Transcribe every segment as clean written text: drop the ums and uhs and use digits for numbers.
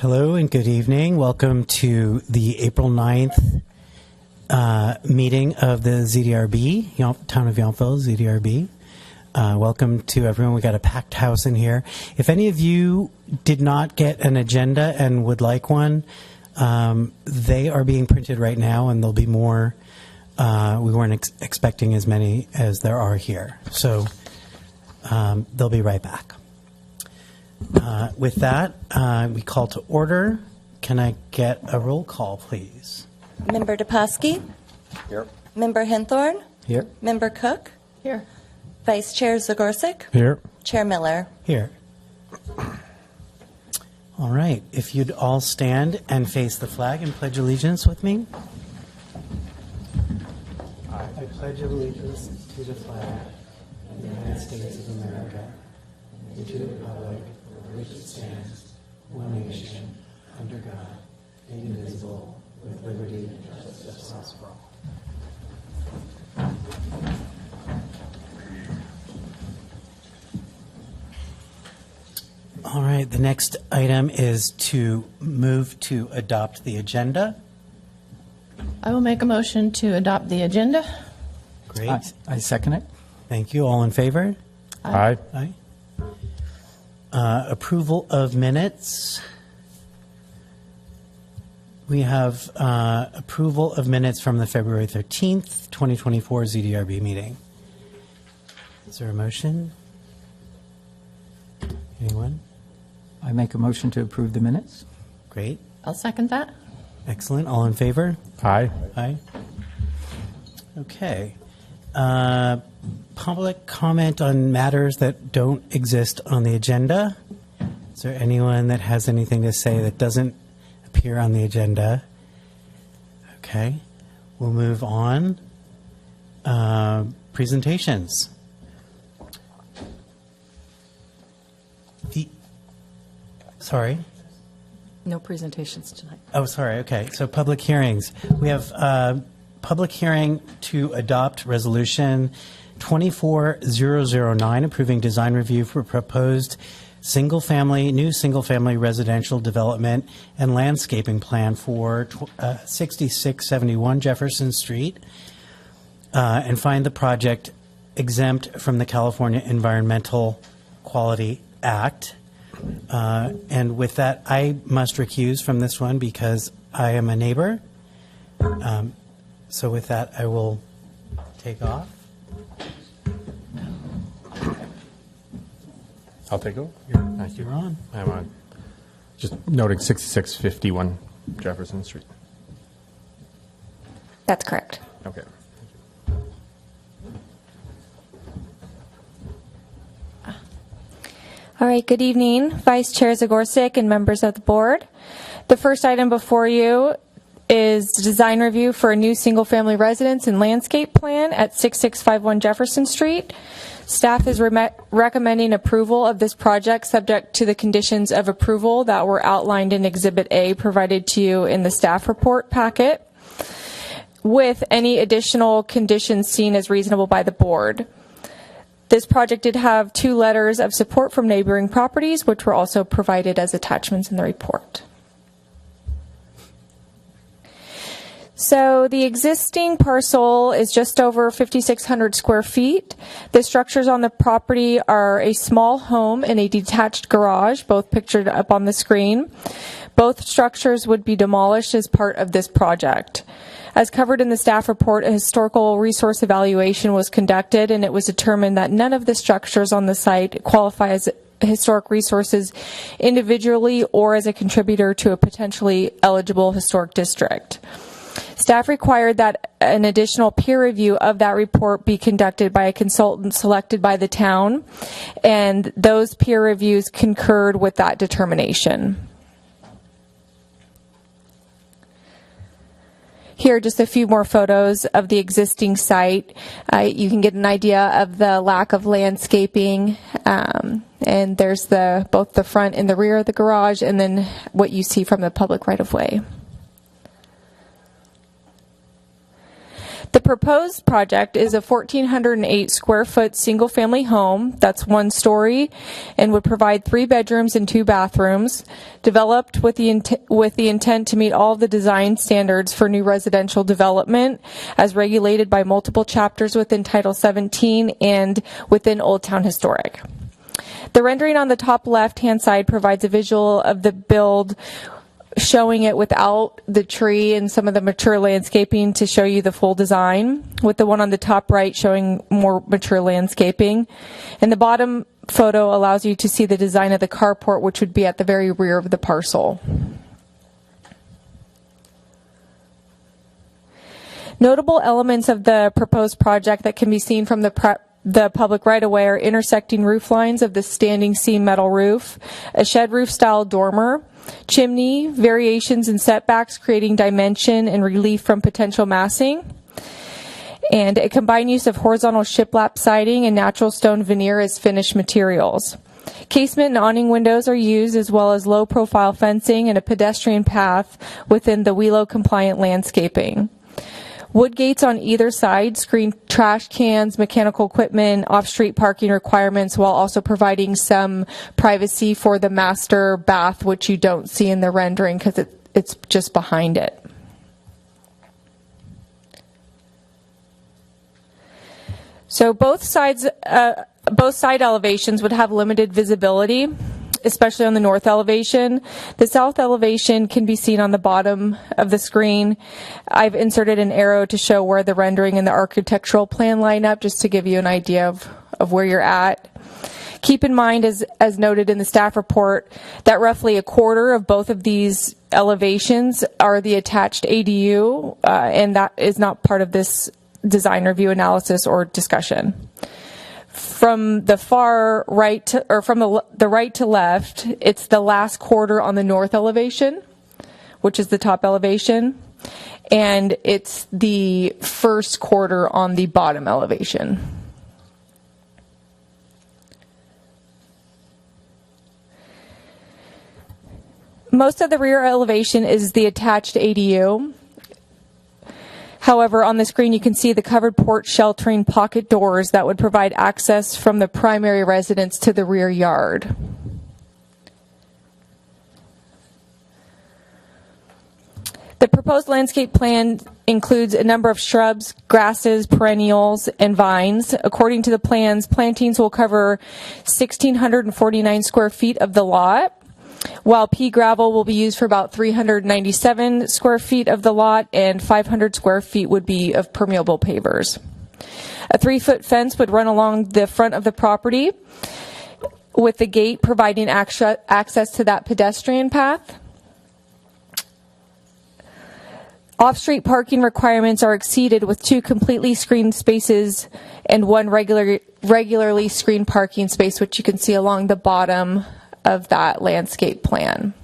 Hello and good evening. Welcome to the April 9th meeting of the ZDRB, Town of Yountville, ZDRB. Welcome to everyone. We got a packed house in here. If any of you did not get an agenda and would like one, they are being printed right now, and there'll be more. We weren't expecting as many as there are here. So they'll be right back. With that, we call to order. Can I get a roll call, please? Member DePusky? Here. Member Henthorn? Here. Member Cook? Here. Vice Chair Zagorczyk? Here. Chair Miller? Here. All right. If you'd all stand and face the flag and pledge allegiance with me. I pledge allegiance to the flag of the United States of America and to the republic for which it stands, one nation, under God, indivisible, with liberty and justice for all. All right, the next item is to move to adopt the agenda. I will make a motion to adopt the agenda. Great. I second it. Thank you. All in favor? Aye. Aye. Approval of minutes. We have approval of minutes from the February 13th, 2024 ZDRB meeting. Is there a motion? Anyone? I make a motion to approve the minutes. Great. I'll second that. Excellent. All in favor? Aye. Aye. Okay. Public comment on matters that don't exist on the agenda. Is there anyone that has anything to say that doesn't appear on the agenda? Okay. We'll move on. Presentations. Sorry. No presentations tonight. Oh, sorry. Okay. So public hearings. We have public hearing to adopt resolution 24009 approving design review for proposed new single-family residential development and landscaping plan for 6671 Jefferson Street, and find the project exempt from the California Environmental Quality Act. And with that, I must recuse from this one because I am a neighbor. So with that, I will take off. I'll take over. Thank you. You're on. I'm on. Just noting 6651 Jefferson Street. That's correct. Okay. All right, good evening, Vice Chair Zagorczyk and members of the board. The first item before you is the design review for a new single-family residence and landscape plan at 6651 Jefferson Street. Staff is recommending approval of this project subject to the conditions of approval that were outlined in Exhibit A provided to you in the staff report packet, with any additional conditions seen as reasonable by the board. This project did have 2 letters of support from neighboring properties, which were also provided as attachments in the report. So the existing parcel is just over 5,600 square feet. The structures on the property are a small home and a detached garage, both pictured up on the screen. Both structures would be demolished as part of this project. As covered in the staff report, a historical resource evaluation was conducted, and it was determined that none of the structures on the site qualify as historic resources individually or as a contributor to a potentially eligible historic district. Staff required that an additional peer review of that report be conducted by a consultant selected by the town, and those peer reviews concurred with that determination. Here are just a few more photos of the existing site. You can get an idea of the lack of landscaping, and there's both the front and the rear of the garage, and then what you see from the public right-of-way. The proposed project is a 1,408 square foot single family home that's 1 story and would provide 3 bedrooms and 2 bathrooms, developed with the intent to meet all of the design standards for new residential development as regulated by multiple chapters within Title 17 and within Old Town Historic. The rendering on the top left-hand side provides a visual of the build showing it without the tree and some of the mature landscaping to show you the full design, with the one on the top right showing more mature landscaping. And the bottom photo allows you to see the design of the carport, which would be at the very rear of the parcel. Notable elements of the proposed project that can be seen from the public right-of-way are intersecting roof lines of the standing seam metal roof, a shed roof style dormer, chimney, variations in setbacks creating dimension and relief from potential massing, and a combined use of horizontal shiplap siding and natural stone veneer as finished materials. Casement and awning windows are used, as well as low-profile fencing and a pedestrian path within the WELO-compliant landscaping. Wood gates on either side screen trash cans, mechanical equipment, off-street parking requirements, while also providing some privacy for the master bath, which you don't see in the rendering because it's just behind it. So both side elevations would have limited visibility, especially on the north elevation. The south elevation can be seen on the bottom of the screen. I've inserted an arrow to show where the rendering and the architectural plan line up, just to give you an idea of where you're at. Keep in mind, as noted in the staff report, that roughly a quarter of both of these elevations are the attached ADU, and that is not part of this design review analysis or discussion. From the far right, or from the right to left, it's the last quarter on the north elevation, which is the top elevation, and it's the first quarter on the bottom elevation. Most of the rear elevation is the attached ADU. However, on the screen you can see the covered porch sheltering pocket doors that would provide access from the primary residence to the rear yard. The proposed landscape plan includes a number of shrubs, grasses, perennials, and vines. According to the plans, plantings will cover 1,649 square feet of the lot, while pea gravel will be used for about 397 square feet of the lot, and 500 square feet would be of permeable pavers. A 3-foot fence would run along the front of the property, with the gate providing access to that pedestrian path. Off-street parking requirements are exceeded with 2 completely screened spaces and 1 regularly screened parking space, which you can see along the bottom of that landscape plan.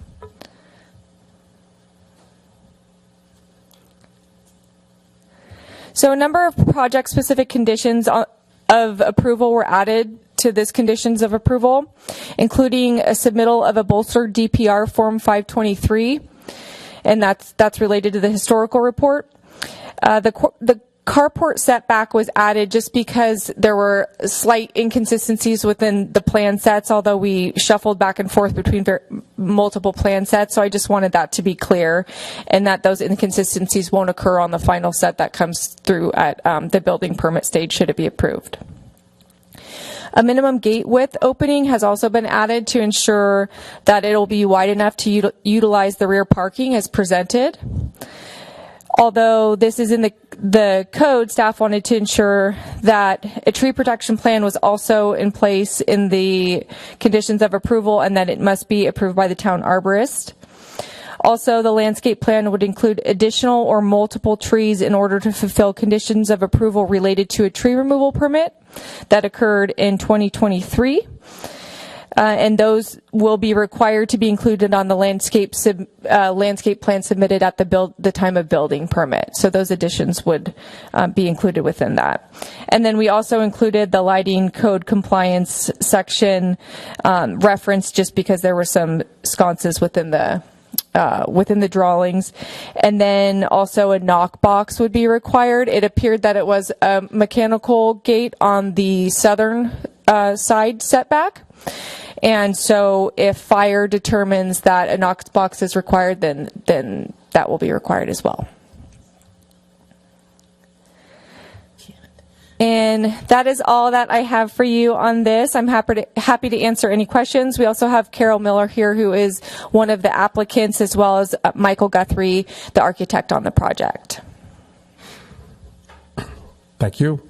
So a number of project-specific conditions of approval were added to this conditions of approval, including a submittal of a bolstered DPR Form 523, and that's related to the historical report. The carport setback was added just because there were slight inconsistencies within the plan sets, although we shuffled back and forth between multiple plan sets. So I just wanted that to be clear, and that those inconsistencies won't occur on the final set that comes through at the building permit stage should it be approved. A minimum gate width opening has also been added to ensure that it will be wide enough to utilize the rear parking as presented. Although this is in the code, staff wanted to ensure that a tree protection plan was also in place in the conditions of approval, and that it must be approved by the town arborist. Also, the landscape plan would include additional or multiple trees in order to fulfill conditions of approval related to a tree removal permit that occurred in 2023. And those will be required to be included on the landscape plan submitted at the time of building permit. So those additions would be included within that. And then we also included the lighting code compliance section reference, just because there were some sconces within the within the drawings. And then also a knock box would be required. It appeared that it was a mechanical gate on the southern side setback. And so if fire determines that a knock box is required, then that will be required as well. And that is all that I have for you on this. I'm happy to answer any questions. We also have Carol Miller here, who is one of the applicants, as well as Michael Guthrie, the architect on the project. Thank you.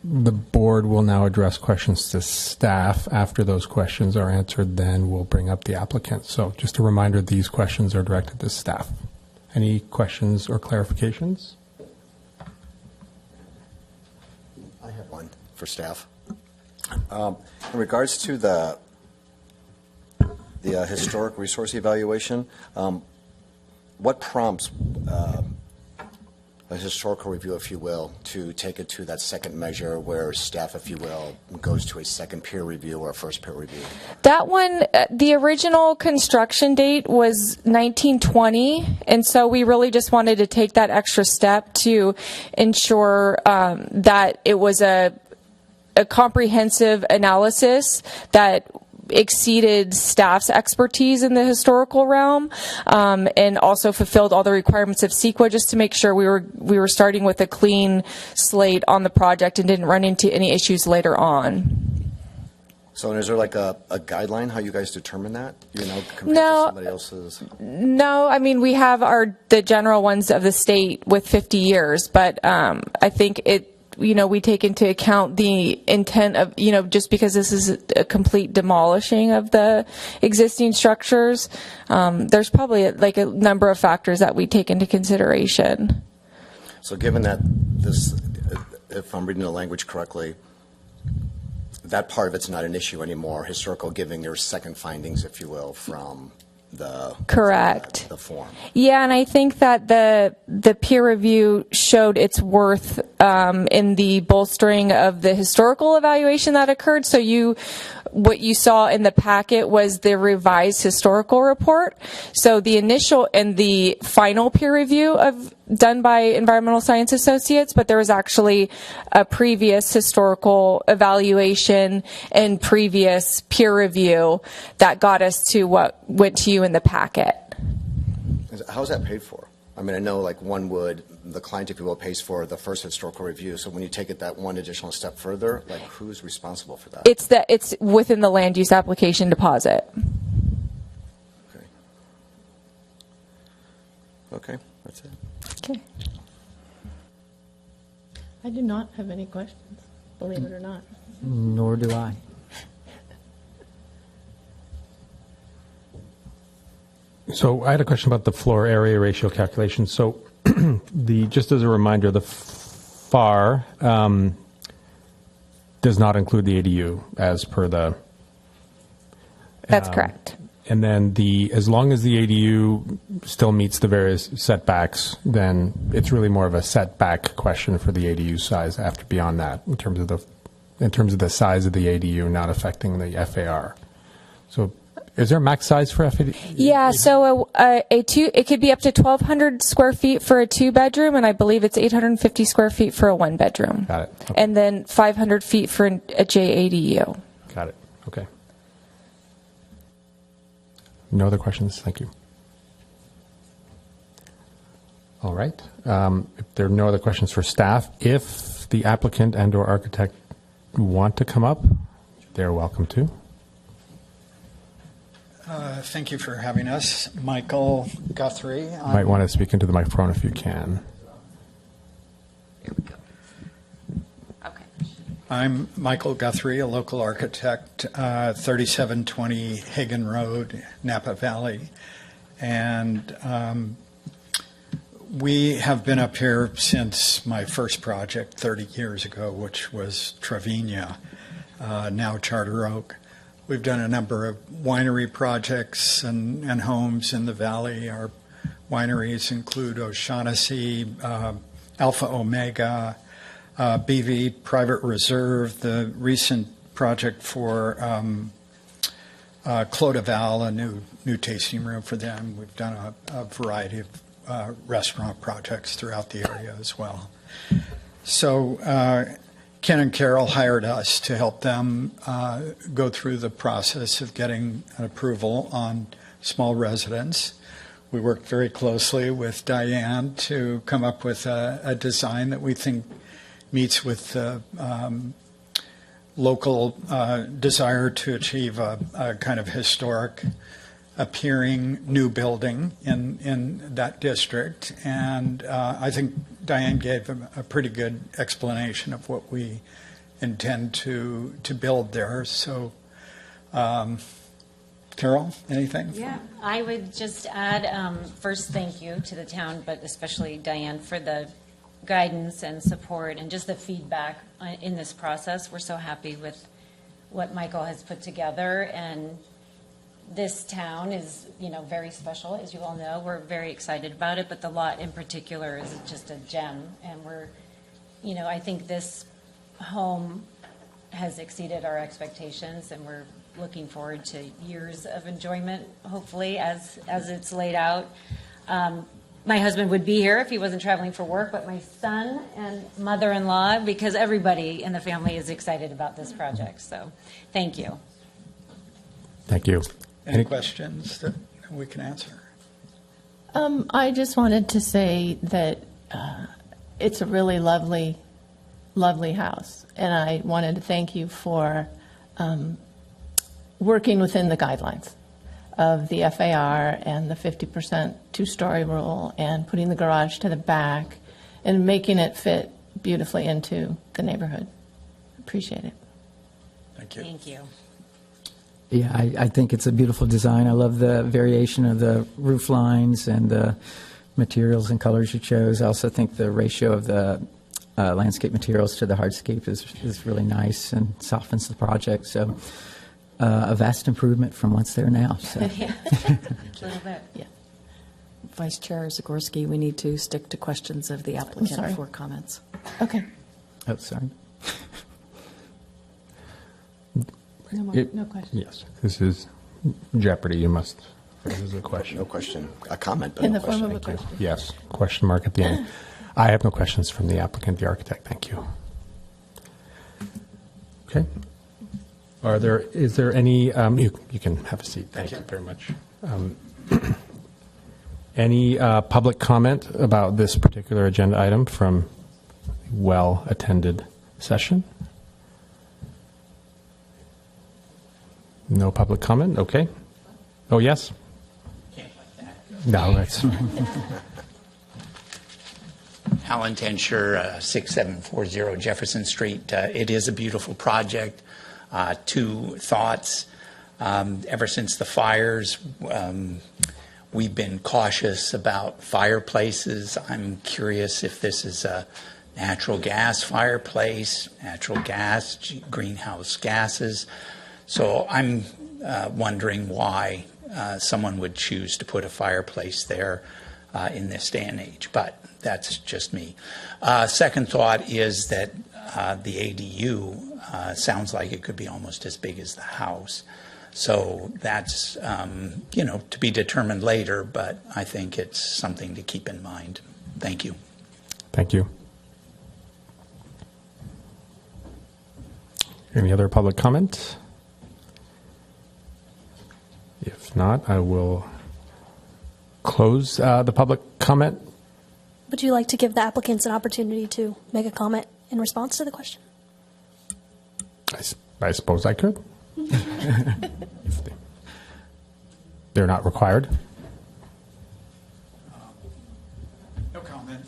The board will now address questions to staff. After those questions are answered, then we'll bring up the applicant. So just a reminder, these questions are directed to staff. Any questions or clarifications? I have one for staff. In regards to the historic resource evaluation, what prompts a historical review, if you will, to take it to that second measure where staff, if you will, goes to a second peer review or a first peer review? That one, the original construction date was 1920, and so we really just wanted to take that extra step to ensure that it was a comprehensive analysis that exceeded staff's expertise in the historical realm, and also fulfilled all the requirements of CEQA, just to make sure we were starting with a clean slate on the project and didn't run into any issues later on. So is there like a guideline how you guys determine that? Compared No. to somebody else's? No, I mean, we have the general ones of the state with 50 years, but I think we take into account the intent of, just because this is a complete demolishing of the existing structures, there's probably like a number of factors that we take into consideration. So given that this, if I'm reading the language correctly, that part of it's not an issue anymore, historical giving your second findings, if you will, from Correct. the form. Yeah, and I think that the peer review showed its worth in the bolstering of the historical evaluation that occurred. So what you saw in the packet was the revised historical report. So the initial and the final peer review done by Environmental Science Associates, but there was actually a previous historical evaluation and previous peer review that got us to what went to you in the packet. How is that paid for? I mean, I know like the client, if you will, pays for the first historical review. So when you take it that one additional step further, like who's responsible for that? It's within the land use application deposit. Okay, that's it. Okay. I do not have any questions, believe it or not. Nor do I. So I had a question about the floor area ratio calculation. So just as a reminder, the FAR does not include the ADU as per the... That's correct. And then as long as the ADU still meets the various setbacks, then it's really more of a setback question for the ADU size after beyond that, in terms of the size of the ADU not affecting the FAR. So is there a max size for FAR? Yeah, so it could be up to 1,200 square feet for a 2-bedroom, and I believe it's 850 square feet for a 1-bedroom. Got it. Okay. And then 500 feet for a JADU. Got it. Okay. No other questions? Thank you. All right. If there are no other questions for staff, if the applicant and/or architect want to come up, they're welcome to. Thank you for having us. Michael Guthrie. You might want to speak into the microphone if you can. Here we go. Okay. I'm Michael Guthrie, a local architect, 3720 Hagen Road, Napa Valley. And we have been up here since my first project 30 years ago, which was Trevina, now Charter Oak. We've done a number of winery projects and homes in the valley. Our wineries include O'Shaughnessy, Alpha Omega, BV Private Reserve, the recent project for Clodaval, a new tasting room for them. We've done a variety of restaurant projects throughout the area as well. So Ken and Carol hired us to help them go through the process of getting an approval on small residence. We worked very closely with Diane to come up with a design that we think meets with the local desire to achieve a kind of historic appearing new building in that district. And I think Diane gave a pretty good explanation of what we intend to build there. So, Carol, anything? Yeah, I would just add, first, thank you to the town, but especially Diane for the guidance and support and just the feedback in this process. We're so happy with what Michael has put together, and this town is, very special, as you all know. We're very excited about it, but the lot in particular is just a gem, and I think this home has exceeded our expectations, and we're looking forward to years of enjoyment, hopefully, as it's laid out. My husband would be here if he wasn't traveling for work, but my son and mother-in-law, because everybody in the family is excited about this project. So thank you. Thank you. Any questions that we can answer? I just wanted to say that it's a really lovely, lovely house. And I wanted to thank you for working within the guidelines of the FAR and the 50% two-story rule and putting the garage to the back and making it fit beautifully into the neighborhood. Appreciate it. Thank you. Thank you. Yeah, I think it's a beautiful design. I love the variation of the roof lines and the materials and colors you chose. I also think the ratio of the landscape materials to the hardscape is really nice and softens the project. So a vast improvement from what's there now. So. Yeah, a little bit. Yeah. Vice Chair Zagorski, we need to stick to questions of the applicant sorry. for comments. Okay. Oh, sorry. No question. Yes, this is Jeopardy. You must. This is a question. No question. A comment, but In no the form question. of a question. Yes, question mark at the end. I have no questions from the applicant, the architect. Thank you. Okay. Is there any, you can have a seat. Thank you very much. Any public comment about this particular agenda item from well-attended session? No public comment? Okay. Oh, yes? No, that's. Alan Tensher, 6740 Jefferson Street. It is a beautiful project. Two thoughts. Ever since the fires, we've been cautious about fireplaces. I'm curious if this is a natural gas fireplace, natural gas, greenhouse gases. So I'm wondering why someone would choose to put a fireplace there in this day and age, but that's just me. Second thought is that the ADU sounds like it could be almost as big as the house. So that's, to be determined later, but I think it's something to keep in mind. Thank you. Thank you. Any other public comment? If not, I will close the public comment. Would you like to give the applicants an opportunity to make a comment in response to the question? I suppose I could. They're not required. No comment.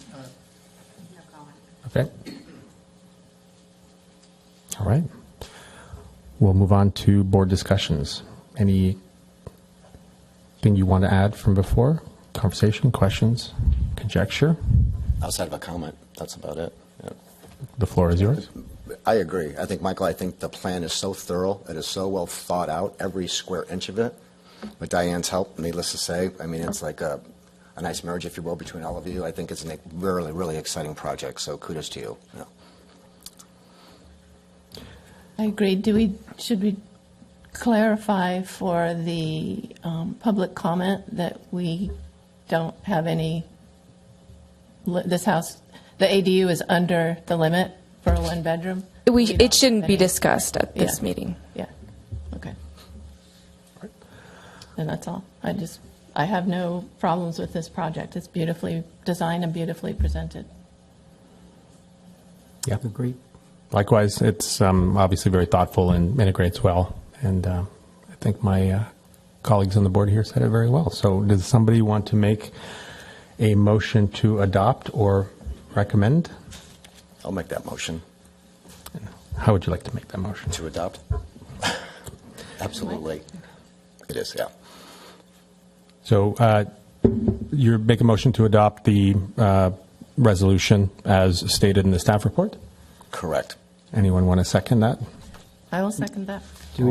No comment. Okay. All right. We'll move on to board discussions. Anything you want to add from before? Conversation, questions, conjecture? Outside of a comment, that's about it. Yeah. The floor is yours. I agree. I think, Michael, I think the plan is so thorough. It is so well thought out, every square inch of it. With Diane's help, needless to say, I mean, it's like a nice marriage, if you will, between all of you. I think it's a really, really exciting project, so kudos to you. Yeah. I agree. Should we clarify for the public comment that we don't have any, this house, the ADU is under the limit for a one-bedroom? It shouldn't be discussed at this Yeah. meeting. Yeah, okay. And that's all. I have no problems with this project. It's beautifully designed and beautifully presented. Yeah. Agreed. Likewise, it's obviously very thoughtful and integrates well. And I think my colleagues on the board here said it very well. So does somebody want to make a motion to adopt or recommend? I'll make that motion How would you like to make that motion? to adopt. Absolutely. It is, yeah. So you make a motion to adopt the resolution as stated in the staff report? Correct. Anyone want to second that? I will second that. Do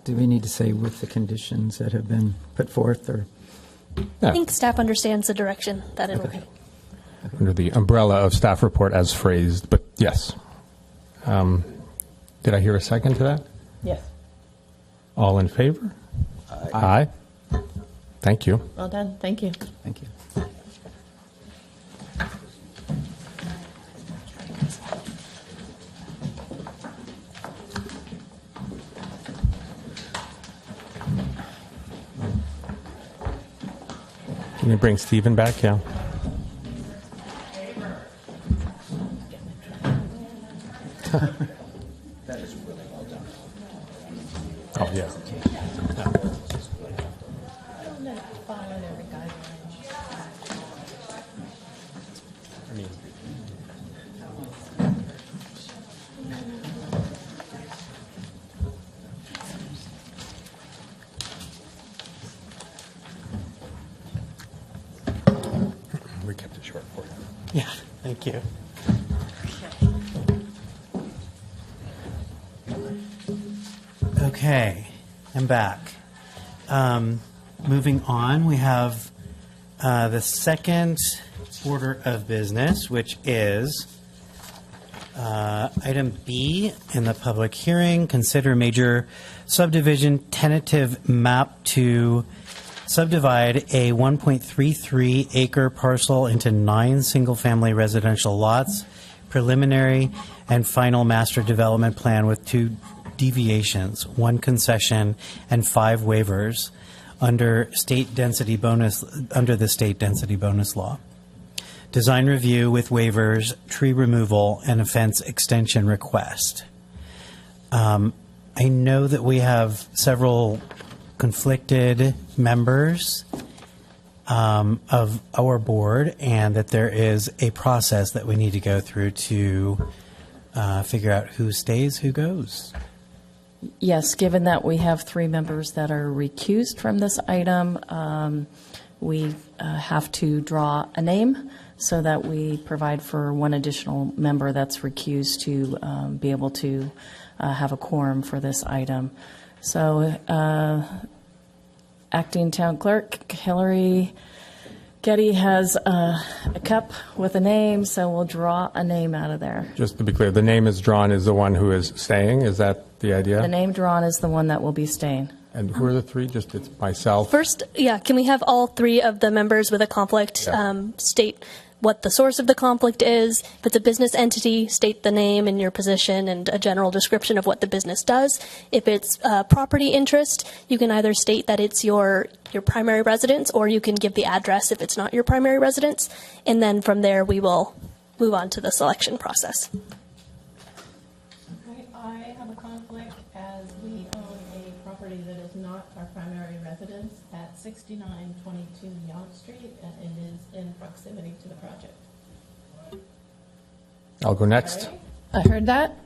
we need to say with the conditions that have been put forth, or? I think staff understands the direction that it'll be. Under the umbrella of staff report as phrased, but yes. Did I hear a second to that? Yes. All in favor? Aye. Thank you. Well done. Thank you. Thank you. Can you bring Stephen back? Yeah. That is really well done. Oh, yeah. We kept it short for you. Yeah, thank you. Okay, I'm back. Moving on, we have the second order of business, which is item B in the public hearing. Consider major subdivision tentative map to subdivide a 1.33 acre parcel into 9 single-family residential lots, preliminary and final master development plan with 2 deviations, 1 concession, and 5 waivers under the state density bonus law. Design review with waivers, tree removal, and a fence extension request. I know that we have several conflicted members of our board, and that there is a process that we need to go through to figure out who stays, who goes. Yes, given that we have 3 members that are recused from this item, we have to draw a name so that we provide for 1 additional member that's recused to be able to have a quorum for this item. So, Acting Town Clerk Hillary Getty has a cup with a name, so we'll draw a name out of there. Just to be clear, the name is drawn is the one who is staying. Is that the idea? The name drawn is the one that will be staying. And who are the 3? Just it's myself. First, can we have all 3 of the members with a conflict state what the source of the conflict is? If it's a business entity, state the name and your position and a general description of what the business does. If it's property interest, you can either state that it's your primary residence, or you can give the address if it's not your primary residence. And then from there, we will move on to the selection process. Okay, I have a conflict as we own a property that is not our primary residence at 6922 Yonge Street, and it is in proximity to the project. I'll go next. I heard that.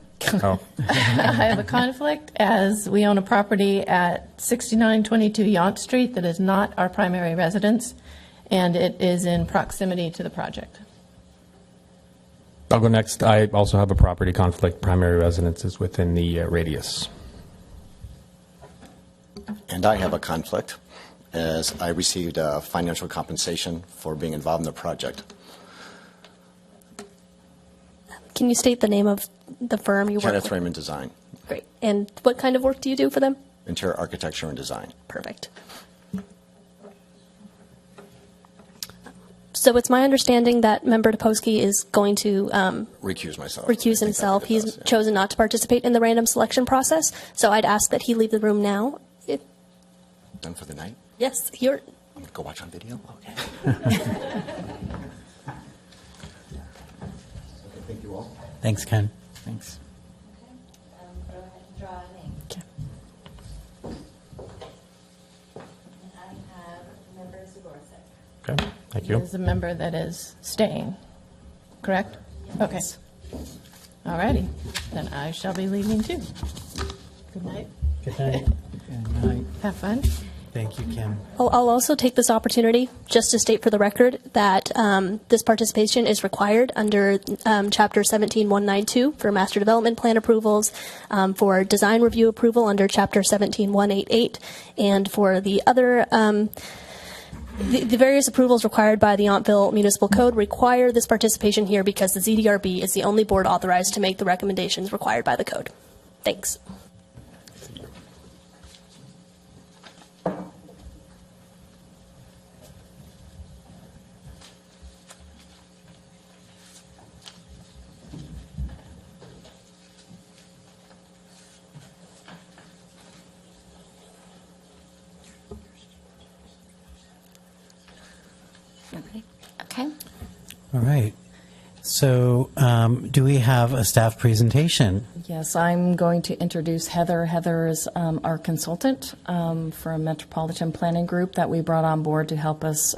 Oh. I have a conflict as we own a property at 6922 Yonge Street that is not our primary residence, and it is in proximity to the project. I'll go next. I also have a property conflict. Primary residence is within the radius. And I have a conflict as I received financial compensation for being involved in the project. Can you state the name of the firm you work Kenneth with? Raymond Design. Great. And what kind of work do you do for them? interior architecture and design. Perfect. So it's my understanding that Member Toposky is going to Recuse myself. recuse himself. He's chosen not to participate in the random selection process, so I'd ask that he leave the room now. Done for the night? Yes, you're. I'm going to go watch on video? Okay. Thank you all. Thanks, Ken. Thanks. Go ahead and draw a name. Okay. And I have Member Zagorsek. Okay, thank you. There's a member that is staying, correct? Okay. All righty. Then I shall be leaving too. Good night. Good night. Good night. Have fun. Thank you, Kim. I'll also take this opportunity just to state for the record that this participation is required under Chapter 17192 for master development plan approvals, for design review approval under Chapter 17188, and for the other the various approvals required by the Yountville Municipal Code require this participation here because the ZDRB is the only board authorized to make the recommendations required by the code. Thanks. Nobody? Okay. All right. So do we have a staff presentation? Yes, I'm going to introduce Heather. Heather is our consultant for a Metropolitan Planning Group that we brought on board to help us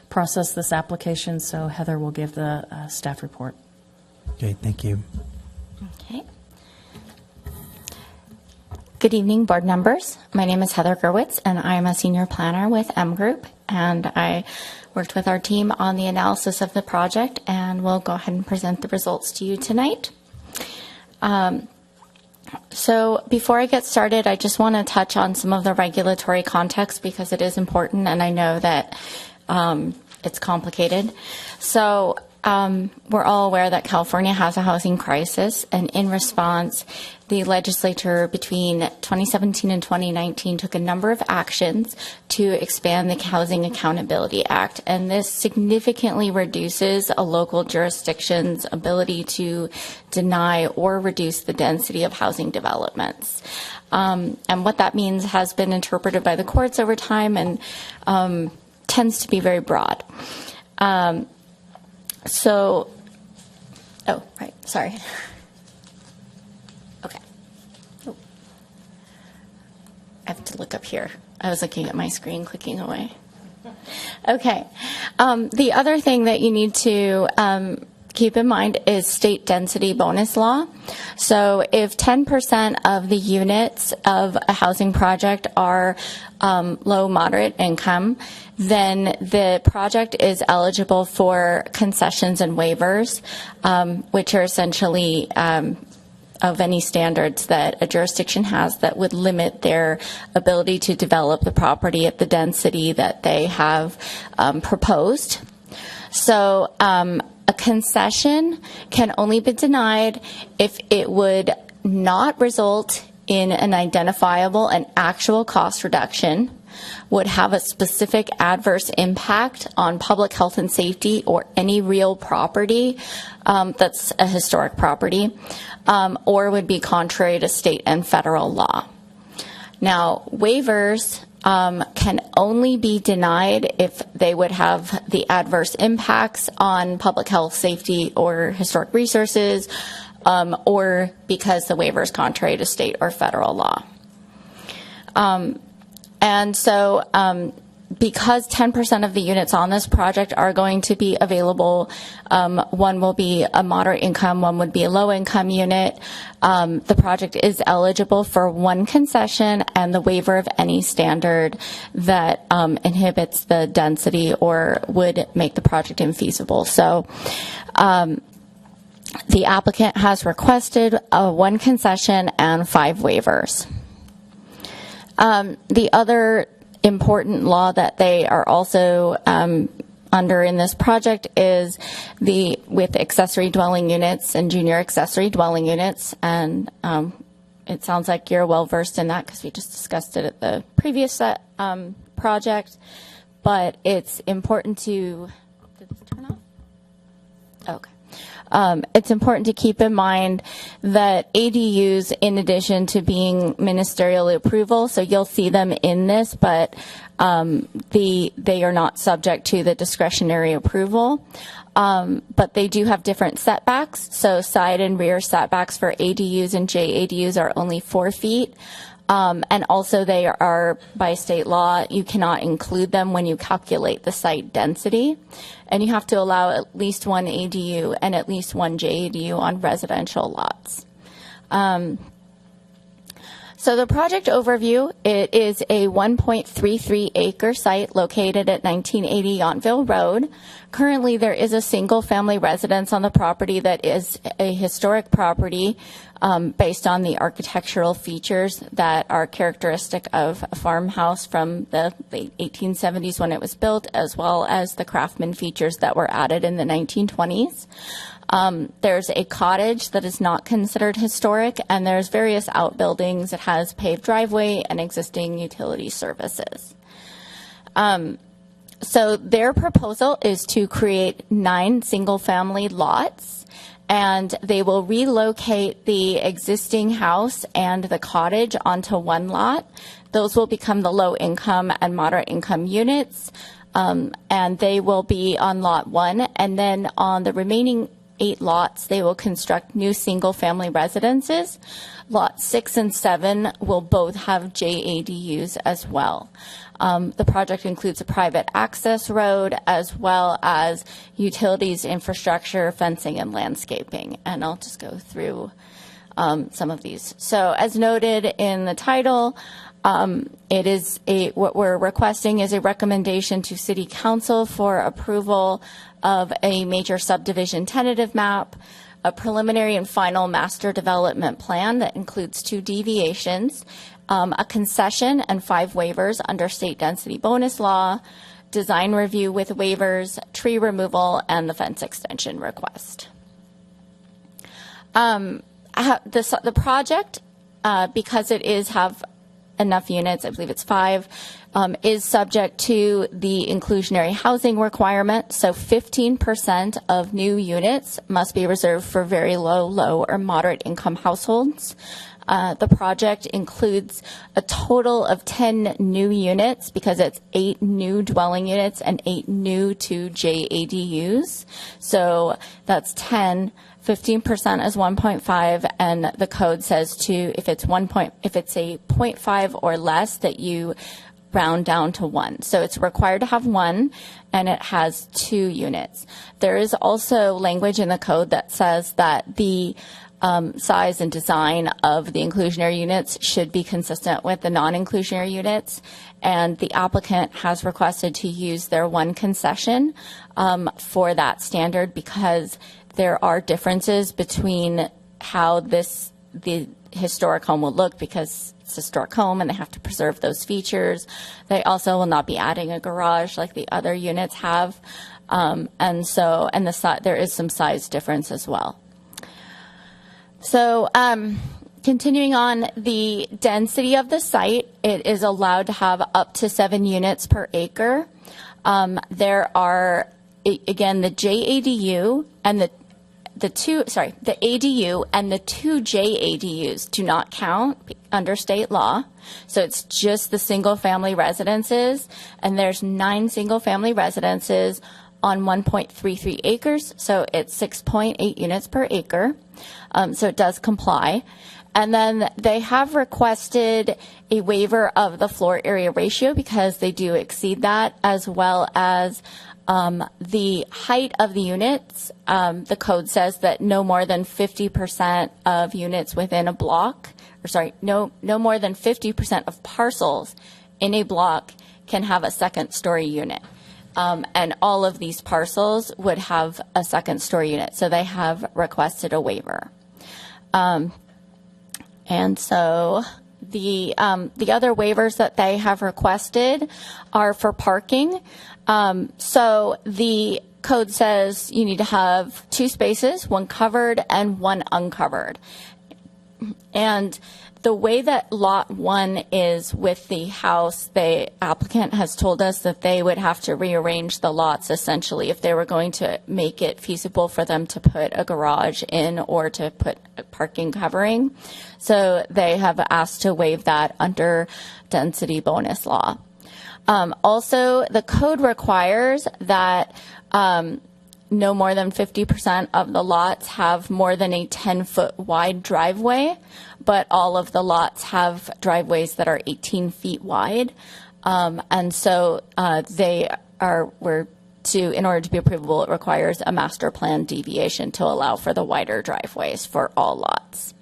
process this application. So Heather will give the staff report. Okay, thank you. Okay. Good evening, board members. My name is Heather Gerwitz, and I'm a senior planner with M Group, and I worked with our team on the analysis of the project, and we'll go ahead and present the results to you tonight. So before I get started, I just want to touch on some of the regulatory context because it is important, and I know that it's complicated. So we're all aware that California has a housing crisis, and in response, the legislature between 2017 and 2019 took a number of actions to expand the Housing Accountability Act, and this significantly reduces a local jurisdiction's ability to deny or reduce the density of housing developments. And what that means has been interpreted by the courts over time and tends to be very broad. Oh, right, sorry. Okay. Oh. I have to look up here. I was looking at my screen, clicking away. Okay. The other thing that you need to keep in mind is state density bonus law. So if 10% of the units of a housing project are low, moderate income, then the project is eligible for concessions and waivers, which are essentially of any standards that a jurisdiction has that would limit their ability to develop the property at the density that they have proposed. So a concession can only be denied if it would not result in an identifiable and actual cost reduction, would have a specific adverse impact on public health and safety or any real property that's a historic property, or would be contrary to state and federal law. Now, waivers can only be denied if they would have the adverse impacts on public health, safety, or historic resources, or because the waiver is contrary to state or federal law. And so because 10% of the units on this project are going to be available, one will be a moderate income, one would be a low income unit. The project is eligible for one concession and the waiver of any standard that inhibits the density or would make the project infeasible. So the applicant has requested one concession and 5 waivers. The other important law that they are also under in this project is with accessory dwelling units and junior accessory dwelling units, and it sounds like you're well versed in that because we just discussed it at the previous project. But it's important to, did this turn off? Okay. It's important to keep in mind that ADUs, in addition to being ministerial approval, so you'll see them in this, but they are not subject to the discretionary approval. But they do have different setbacks. So side and rear setbacks for ADUs and JADUs are only 4 feet. And also they are, by state law, you cannot include them when you calculate the site density. And you have to allow at least one ADU and at least one JADU on residential lots. So the project overview, it is a 1.33 acre site located at 1980 Yountville Road. Currently, there is a single family residence on the property that is a historic property based on the architectural features that are characteristic of a farmhouse from the late 1870s when it was built, as well as the craftsman features that were added in the 1920s. There's a cottage that is not considered historic, and there's various outbuildings. It has paved driveway and existing utility services. So their proposal is to create 9 single-family lots, and they will relocate the existing house and the cottage onto one lot. Those will become the low-income and moderate-income units, and they will be on Lot 1, and then on the remaining 8 lots, they will construct new single-family residences. Lots 6 and 7 will both have JADUs as well. The project includes a private access road as well as utilities, infrastructure, fencing, and landscaping. And I'll just go through some of these. So as noted in the title, what we're requesting is a recommendation to City Council for approval of a major subdivision tentative map, a preliminary and final master development plan that includes 2 deviations, a concession and 5 waivers under state density bonus law, design review with waivers, tree removal, and the fence extension request. The project, because it is have enough units, I believe it's 5, is subject to the inclusionary housing requirement. So 15% of new units must be reserved for very low, or moderate income households. The project includes a total of 10 new units because it's 8 new dwelling units and 8 new 2 JADUs. So that's 10. 15% is 1.5, and the code says if it's a 0.5 or less, that you round down to 1. So it's required to have 1, and it has 2 units. There is also language in the code that says that the size and design of the inclusionary units should be consistent with the non-inclusionary units, and the applicant has requested to use their 1 concession for that standard because there are differences between how the historic home will look because it's a historic home and they have to preserve those features. They also will not be adding a garage like the other units have. There is some size difference as well. So continuing on, the density of the site, it is allowed to have up to 7 units per acre. There are, again, the JADU and the ADU and the 2 JADUs do not count under state law. So it's just the single family residences, and there's 9 single family residences on 1.33 acres. So it's 6.8 units per acre. So it does comply. And then they have requested a waiver of the floor area ratio because they do exceed that, as well as the height of the units. The code says that no more than 50% of units within a block, no more than 50% of parcels in a block can have a second story unit. And all of these parcels would have a second story unit. So they have requested a waiver. And so the other waivers that they have requested are for parking. So the code says you need to have 2 spaces, 1 covered and 1 uncovered. And the way that Lot 1 is with the house, the applicant has told us that they would have to rearrange the lots essentially if they were going to make it feasible for them to put a garage in or to put a parking covering. So they have asked to waive that under density bonus law. Also, the code requires that no more than 50% of the lots have more than a 10-foot wide driveway, but all of the lots have driveways that are 18 feet wide. And so in order to be approvable, it requires a master plan deviation to allow for the wider driveways for all lots.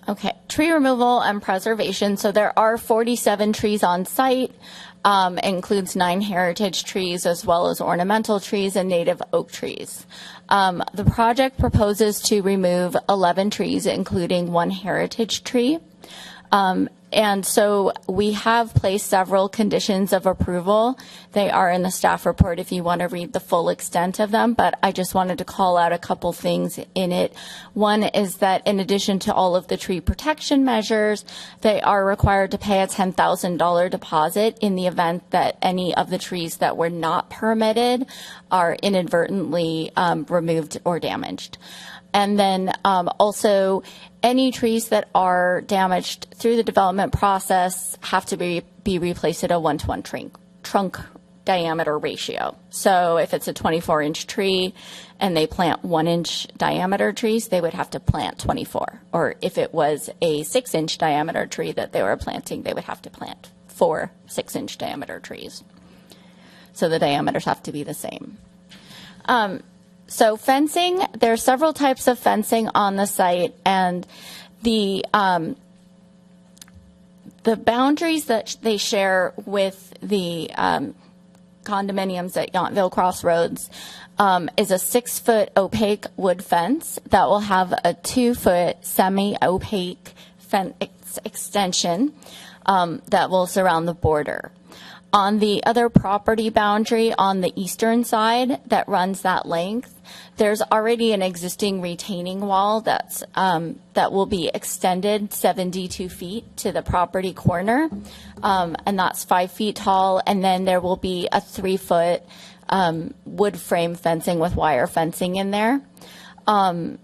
Okay, tree removal and preservation. So there are 47 trees on site. Includes 9 heritage trees as well as ornamental trees and native oak trees. The project proposes to remove 11 trees, including 1 heritage tree. And so we have placed several conditions of approval. They are in the staff report if you want to read the full extent of them, but I just wanted to call out a couple things in it. One is that in addition to all of the tree protection measures, they are required to pay a $10,000 deposit in the event that any of the trees that were not permitted are inadvertently removed or damaged. And then also any trees that are damaged through the development process have to be replaced at a 1-to-1 trunk diameter ratio. So if it's a 24-inch tree and they plant 1-inch diameter trees, they would have to plant 24. Or if it was a 6-inch diameter tree that they were planting, they would have to plant 4 6-inch diameter trees. So the diameters have to be the same. So fencing, there are several types of fencing on the site, and the boundaries that they share with the condominiums at Yountville Crossroads is a 6-foot opaque wood fence that will have a 2-foot semi-opaque fence extension that will surround the border. On the other property boundary on the eastern side that runs that length, there's already an existing retaining wall that will be extended 72 feet to the property corner, and that's 5 feet tall. And then there will be a 3-foot wood frame fencing with wire fencing in there. And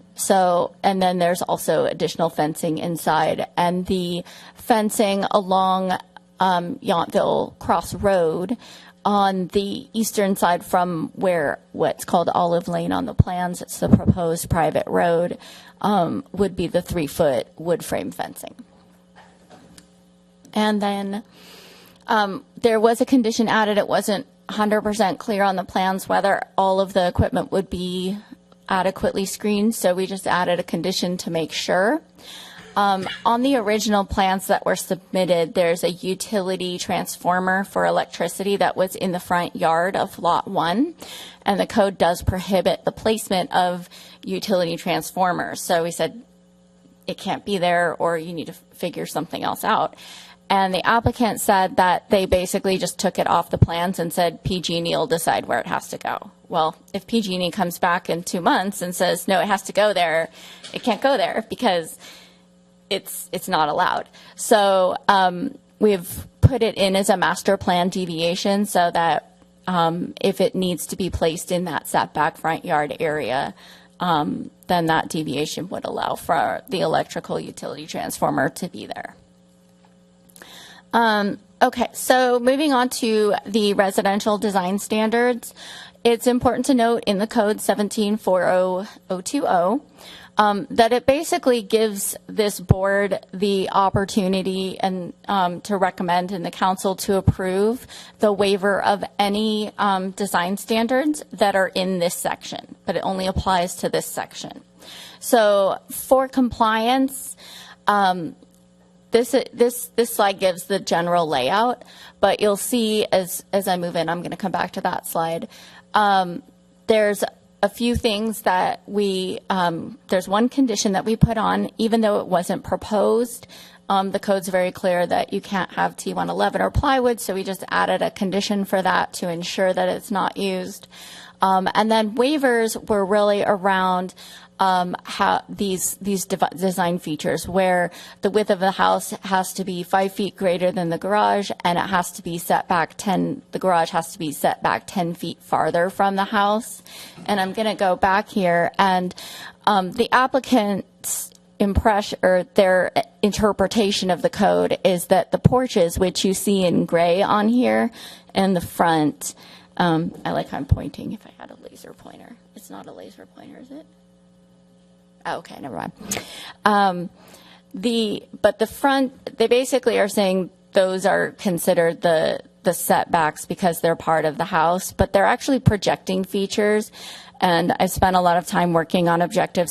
then there's also additional fencing inside, and the fencing along Yountville Cross Road on the eastern side from where what's called Olive Lane on the plans, it's the proposed private road, would be the 3-foot wood frame fencing. And then there was a condition added. It wasn't 100% clear on the plans whether all of the equipment would be adequately screened, so we just added a condition to make sure. On the original plans that were submitted, there's a utility transformer for electricity that was in the front yard of Lot 1, and the code does prohibit the placement of utility transformers. So we said it can't be there, or you need to figure something else out. And the applicant said that they basically just took it off the plans and said PG&E will decide where it has to go. Well, if PG&E comes back in 2 months and says, no, it has to go there, it can't go there because it's not allowed. So we've put it in as a master plan deviation so that if it needs to be placed in that setback front yard area, then that deviation would allow for the electrical utility transformer to be there. Okay, so moving on to the residential design standards, it's important to note in the code 1740020 that it basically gives this board the opportunity and to recommend and the council to approve the waiver of any design standards that are in this section, but it only applies to this section. So for compliance, this slide gives the general layout, but you'll see as I move in, I'm going to come back to that slide. There's a few things that there's one condition that we put on, even though it wasn't proposed. The code's very clear that you can't have T111 or plywood, so we just added a condition for that to ensure that it's not used. And then waivers were really around design features where the width of the house has to be 5 feet greater than the garage, and it has to be set back the garage has to be set back 10 feet farther from the house. And I'm going to go back here, and the applicant's impression or their interpretation of the code is that the porches, which you see in gray on here, and the front, I like how I'm pointing. If I had a laser pointer, it's not a laser pointer, is it? Oh, okay, never mind. But the front, they basically are saying those are considered the setbacks because they're part of the house, but they're actually projecting features. And I spent a lot of time working on objective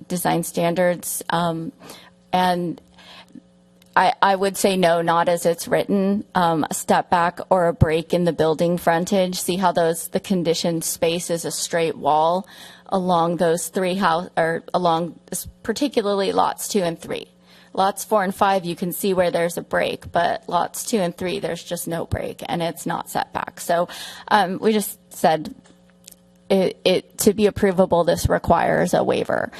design standards, and I would say no, not as it's written. A step back or a break in the building frontage. See how the conditioned space is a straight wall along those along particularly lots 2 and 3. Lots 4 and 5, you can see where there's a break, but lots 2 and 3, there's just no break, and it's not set back. So we just said it to be approvable, this requires a waiver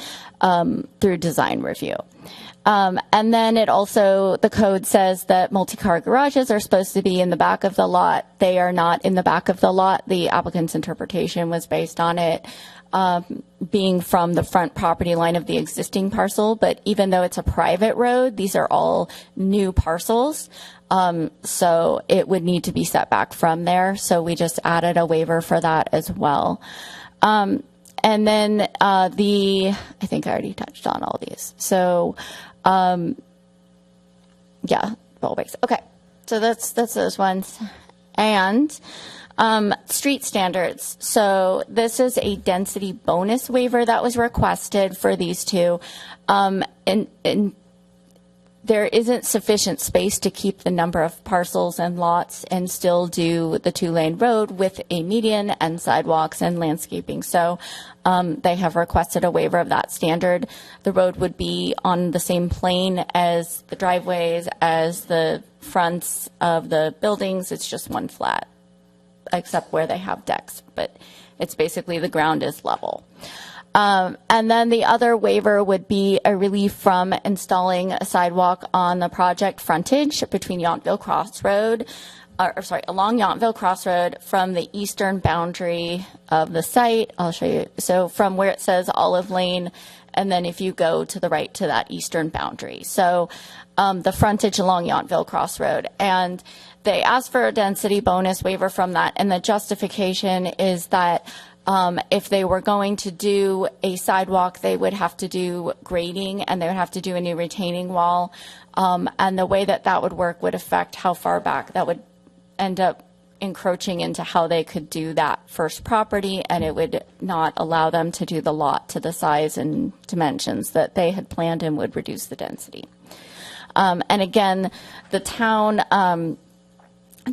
through design review. And then the code says that multi-car garages are supposed to be in the back of the lot. They are not in the back of the lot. The applicant's interpretation was based on it being from the front property line of the existing parcel. But even though it's a private road, these are all new parcels. So it would need to be set back from there. So we just added a waiver for that as well. And then I think I already touched on all these. So, yeah, ball breaks. Okay, so that's those ones. And street standards. So this is a density bonus waiver that was requested for these two. And there isn't sufficient space to keep the number of parcels and lots and still do the 2-lane road with a median and sidewalks and landscaping. So they have requested a waiver of that standard. The road would be on the same plane as the driveways, as the fronts of the buildings. It's just one flat, except where they have decks, but it's basically the ground is level. And then the other waiver would be a relief from installing a sidewalk on the project frontage between Yountville Crossroad, along Yountville Crossroad from the eastern boundary of the site. I'll show you. So from where it says Olive Lane, and then if you go to the right to that eastern boundary. So the frontage along Yountville Crossroad. And they asked for a density bonus waiver from that. And the justification is that if they were going to do a sidewalk, they would have to do grading and they would have to do a new retaining wall. And the way that would work would affect how far back that would end up encroaching into how they could do that first property, and it would not allow them to do the lot to the size and dimensions that they had planned and would reduce the density. And again, the town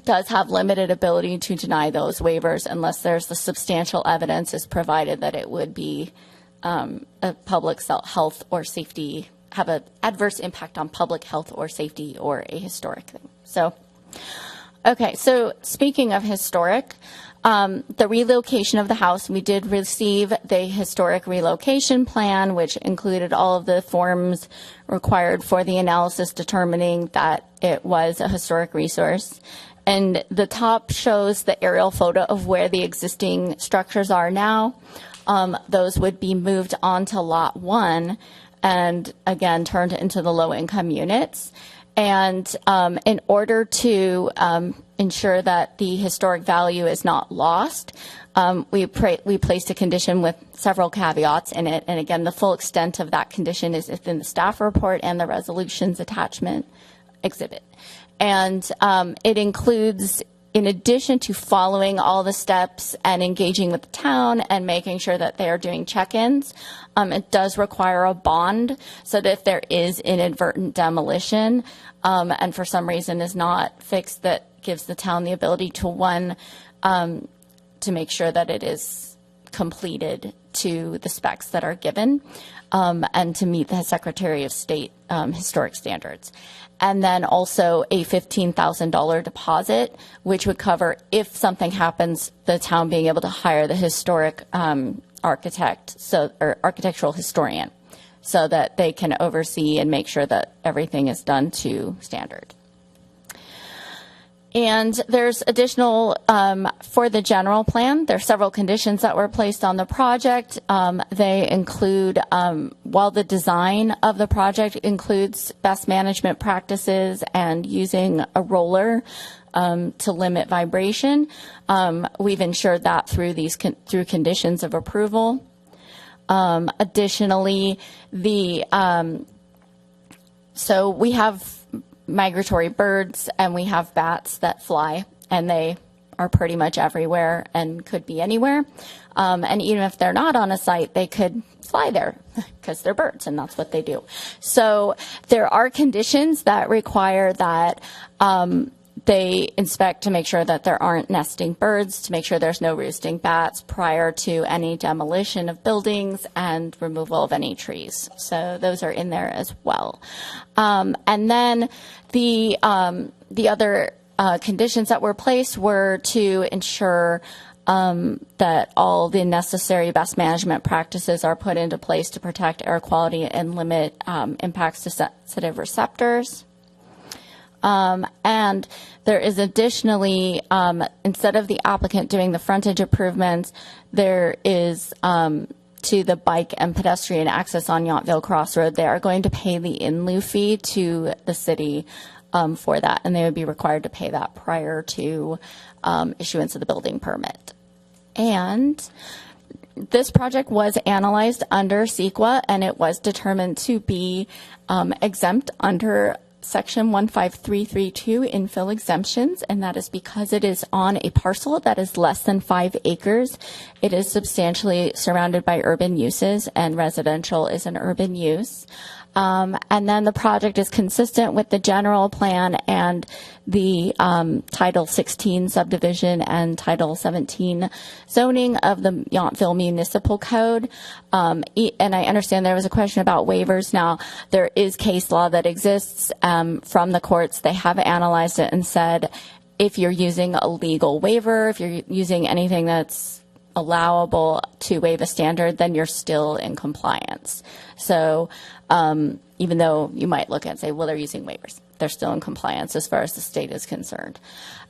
does have limited ability to deny those waivers unless there's the substantial evidence is provided that it would be a public health or safety, have an adverse impact on public health or safety or a historic thing. So, okay, so speaking of historic, the relocation of the house, we did receive the historic relocation plan, which included all of the forms required for the analysis determining that it was a historic resource. And the top shows the aerial photo of where the existing structures are now. Those would be moved onto Lot 1 and, again, turned into the low-income units. And in order to ensure that the historic value is not lost, we placed a condition with several caveats in it. And, again, the full extent of that condition is within the staff report and the resolutions attachment exhibit. And it includes, in addition to following all the steps and engaging with the town and making sure that they are doing check-ins, it does require a bond so that if there is inadvertent demolition and for some reason is not fixed, that gives the town the ability to, to make sure that it is completed to the specs that are given and to meet the Secretary of State historic standards. And then also a $15,000 deposit, which would cover if something happens, the town being able to hire the historic architect, or architectural historian, so that they can oversee and make sure that everything is done to standard. And there's additional, for the general plan, there's several conditions that were placed on the project. They include, while the design of the project includes best management practices and using a roller to limit vibration, we've ensured that through through conditions of approval. Additionally, so we have migratory birds and we have bats that fly, and they are pretty much everywhere and could be anywhere. And even if they're not on a site, they could fly there because they're birds and that's what they do. So there are conditions that require that they inspect to make sure that there aren't nesting birds, to make sure there's no roosting bats prior to any demolition of buildings and removal of any trees. So those are in there as well. And then the other conditions that were placed were to ensure that all the necessary best management practices are put into place to protect air quality and limit impacts to sensitive receptors. And there is additionally, instead of the applicant doing the frontage improvements, there is to the bike and pedestrian access on Yountville Crossroad, they are going to pay the in lieu fee to the city for that, and they would be required to pay that prior to issuance of the building permit. And this project was analyzed under CEQA, and it was determined to be exempt under Section 15332 infill exemptions, and that is because it is on a parcel that is less than 5 acres. It is substantially surrounded by urban uses, and residential is an urban use. And then the project is consistent with the general plan and the Title 16 subdivision and Title 17 zoning of the Yountville Municipal Code. And I understand there was a question about waivers. Now, there is case law that exists from the courts. They have analyzed it and said if you're using a legal waiver, if you're using anything that's allowable to waive a standard, then you're still in compliance. So even though you might look and say, well, they're using waivers, they're still in compliance as far as the state is concerned.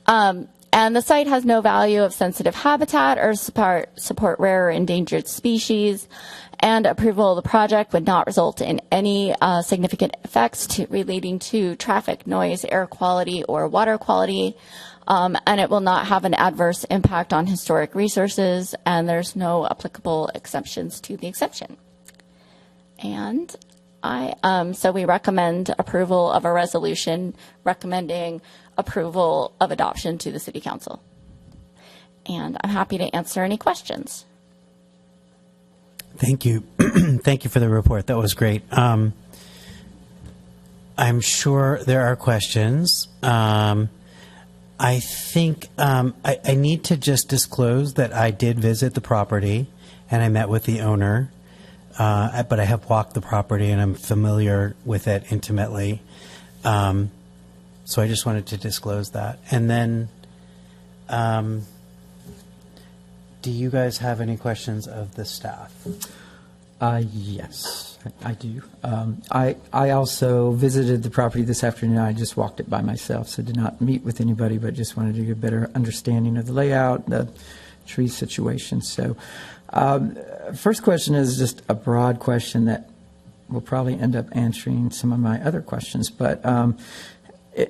And the site has no value of sensitive habitat or support rare or endangered species. And approval of the project would not result in any significant effects relating to traffic, noise, air quality, or water quality. And it will not have an adverse impact on historic resources, and there's no applicable exceptions to the exception. And so we recommend approval of a resolution recommending approval of adoption to the City Council. And I'm happy to answer any questions. Thank you. Thank you for the report. That was great. I'm sure there are questions. I think I need to just disclose that I did visit the property and I met with the owner, but I have walked the property and I'm familiar with it intimately. So I just wanted to disclose that. And then, do you guys have any questions of the staff? Yes, I do. I also visited the property this afternoon. I just walked it by myself, so did not meet with anybody, but just wanted to get a better understanding of the layout, the tree situation. So first question is just a broad question that will probably end up answering some of my other questions. But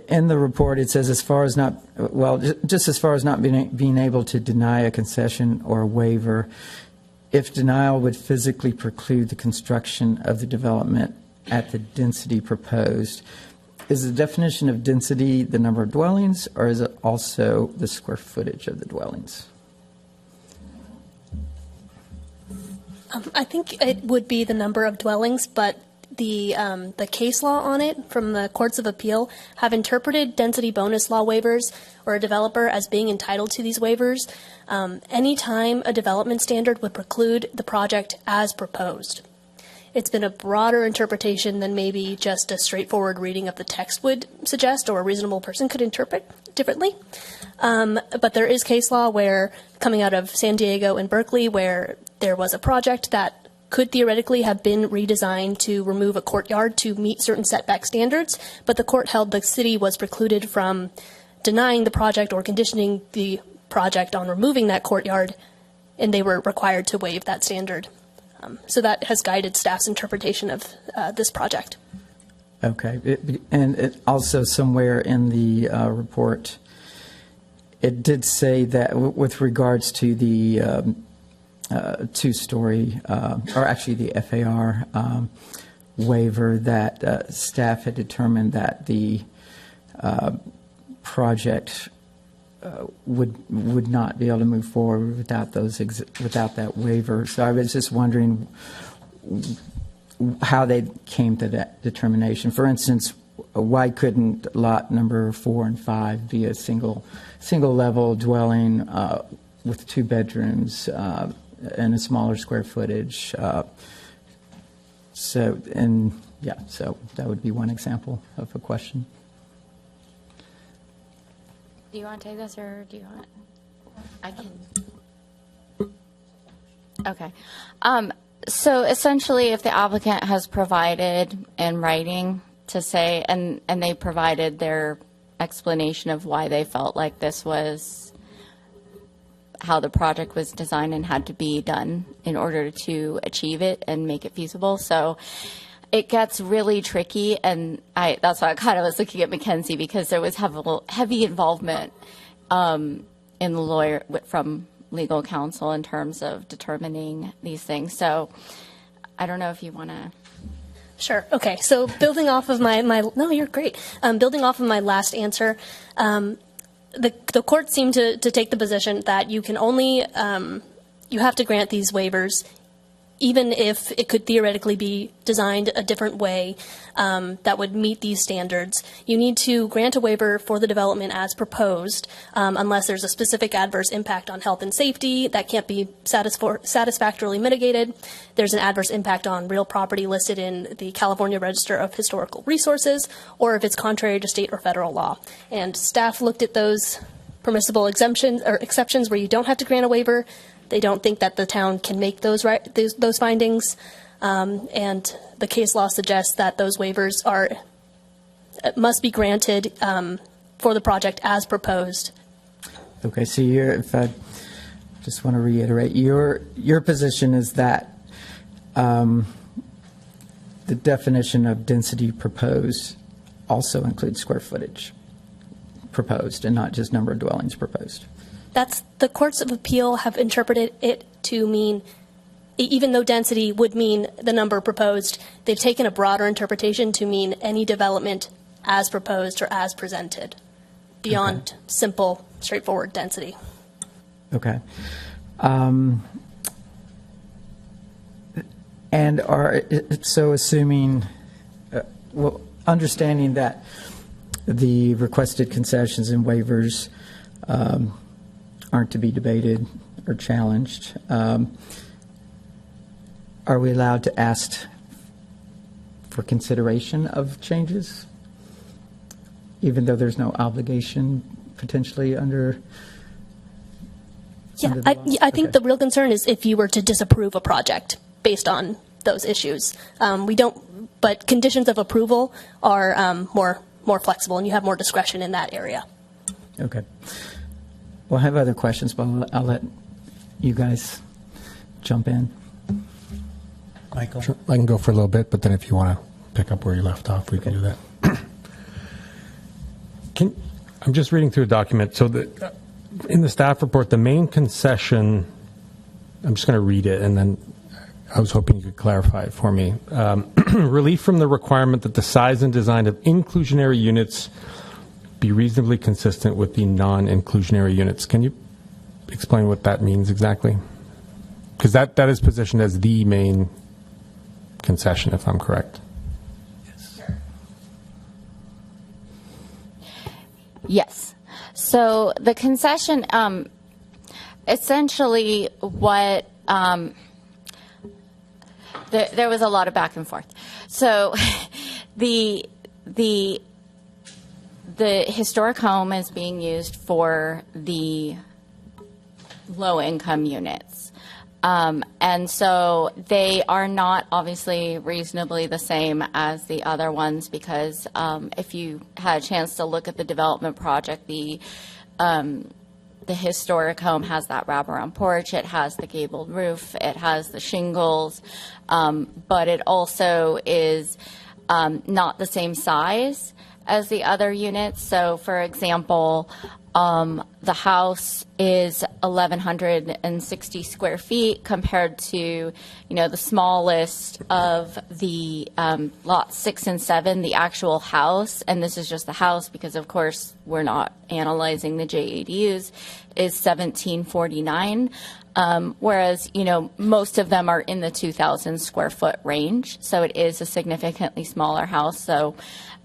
in the report, it says as far as not, well, just as far as not being able to deny a concession or a waiver, if denial would physically preclude the construction of the development at the density proposed, is the definition of density the number of dwellings, or is it also the square footage of the dwellings? I think it would be the number of dwellings, but the case law on it from the courts of appeal have interpreted density bonus law waivers or a developer as being entitled to these waivers anytime a development standard would preclude the project as proposed. it's been a broader interpretation than maybe just a straightforward reading of the text would suggest, or a reasonable person could interpret differently. But there is case law where, coming out of San Diego and Berkeley, where there was a project that could theoretically have been redesigned to remove a courtyard to meet certain setback standards, but the court held the city was precluded from denying the project or conditioning the project on removing that courtyard, and they were required to waive that standard. So that has guided staff's interpretation of this project. Okay. And it also somewhere in the report, it did say that with regards to the two-story, or actually the FAR waiver, that staff had determined that the project would not be able to move forward without without that waiver. So I was just wondering how they came to that determination. For instance, why couldn't lot number 4 and 5 be a single level dwelling with 2 bedrooms and a smaller square footage? So that would be one example of a question. Do you want to take this, or do you want? I can. Okay. So essentially, if the applicant has provided in writing to say, and they provided their explanation of why they felt like this was how the project was designed and had to be done in order to achieve it and make it feasible. So it gets really tricky, and that's why I kind of was looking at Mackenzie, because there was heavy involvement in the lawyer from legal counsel in terms of determining these things. So I don't know if you want to. Sure. Okay. So building off of my no, you're great. Building off of my last answer, the court seemed to take the position that you can only you have to grant these waivers even if it could theoretically be designed a different way that would meet these standards. You need to grant a waiver for the development as proposed, unless there's a specific adverse impact on health and safety that can't be satisfactorily mitigated. There's an adverse impact on real property listed in the California Register of Historical Resources, or if it's contrary to state or federal law. And staff looked at those permissible exemptions or exceptions where you don't have to grant a waiver. They don't think that the town can make those findings, and the case law suggests that those waivers must be granted for the project as proposed. Okay, so if I just want to reiterate, your position is that the definition of density proposed also includes square footage proposed and not just number of dwellings proposed. The courts of appeal have interpreted it to mean, even though density would mean the number proposed, they've taken a broader interpretation to mean any development as proposed or as presented, beyond simple, straightforward density. Okay. So assuming, understanding that the requested concessions and waivers aren't to be debated or challenged, are we allowed to ask for consideration of changes, even though there's no obligation potentially under? Yeah, I think the real concern is if you were to disapprove a project based on those issues. We don't, but conditions of approval are more flexible, and you have more discretion in that area. Okay. Well, I have other questions, but I'll let you guys jump in. Michael? Sure. I can go for a little bit, but then if you want to pick up where you left off, we can do that. I'm just reading through a document. So in the staff report, the main concession, I'm just going to read it, and then I was hoping you could clarify it for me. Relief from the requirement that the size and design of inclusionary units be reasonably consistent with the non-inclusionary units. Can you explain what that means exactly? Because that is positioned as the main concession, if I'm correct. Yes. So the concession, essentially what there was a lot of back and forth. So the historic home is being used for the low-income units. And so they are not obviously reasonably the same as the other ones because if you had a chance to look at the development project, the historic home has that wraparound porch, it has the gabled roof, it has the shingles, but it also is not the same size as the other units. So, for example, the house is 1,160 square feet compared to, the smallest of the lots 6 and 7, the actual house, and this is just the house because, of course, we're not analyzing the JADUs, is 1,749. Whereas, most of them are in the 2,000 square foot range. So it is a significantly smaller house. So,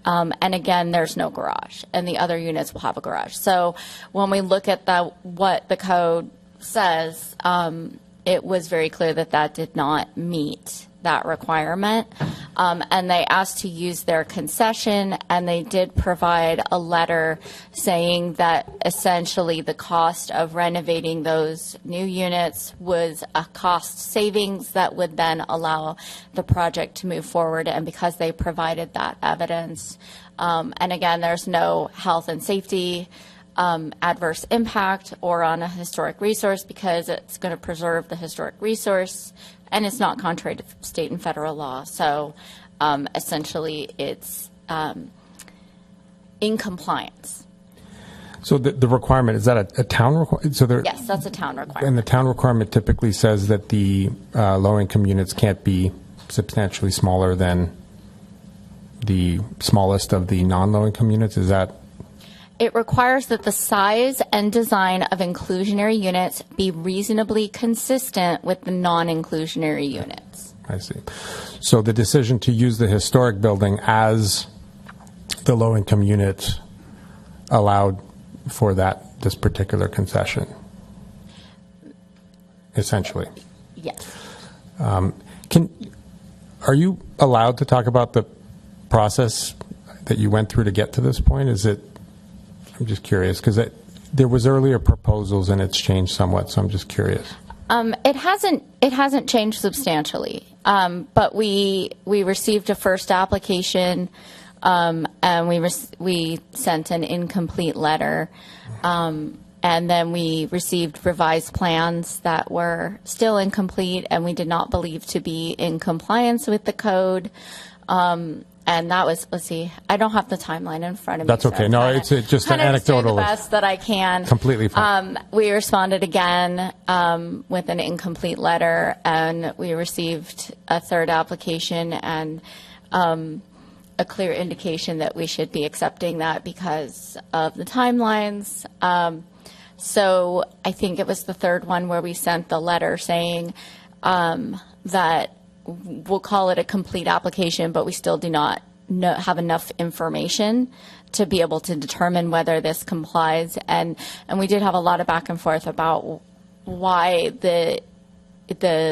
and again, there's no garage, and the other units will have a garage. So when we look at what the code says, it was very clear that did not meet that requirement. And they asked to use their concession, and they did provide a letter saying that essentially the cost of renovating those new units was a cost savings that would then allow the project to move forward. And because they provided that evidence, and again, there's no health and safety adverse impact or on a historic resource because it's going to preserve the historic resource, and it's not contrary to state and federal law. So essentially it's in compliance. So the requirement, is that a town requirement? Yes, that's a town requirement. And the town requirement typically says that the low-income units can't be substantially smaller than the smallest of the non-low-income units. Is that? It requires that the size and design of inclusionary units be reasonably consistent with the non-inclusionary units. I see. So the decision to use the historic building as the low-income unit allowed for this particular concession, essentially. Yes. Are you allowed to talk about the process that you went through to get to this point? I'm just curious because there was earlier proposals and it's changed somewhat, so I'm just curious. It hasn't changed substantially, but we received a first application, and we sent an incomplete letter, and then we received revised plans that were still incomplete, and we did not believe to be in compliance with the code. And that was, let's see, I don't have the timeline in front of me. That's okay. No, it's just an anecdotal. The best that I can. Completely fine. We responded again with an incomplete letter, and we received a third application and a clear indication that we should be accepting that because of the timelines. So I think it was the third one where we sent the letter saying that we'll call it a complete application, but we still do not have enough information to be able to determine whether this complies. And we did have a lot of back and forth about why the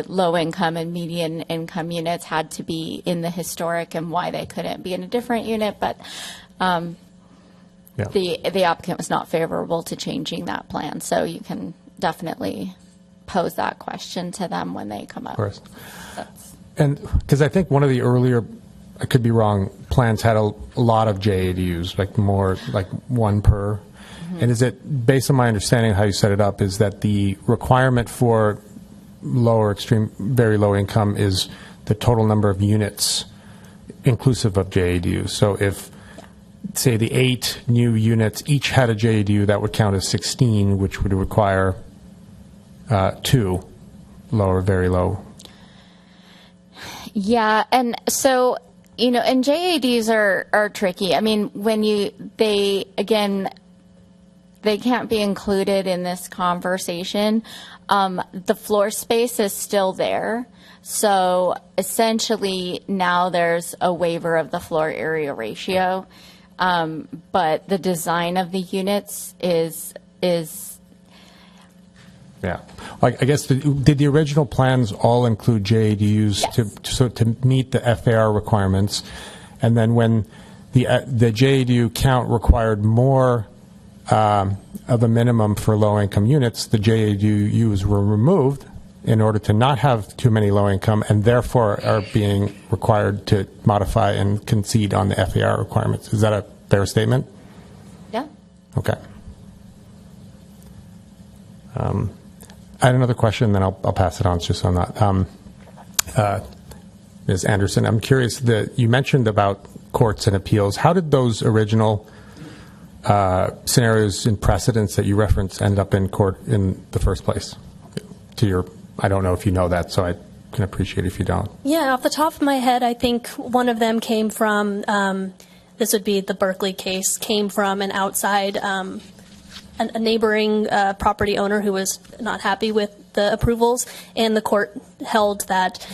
low income and median income units had to be in the historic and why they couldn't be in a different unit. But the applicant was not favorable to changing that plan. So you can definitely pose that question to them when they come up. Of course. And because I think one of the earlier, I could be wrong, plans had a lot of JADUs, like more like one per. Mm-hmm. And is it, based on my understanding of how you set it up, is that the requirement for lower extreme, very low income is the total number of units inclusive of JADUs. So if, say, the 8 new units each had a JADU, that would count as 16, which would require 2 lower, very low. Yeah, and so, and JADs are tricky. I mean, they can't be included in this conversation. The floor space is still there. So essentially now there's a waiver of the floor area ratio. But the design of the units is Yeah. I guess, did the original plans all include JADUs Yes. to meet the FAR requirements? And then when the JADU count required more of a minimum for low-income units, the JADUs were removed in order to not have too many low-income, and therefore are being required to modify and concede on the FAR requirements. Is that a fair statement? Yeah. Okay. I had another question, then I'll pass it on. It's just on that. Ms. Anderson, I'm curious that you mentioned about courts and appeals. How did those original scenarios and precedents that you referenced end up in court in the first place? I don't know if you know that, so I can appreciate if you don't. Yeah, off the top of my head, I think one of them came from, this would be the Berkeley case, came from an outside, a neighboring property owner who was not happy with the approvals, and the court held that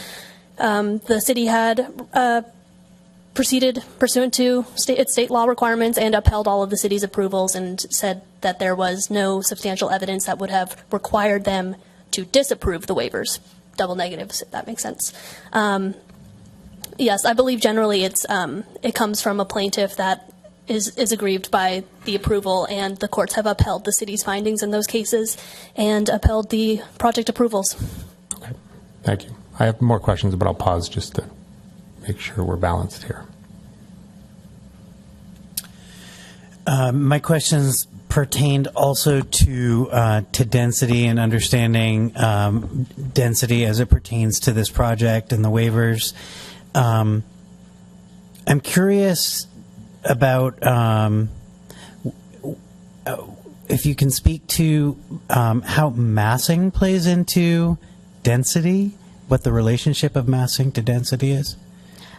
the city had proceeded pursuant to its state law requirements and upheld all of the city's approvals, and said that there was no substantial evidence that would have required them to disapprove the waivers, double negatives, if that makes sense. Yes, I believe generally it comes from a plaintiff that is aggrieved by the approval, and the courts have upheld the city's findings in those cases and upheld the project approvals. Okay, thank you. I have more questions, but I'll pause just to make sure we're balanced here. My questions pertained also to density and understanding density as it pertains to this project and the waivers. I'm curious about if you can speak to how massing plays into density, what the relationship of massing to density is.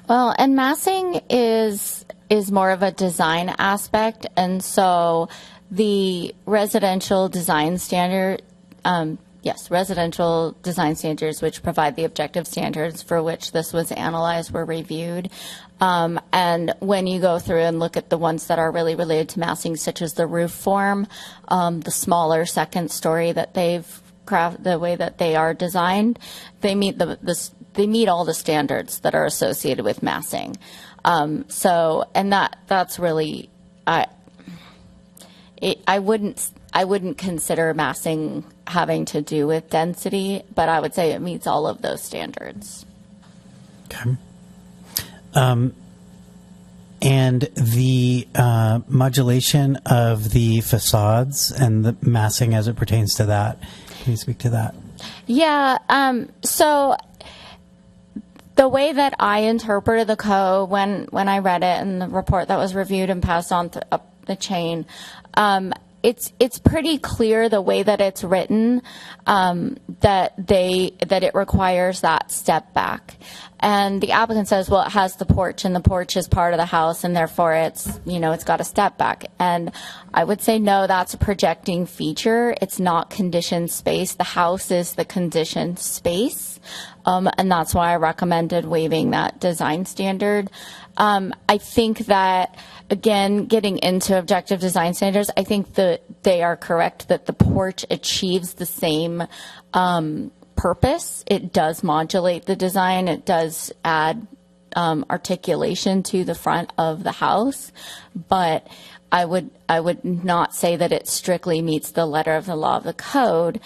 Well, and massing is more of a design aspect, and so the residential design standard, residential design standards, which provide the objective standards for which this was analyzed, were reviewed. And when you go through and look at the ones that are really related to massing, such as the roof form, the smaller second story that they've crafted, the way that they are designed, they meet they meet all the standards that are associated with massing. And that's really, I wouldn't consider massing having to do with density, but I would say it meets all of those standards. Okay. And the modulation of the facades and the massing as it pertains to that. Can you speak to that? Yeah. So the way that I interpreted the code when I read it and the report that was reviewed and passed on up the chain, it's pretty clear the way that it's written that it requires that step back. And the applicant says, well, it has the porch, and the porch is part of the house, and therefore it's got a step back. And I would say, no, that's a projecting feature. It's not conditioned space. The house is the conditioned space. And that's why I recommended waiving that design standard. I think that, again, getting into objective design standards, I think that they are correct that the porch achieves the same purpose. It does modulate the design. It does add articulation to the front of the house, but I would not say that it strictly meets the letter of the law of the code.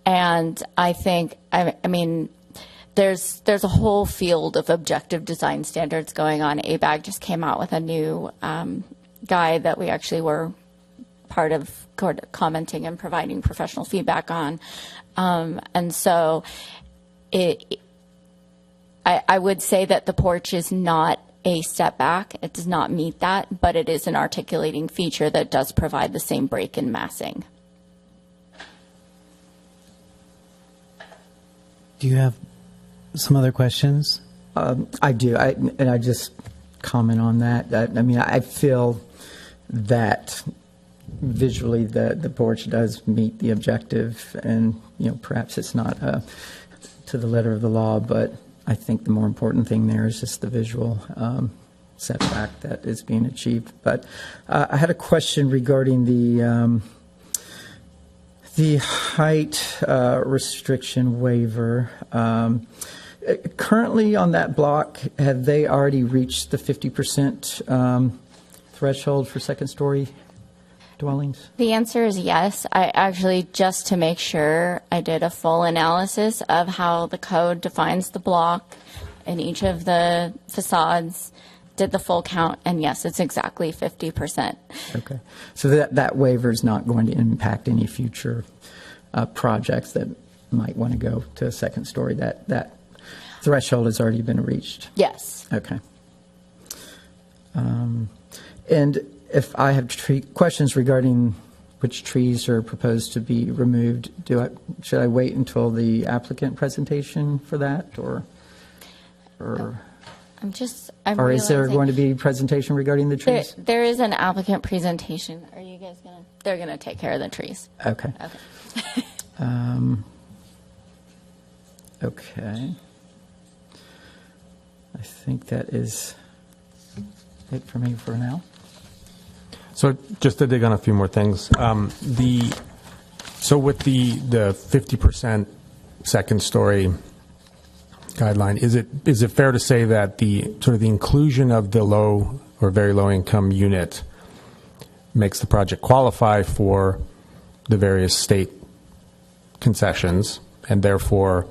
And I think, I mean, there's a whole field of objective design standards going on. ABAG just came out with a new guide that we actually were part of commenting and providing professional feedback on. And so I would say that the porch is not a step back. It does not meet that, but it is an articulating feature that does provide the same break in massing. Do you have some other questions? I do. I just comment on that. I mean, I feel that visually the porch does meet the objective, and perhaps it's not to the letter of the law, but I think the more important thing there is just the visual setback that is being achieved. But I had a question regarding the the height restriction waiver, currently on that block, have they already reached the 50% threshold for second-story dwellings? The answer is yes. I actually, just to make sure, I did a full analysis of how the code defines the block and each of the facades, did the full count, and yes, it's exactly 50%. Okay. So that waiver is not going to impact any future projects that might want to go to a second story. That threshold has already been reached. Yes. Okay. And if I have questions regarding which trees are proposed to be removed, should I wait until the applicant presentation for that, or I'm is there realizing going to be presentation regarding the trees? there is an applicant presentation. Are you guys gonna? They're gonna take care of the trees. Okay. Okay. Okay. I think that is it for me for now. So just to dig on a few more things, so with the 50% second story guideline, is it fair to say that the sort of the inclusion of the low or very low income unit makes the project qualify for the various state concessions, and therefore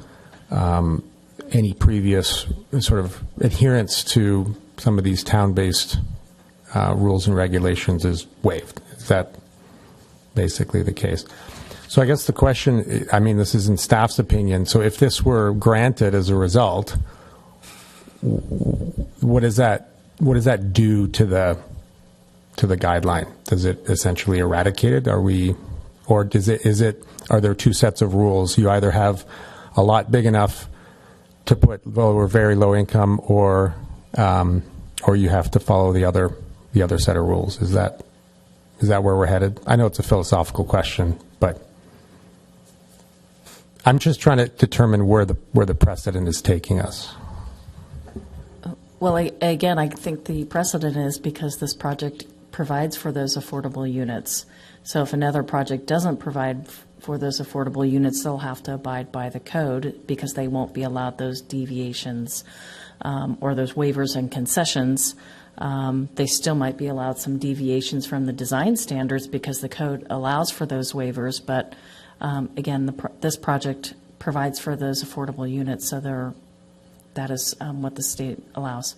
any previous sort of adherence to some of these town-based rules and regulations is waived? Is that basically the case? So I guess the question, I mean, this is in staff's opinion, so if this were granted as a result, what does that do to the guideline? Does it essentially eradicate it? Are there two sets of rules? You either have a lot big enough to put low or very low income, or you have to follow the other set of rules. Is that where we're headed? I know it's a philosophical question, but I'm just trying to determine where the precedent is taking us. Well, again, I think the precedent is because this project provides for those affordable units. So if another project doesn't provide for those affordable units, they'll have to abide by the code because they won't be allowed those deviations or those waivers and concessions. They still might be allowed some deviations from the design standards because the code allows for those waivers. But again, this project provides for those affordable units, so that is what the state allows.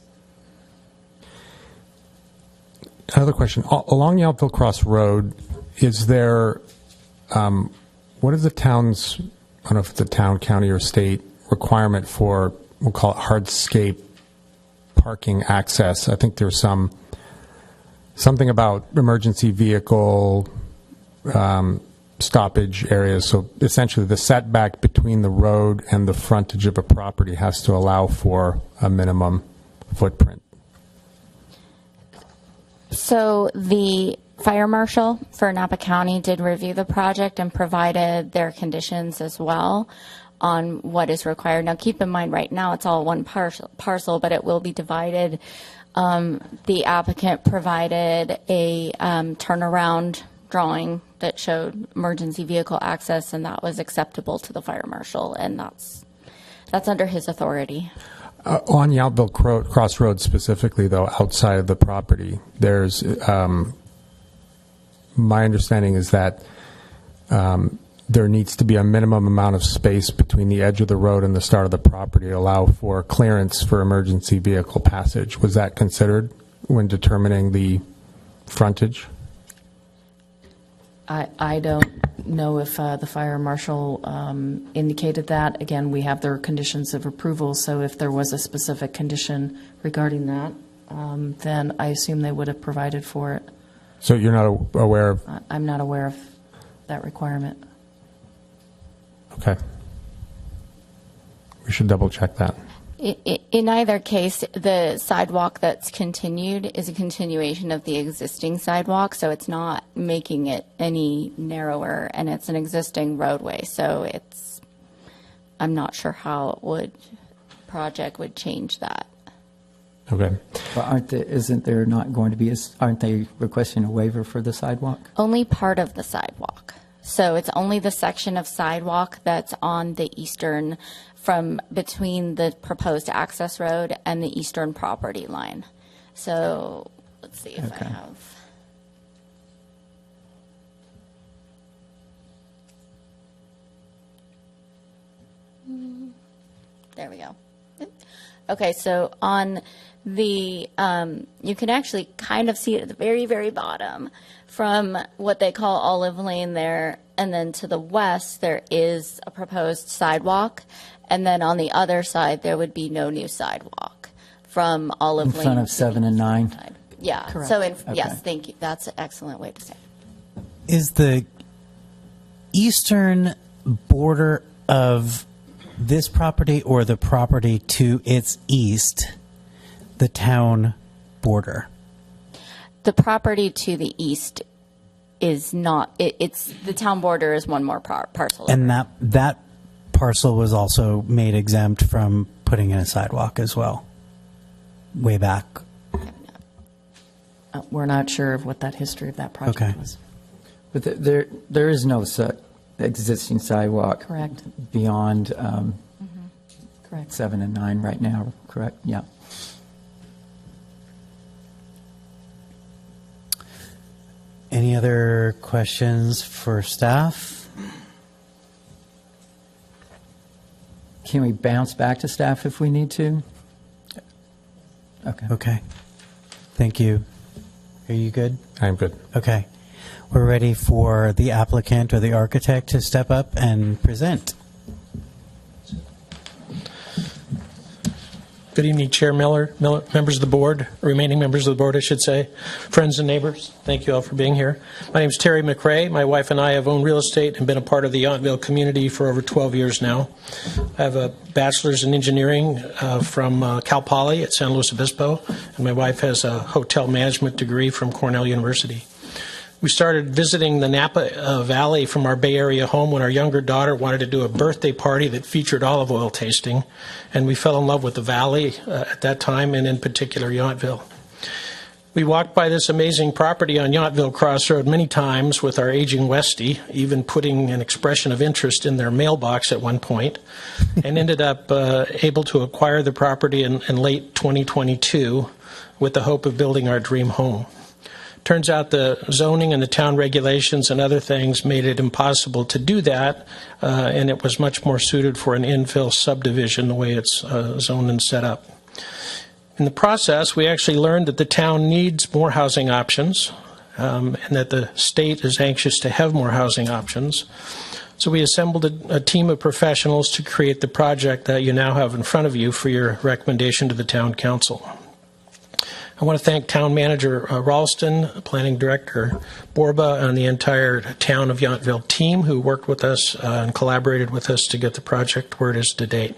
Another question. Along Yountville Cross Road, is there, what is the town's, I don't know if it's a town, county, or state requirement for, we'll call it hardscape parking access? I think there's something about emergency vehicle stoppage areas. So essentially the setback between the road and the frontage of a property has to allow for a minimum footprint. So the fire marshal for Napa County did review the project and provided their conditions as well on what is required. Now, keep in mind, right now it's all one parcel, but it will be divided. The applicant provided a turnaround drawing that showed emergency vehicle access, and that was acceptable to the fire marshal, and that's under his authority. On Yountville Crossroads specifically, though, outside of the property, there's my understanding is that there needs to be a minimum amount of space between the edge of the road and the start of the property to allow for clearance for emergency vehicle passage. Was that considered when determining the frontage? I don't know if the fire marshal indicated that. Again, we have their conditions of approval, so if there was a specific condition regarding that, then I assume they would have provided for it. So you're not aware of? I'm not aware of that requirement. Okay. We should double check that. In either case, the sidewalk that's continued is a continuation of the existing sidewalk, so it's not making it any narrower, and it's an existing roadway. So I'm not sure how project would change that. Okay. But aren't they requesting a waiver for the sidewalk? Only part of the sidewalk. So it's only the section of sidewalk that's on the eastern, from between the proposed access road and the eastern property line. So let's see if I have. There we go. Okay, so on the, you can actually kind of see it at the very, very bottom from what they call Olive Lane there, and then to the west there is a proposed sidewalk, and then on the other side there would be no new sidewalk from Olive Lane. In front of to 7 and 9? side. Yeah, Correct. so Okay. yes, thank you. That's an excellent way to say it. Is the eastern border of this property or the property to its east the town border? The property to the east is not, it's, the town border is one more parcel. And that parcel was also made exempt from putting in a sidewalk as well, way back. We're not sure of what that history of that project Okay. was. But there is no existing sidewalk. Correct. Beyond Correct. 7 and 9 right now, correct? Yeah. Any other questions for staff? Can we bounce back to staff if we need to? Okay. Okay. Thank you. Are you good? I'm good. Okay. We're ready for the applicant or the architect to step up and present. Good evening, Chair Miller, members of the board, remaining members of the board, I should say, friends and neighbors. Thank you all for being here. My name is Terry McRae. My wife and I have owned real estate and been a part of the Yountville community for over 12 years now. I have a bachelor's in engineering from Cal Poly at San Luis Obispo, and my wife has a hotel management degree from Cornell University. We started visiting the Napa Valley from our Bay Area home when our younger daughter wanted to do a birthday party that featured olive oil tasting, and we fell in love with the valley at that time, and in particular Yountville. We walked by this amazing property on Yountville Crossroad many times with our aging Westie, even putting an expression of interest in their mailbox at one point, and ended up able to acquire the property in late 2022 with the hope of building our dream home. Turns out the zoning and the town regulations and other things made it impossible to do that, and it was much more suited for an infill subdivision the way it's zoned and set up. In the process, we actually learned that the town needs more housing options, and that the state is anxious to have more housing options. So we assembled a team of professionals to create the project that you now have in front of you for your recommendation to the town council. I want to thank Town Manager Ralston, Planning Director Borba, and the entire Town of Yountville team who worked with us and collaborated with us to get the project where it is to date.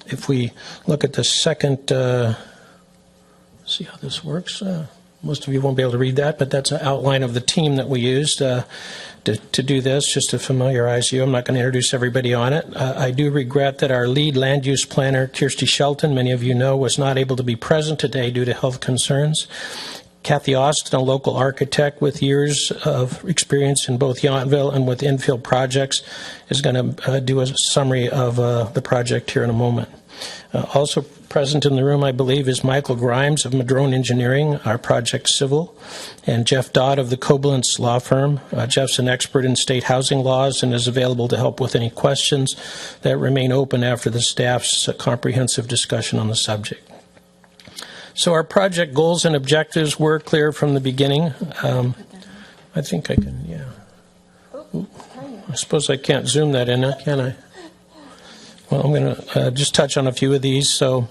If we look at the second, see how this works. Most of you won't be able to read that, but that's an outline of the team that we used to do this, just to familiarize you. I'm not going to introduce everybody on it. I do regret that our lead land use planner, Kirsty Shelton, many of you know, was not able to be present today due to health concerns. Kathy Austin, a local architect with years of experience in both Yountville and with infill projects, is going to do a summary of the project here in a moment. Also present in the room, I believe, is Michael Grimes of Madrone Engineering, our project civil, and Jeff Dodd of the Koblenz Law Firm. Jeff's an expert in state housing laws and is available to help with any questions that remain open after the staff's comprehensive discussion on the subject. So our project goals and objectives were clear from the beginning. I think I can, yeah. Ooh, I suppose I can't zoom that in, can I? Well, I'm going to just touch on a few of these. So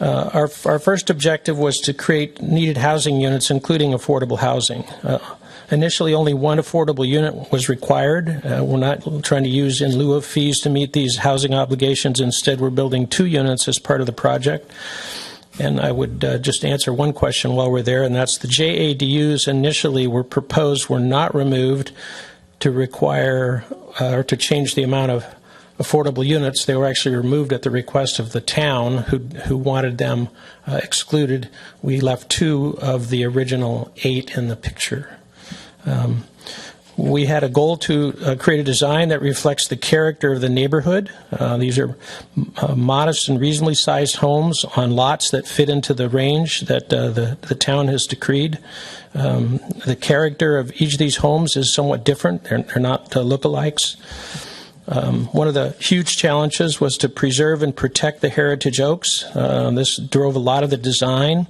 our first objective was to create needed housing units, including affordable housing. Initially, only one affordable unit was required. We're not trying to use in lieu of fees to meet these housing obligations. Instead, we're building 2 units as part of the project. And I would just answer one question while we're there, and that's the JADUs initially were proposed were not removed to require or to change the amount of affordable units. They were actually removed at the request of the town who wanted them excluded. We left 2 of the original 8 in the picture. We had a goal to create a design that reflects the character of the neighborhood. These are modest and reasonably sized homes on lots that fit into the range that the town has decreed. The character of each of these homes is somewhat different. They're not lookalikes. One of the huge challenges was to preserve and protect the heritage oaks. This drove a lot of the design.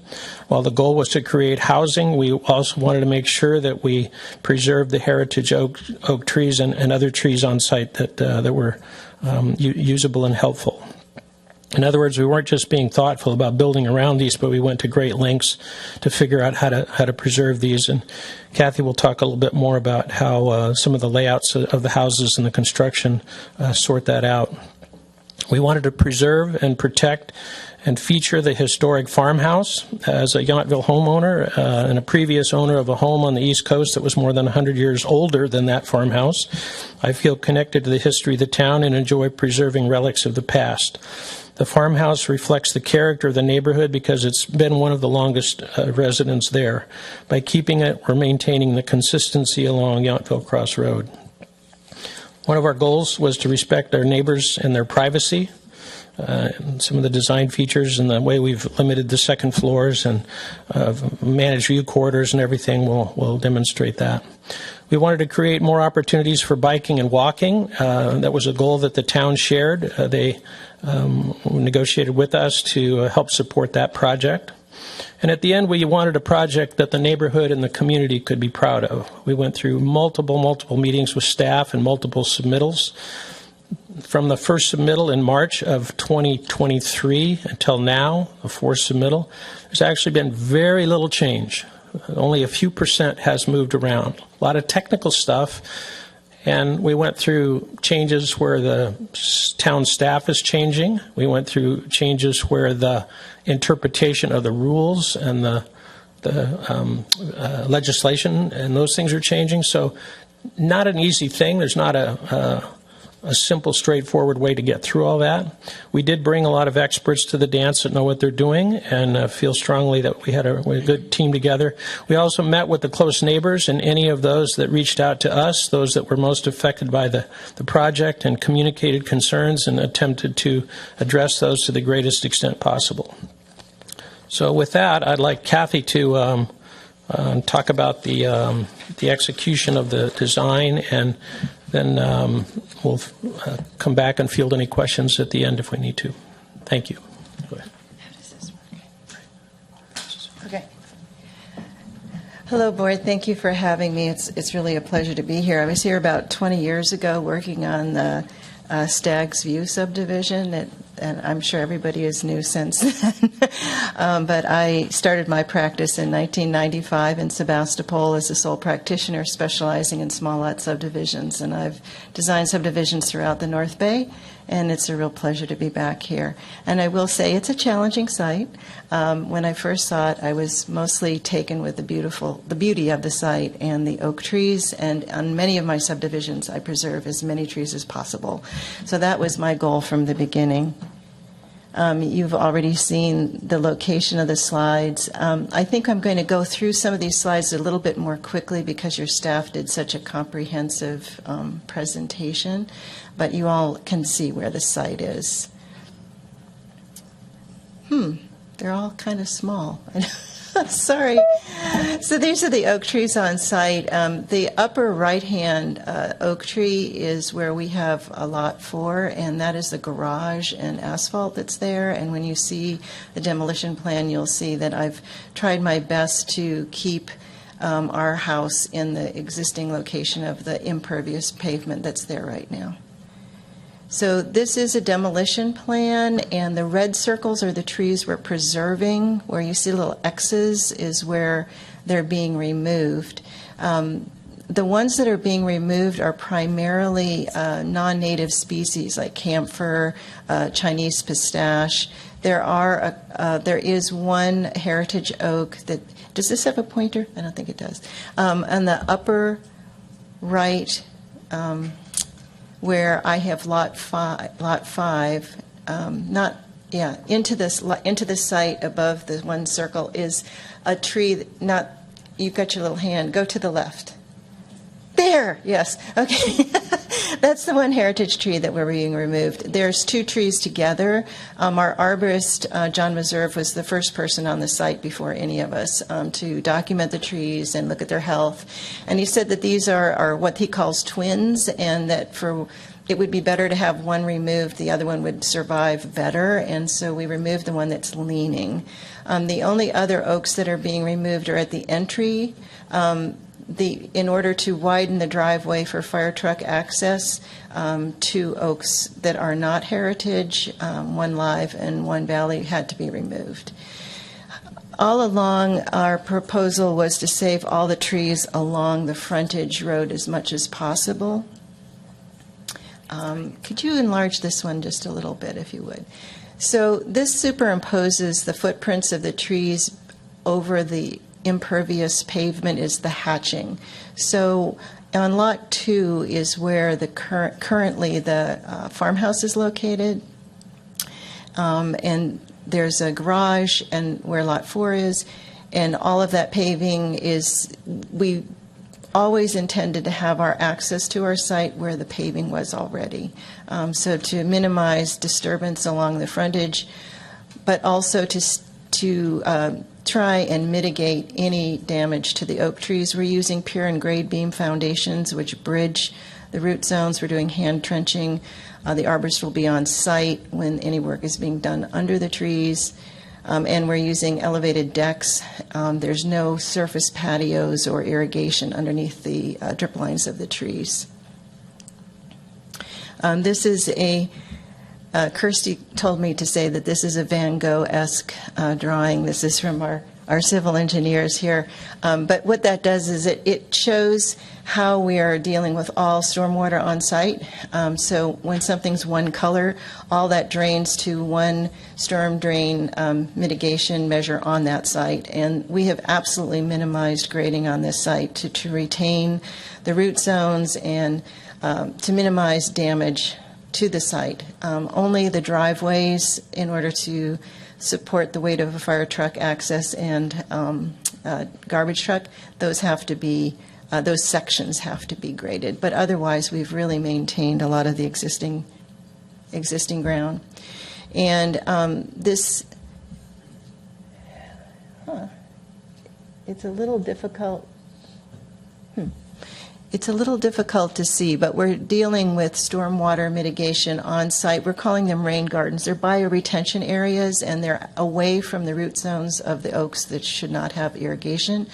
While the goal was to create housing, we also wanted to make sure that we preserved the heritage oak trees and other trees on site that were usable and helpful. In other words, we weren't just being thoughtful about building around these, but we went to great lengths to figure out how to preserve these. And Kathy will talk a little bit more about how some of the layouts of the houses and the construction sort that out. We wanted to preserve and protect and feature the historic farmhouse. As a Yountville homeowner and a previous owner of a home on the East Coast that was more than 100 years older than that farmhouse, I feel connected to the history of the town and enjoy preserving relics of the past. The farmhouse reflects the character of the neighborhood because it's been one of the longest residents there. By keeping it, we're maintaining the consistency along Yountville Cross Road. One of our goals was to respect our neighbors and their privacy. Some of the design features and the way we've limited the second floors and managed view corridors and everything will demonstrate that. We wanted to create more opportunities for biking and walking. That was a goal that the town shared. They negotiated with us to help support that project. And at the end, we wanted a project that the neighborhood and the community could be proud of. We went through multiple meetings with staff and multiple submittals. From the first submittal in March of 2023 until now, the fourth submittal, there's actually been very little change. Only a few % has moved around. A lot of technical stuff, and we went through changes where the town staff is changing. We went through changes where the interpretation of the rules and the legislation and those things are changing. So not an easy thing. There's not a simple, straightforward way to get through all that. We did bring a lot of experts to the dance that know what they're doing and feel strongly that we had a good team together. We also met with the close neighbors and any of those that reached out to us, those that were most affected by the project, and communicated concerns and attempted to address those to the greatest extent possible. So with that, I'd like Kathy to talk about the execution of the design, and then we'll come back and field any questions at the end if we need to. Thank you. Go ahead. How does this work? Okay. Hello, board. Thank you for having me. It's really a pleasure to be here. I was here about 20 years ago working on the Stag's View subdivision, and I'm sure everybody is new since then. But I started my practice in 1995 in Sebastopol as a sole practitioner specializing in small lot subdivisions, and I've designed subdivisions throughout the North Bay, and it's a real pleasure to be back here. And I will say it's a challenging site. When I first saw it, I was mostly taken with the beauty of the site and the oak trees, and on many of my subdivisions I preserve as many trees as possible. So that was my goal from the beginning. You've already seen the location of the slides. I think I'm going to go through some of these slides a little bit more quickly because your staff did such a comprehensive presentation, but you all can see where the site is. They're all kind of small. Sorry. So these are the oak trees on site. The upper right-hand oak tree is where we have a lot 4, and that is the garage and asphalt that's there. And when you see the demolition plan, you'll see that I've tried my best to keep our house in the existing location of the impervious pavement that's there right now. So this is a demolition plan, and the red circles are the trees we're preserving. Where you see little X's is where they're being removed. The ones that are being removed are primarily non-native species like camphor, Chinese pistache. There is one heritage oak that, does this have a pointer? I don't think it does. On the upper right, where I have lot 5, into the site above the one circle is a tree. You've got your little hand. Go to the left. There, yes. Okay. That's the one heritage tree that we're being removed. There's two trees together. Our arborist, John Meserve, was the first person on the site before any of us to document the trees and look at their health. And he said that these are what he calls twins, and that it would be better to have one removed, the other one would survive better, and so we removed the one that's leaning. The only other oaks that are being removed are at the entry. In order to widen the driveway for fire truck access, two oaks that are not heritage, one live and one valley, had to be removed. All along, our proposal was to save all the trees along the frontage road as much as possible. Could you enlarge this one just a little bit, if you would? So this superimposes the footprints of the trees over the impervious pavement is the hatching. So on Lot 2 is where currently the farmhouse is located, and there's a garage and where Lot 4 is, and all of that paving we always intended to have our access to our site where the paving was already. So to minimize disturbance along the frontage, but also to try and mitigate any damage to the oak trees. We're using pure and grade beam foundations which bridge the root zones. We're doing hand trenching. The arborist will be on site when any work is being done under the trees. And we're using elevated decks. There's no surface patios or irrigation underneath the drip lines of the trees. This is Kirsty told me to say that this is a Van Gogh-esque drawing. This is from our civil engineers here. But what that does is it shows how we are dealing with all stormwater on site. So when something's one color, all that drains to one storm drain mitigation measure on that site. And we have absolutely minimized grading on this site to retain the root zones and to minimize damage to the site. Only the driveways, in order to support the weight of a fire truck access and garbage truck, those sections have to be graded. But otherwise, we've really maintained a lot of the existing ground. And it's a little difficult. It's a little difficult to see, but we're dealing with stormwater mitigation on site. We're calling them rain gardens. They're bioretention areas, and they're away from the root zones of the oaks that should not have irrigation,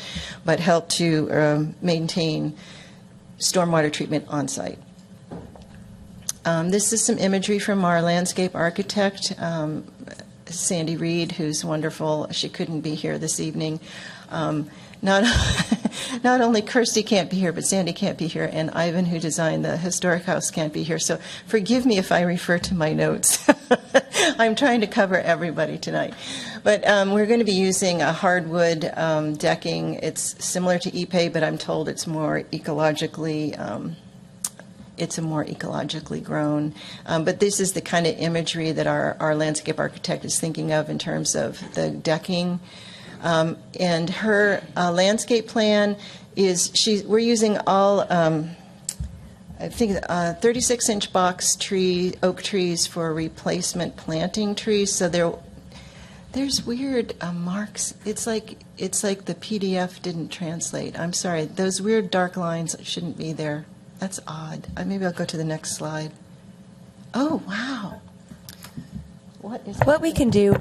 but help to maintain stormwater treatment on site. This is some imagery from our landscape architect, Sandy Reed, who's wonderful. She couldn't be here this evening. Not only Kirsty can't be here, but Sandy can't be here, and Ivan, who designed the historic house, can't be here. So forgive me if I refer to my notes. I'm trying to cover everybody tonight. But we're going to be using a hardwood decking. It's similar to Ipe, but I'm told it's more ecologically grown. But this is the kind of imagery that our landscape architect is thinking of in terms of the decking. And her landscape plan is we're using all I think 36-inch box oak trees for replacement planting trees. So there's weird marks. It's like the PDF didn't translate. I'm sorry. Those weird dark lines shouldn't be there. That's odd. Maybe I'll go to the next slide. Oh wow. What we can do,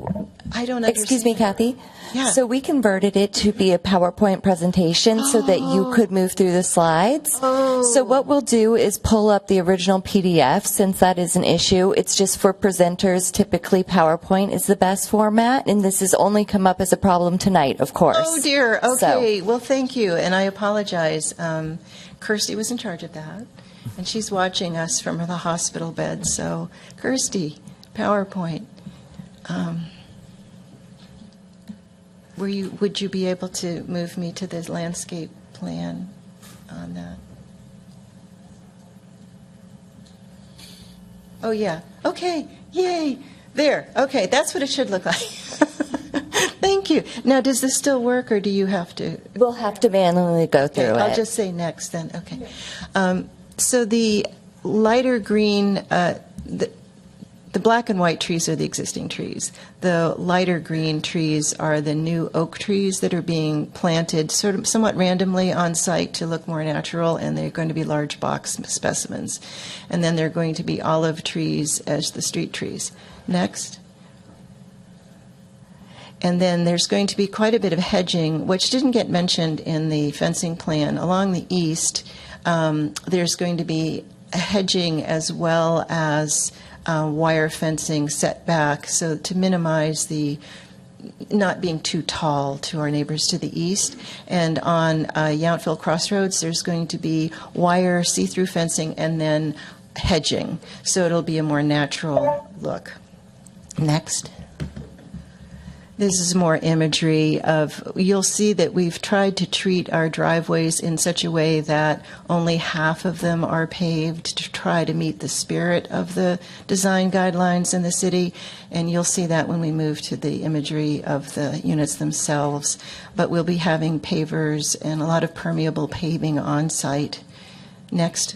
I don't excuse me, Kathy. Yeah. So we converted it to be a PowerPoint presentation so that you could move through the slides. Oh. So what we'll do is pull up the original PDF, since that is an issue. It's just for presenters. Typically, PowerPoint is the best format, and this has only come up as a problem tonight, of course. Oh, dear. Okay. So. Well, thank you, and I apologize. Kirsty was in charge of that, and she's watching us from the hospital bed. So, Kirsty, PowerPoint. Would you be able to move me to the landscape plan on that? Oh, yeah. Okay. Yay. There. Okay. That's what it should look like. Thank you. you. Now, does this still work, or do you have to? We'll have to manually go through Okay, it. I'll just say next then. Okay. So the lighter green, the black and white trees are the existing trees. The lighter green trees are the new oak trees that are being planted sort of somewhat randomly on site to look more natural, and they're going to be large box specimens. And then they're going to be olive trees as the street trees. Next. And then there's going to be quite a bit of hedging, which didn't get mentioned in the fencing plan. Along the east, there's going to be hedging as well as wire fencing set back, so to minimize the not being too tall to our neighbors to the east. And on Yountville Crossroads, there's going to be wire see-through fencing and then hedging, so it'll be a more natural look. Next. This is more imagery of, you'll see that we've tried to treat our driveways in such a way that only half of them are paved to try to meet the spirit of the design guidelines in the city. And you'll see that when we move to the imagery of the units themselves. But we'll be having pavers and a lot of permeable paving on site. Next.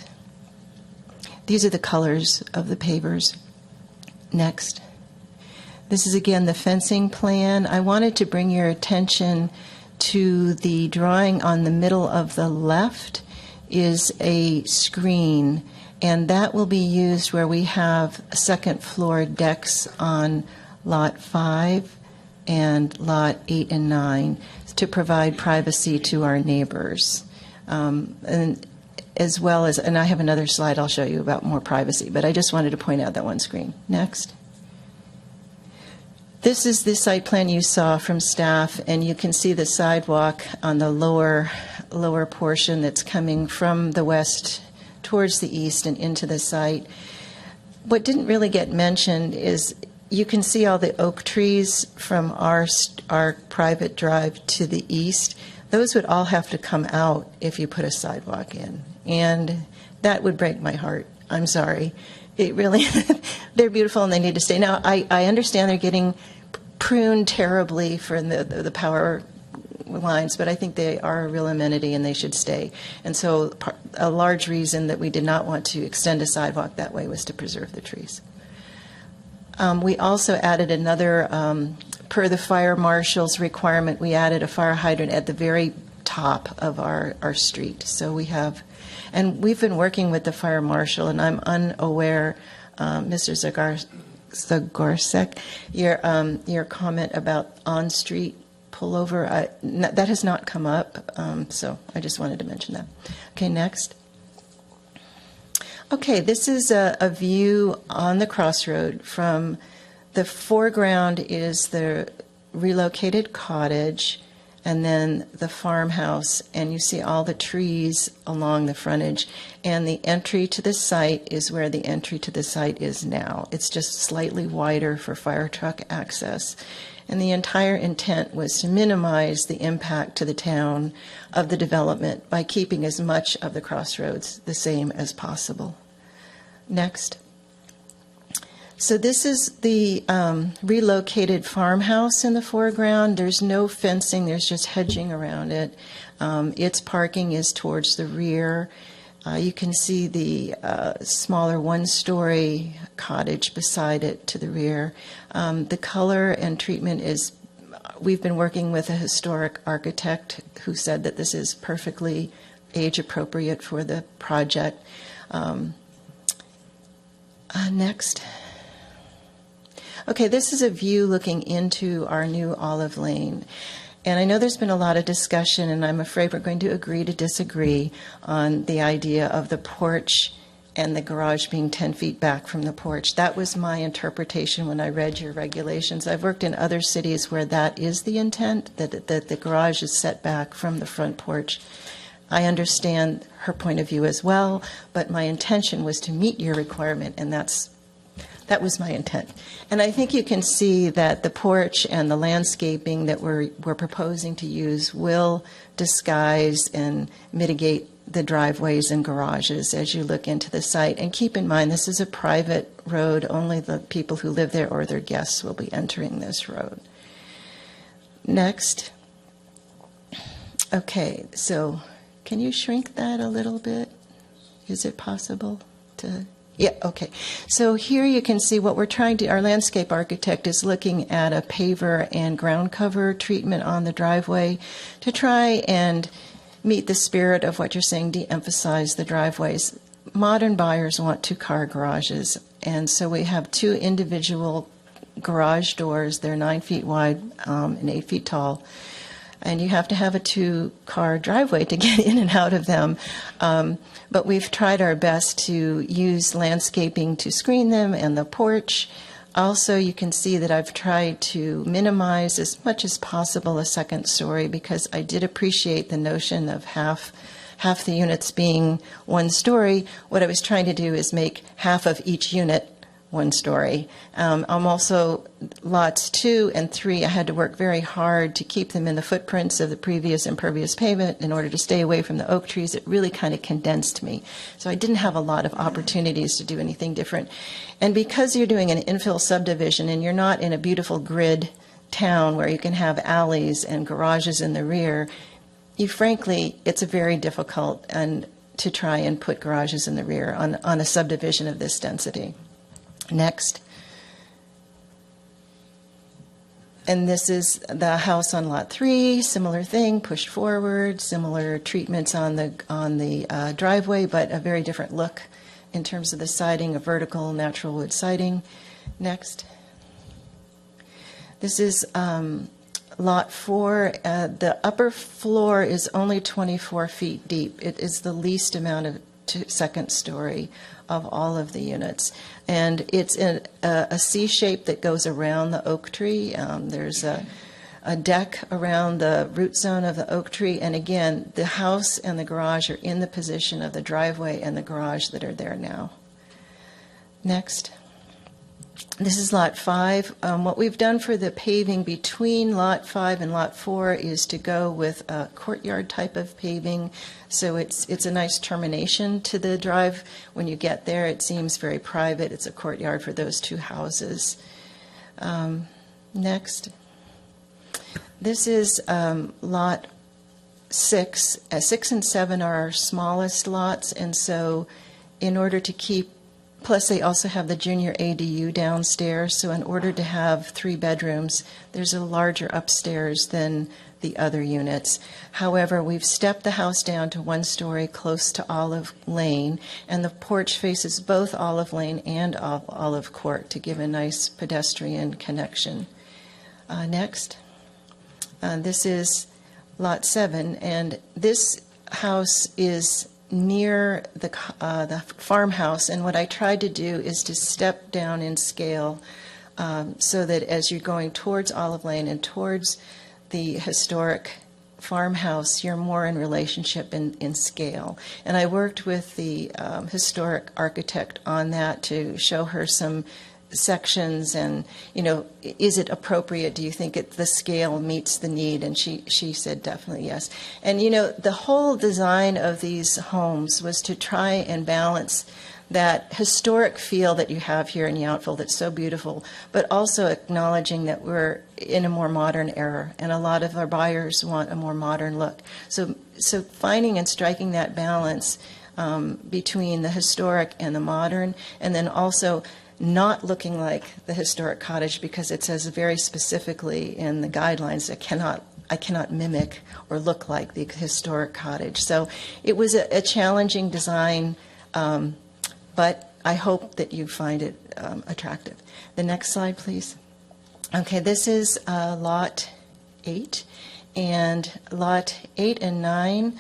These are the colors of the pavers. Next. This is, again, the fencing plan. I wanted to bring your attention to the drawing on the middle of the left is a screen, and that will be used where we have second floor decks on Lot 5 and Lot 8 and 9 to provide privacy to our neighbors. And as well as, and I have another slide I'll show you about more privacy, but I just wanted to point out that one screen. Next. This is the site plan you saw from staff, and you can see the sidewalk on the lower portion that's coming from the west towards the east and into the site. What didn't really get mentioned is you can see all the oak trees from our private drive to the east. Those would all have to come out if you put a sidewalk in, and that would break my heart. I'm sorry. It really, they're beautiful and they need to stay. Now, I understand they're getting pruned terribly for the power lines, but I think they are a real amenity and they should stay. And so a large reason that we did not want to extend a sidewalk that way was to preserve the trees. We also added another, per the fire marshal's requirement, we added a fire hydrant at the very top of our street. So we have, and we've been working with the fire marshal, and I'm unaware, Mr. Zagorsek, your comment about on-street pullover, that has not come up, so I just wanted to mention that. Okay, next. Okay, this is a view on the crossroad. From the foreground is the relocated cottage, and then the farmhouse, and you see all the trees along the frontage. And the entry to the site is where the entry to the site is now. It's just slightly wider for fire truck access. And the entire intent was to minimize the impact to the town of the development by keeping as much of the crossroads the same as possible. Next. So this is the relocated farmhouse in the foreground. There's no fencing, there's just hedging around it. Its parking is towards the rear. You can see the smaller one-story cottage beside it to the rear. The color and treatment is, we've been working with a historic architect who said that this is perfectly age appropriate for the project. Next. Okay, this is a view looking into our new Olive Lane. And I know there's been a lot of discussion, and I'm afraid we're going to agree to disagree on the idea of the porch and the garage being 10 feet back from the porch. That was my interpretation when I read your regulations. I've worked in other cities where that is the intent, that the garage is set back from the front porch. I understand her point of view as well, but my intention was to meet your requirement, and that was my intent. And I think you can see that the porch and the landscaping that we're proposing to use will disguise and mitigate the driveways and garages as you look into the site. And keep in mind, this is a private road. Only the people who live there or their guests will be entering this road. Next. Okay, so can you shrink that a little bit? Is it possible to? Yeah, okay. So here you can see what we're trying to, our landscape architect is looking at a paver and ground cover treatment on the driveway to try and meet the spirit of what you're saying, de-emphasize the driveways. Modern buyers want two-car garages, and so we have two individual garage doors. They're 9 feet wide and 8 feet tall. And you have to have a two-car driveway to get in and out of them. But we've tried our best to use landscaping to screen them and the porch. Also, you can see that I've tried to minimize as much as possible a second story because I did appreciate the notion of half the units being one story. What I was trying to do is make half of each unit one story. I'm also, lots 2 and 3, I had to work very hard to keep them in the footprints of the previous impervious pavement in order to stay away from the oak trees. It really kind of condensed me. So I didn't have a lot of opportunities to do anything different. And because you're doing an infill subdivision and you're not in a beautiful grid town where you can have alleys and garages in the rear, frankly, it's a very difficult and to try and put garages in the rear on a subdivision of this density. Next. And this is the house on lot 3, similar thing, pushed forward, similar treatments on the driveway, but a very different look in terms of the siding, a vertical natural wood siding. Next. This is lot 4. The upper floor is only 24 feet deep. It is the least amount of second story of all of the units. And it's in a C shape that goes around the oak tree. There's a deck around the root zone of the oak tree. And again, the house and the garage are in the position of the driveway and the garage that are there now. Next. This is lot 5. What we've done for the paving between lot 5 and lot 4 is to go with a courtyard type of paving. So it's a nice termination to the drive. When you get there, it seems very private. It's a courtyard for those two houses. Next. This is lot 6. 6 and 7 are our smallest lots, and so in order to keep, plus they also have the junior ADU downstairs, so in order to have 3 bedrooms, there's a larger upstairs than the other units. However, we've stepped the house down to 1 story close to Olive Lane, and the porch faces both Olive Lane and Olive Court to give a nice pedestrian connection. Next. This is lot 7, and this house is near the farmhouse, and what I tried to do is to step down in scale so that as you're going towards Olive Lane and towards the historic farmhouse, you're more in relationship in scale. And I worked with the historic architect on that to show her some sections and, is it appropriate? Do you think the scale meets the need? And she said definitely yes. And, the whole design of these homes was to try and balance that historic feel that you have here in Yountville that's so beautiful, but also acknowledging that we're in a more modern era, and a lot of our buyers want a more modern look. So finding and striking that balance between the historic and the modern, and then also not looking like the historic cottage, because it says very specifically in the guidelines that I cannot mimic or look like the historic cottage. So it was a challenging design, but I hope that you find it attractive. The next slide, please. Okay, this is lot 8, and lot 8 and 9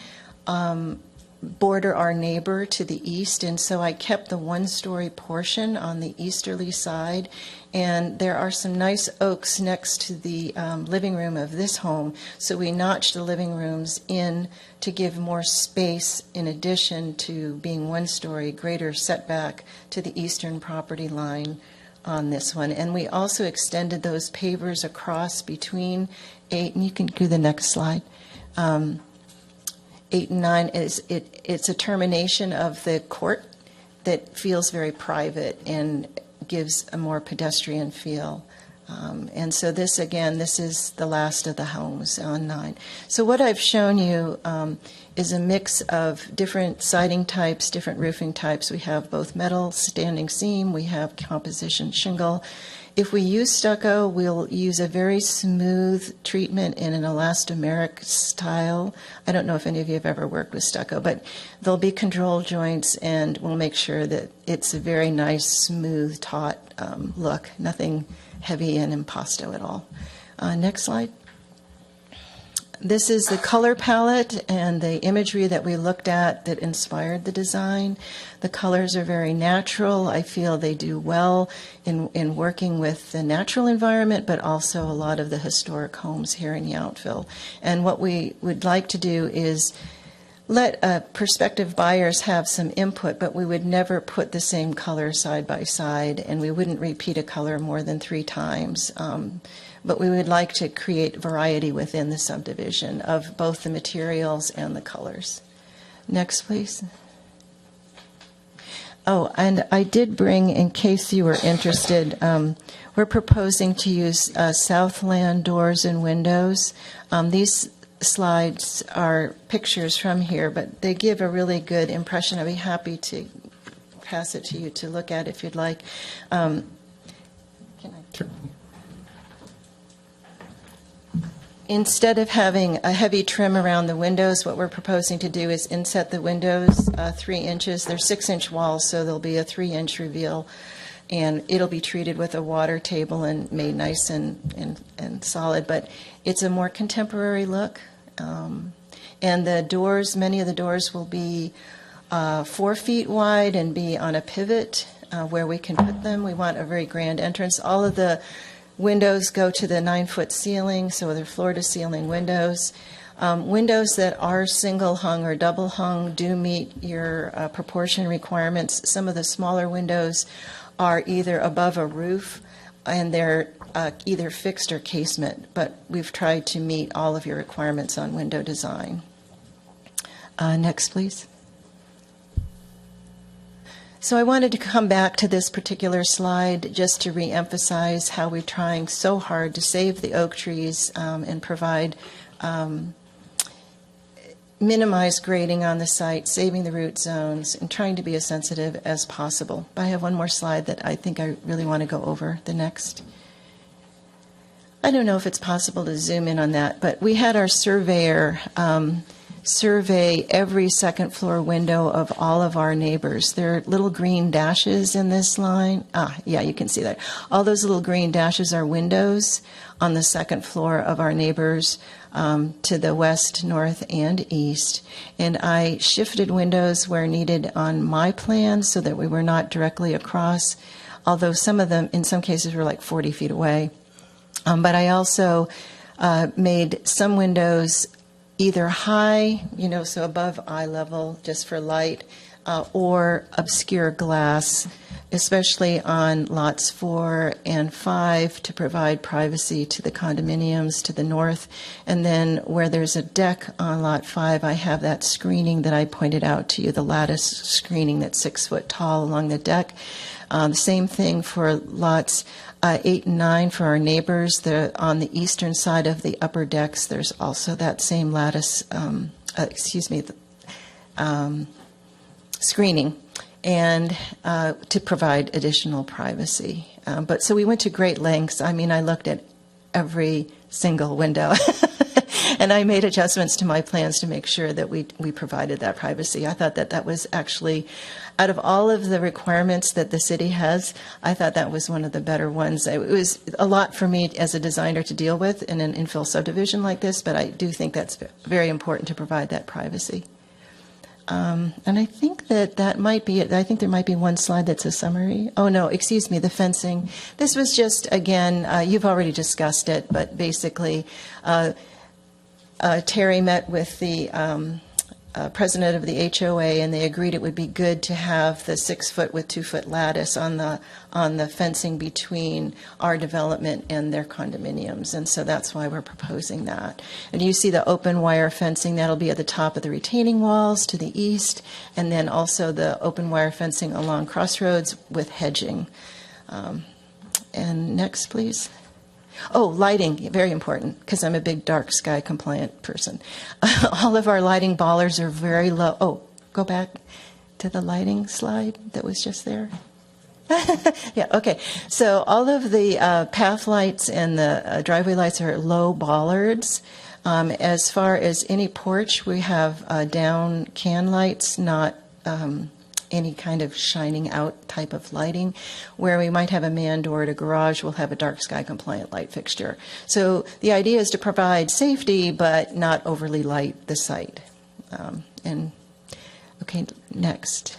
border our neighbor to the east, and so I kept the 1-story portion on the easterly side, and there are some nice oaks next to the living room of this home, so we notched the living rooms in to give more space in addition to being 1-story, greater setback to the eastern property line on this one. And we also extended those pavers across between 8, and you can do the next slide. 8 and 9 it's a termination of the court that feels very private and gives a more pedestrian feel And so this, again, this is the last of the homes on 9. So what I've shown you is a mix of different siding types, different roofing types. We have both metal, standing seam, we have composition shingle. If we use stucco, we'll use a very smooth treatment in an elastomeric style. I don't know if any of you have ever worked with stucco, but there'll be control joints, and we'll make sure that it's a very nice, smooth, taut look, nothing heavy and impasto at all. Next slide. This is the color palette and the imagery that we looked at that inspired the design. The colors are very natural. I feel they do well in working with the natural environment, but also a lot of the historic homes here in Yountville. And what we would like to do is let prospective buyers have some input, but we would never put the same color side by side, and we wouldn't repeat a color more than 3 times. But we would like to create variety within the subdivision of both the materials and the colors. Next, please. Oh, and I did bring, in case you were interested, we're proposing to use Southland doors and windows. These slides are pictures from here, but they give a really good impression. I'd be happy to pass it to you to look at if you'd like. Can I? Sure. Instead of having a heavy trim around the windows, what we're proposing to do is inset the windows 3 inches. They're 6-inch walls, so there'll be a 3-inch reveal, and it'll be treated with a water table and made nice and solid. But it's a more contemporary look. And the doors, many of the doors will be 4 feet wide and be on a pivot where we can put them. We want a very grand entrance. All of the windows go to the 9-foot ceiling, so they're floor-to-ceiling windows. Windows that are single hung or double hung do meet your proportion requirements. Some of the smaller windows are either above a roof, and they're either fixed or casement, but we've tried to meet all of your requirements on window design. Next, please. So I wanted to come back to this particular slide just to reemphasize how we're trying so hard to save the oak trees and provide minimize grading on the site, saving the root zones, and trying to be as sensitive as possible. But I have one more slide that I think I really want to go over. The next. I don't know if it's possible to zoom in on that, but we had our surveyor survey every second floor window of all of our neighbors. There are little green dashes in this line. Yeah, you can see that. All those little green dashes are windows on the second floor of our neighbors to the west, north, and east. And I shifted windows where needed on my plan so that we were not directly across, although some of them, in some cases, were like 40 feet away. But I also made some windows either high, so above eye level, just for light, or obscure glass, especially on lots 4 and 5 to provide privacy to the condominiums to the north. And then where there's a deck on lot 5, I have that screening that I pointed out to you, the lattice screening that's 6 foot tall along the deck. The same thing for lots 8 and 9 for our neighbors. On the eastern side of the upper decks, there's also that same lattice, screening, and to provide additional privacy. But so we went to great lengths. I mean, I looked at every single window. And I made adjustments to my plans to make sure that we provided that privacy. I thought that was actually, out of all of the requirements that the city has, I thought that was one of the better ones. It was a lot for me as a designer to deal with in an infill subdivision like this, but I do think that's very important to provide that privacy. And I think that might be it. I think there might be one slide that's a summary. Oh, no, excuse me, the fencing. This was just, again, you've already discussed it, but basically Terry met with the president of the HOA, and they agreed it would be good to have the 6 foot with 2 foot lattice on the fencing between our development and their condominiums, and so that's why we're proposing that. And you see the open wire fencing that'll be at the top of the retaining walls to the east, and then also the open wire fencing along Crossroads with hedging. And next, please. Oh, lighting, very important, because I'm a big dark sky compliant person. All of our lighting bollards are very low. Oh, go back to the lighting slide that was just there. Yeah, okay. So all of the path lights and the driveway lights are low bollards. As far as any porch, we have down can lights, not any kind of shining out type of lighting. Where we might have a man door at a garage, we'll have a dark sky compliant light fixture. So the idea is to provide safety, but not overly light the site. Okay, next.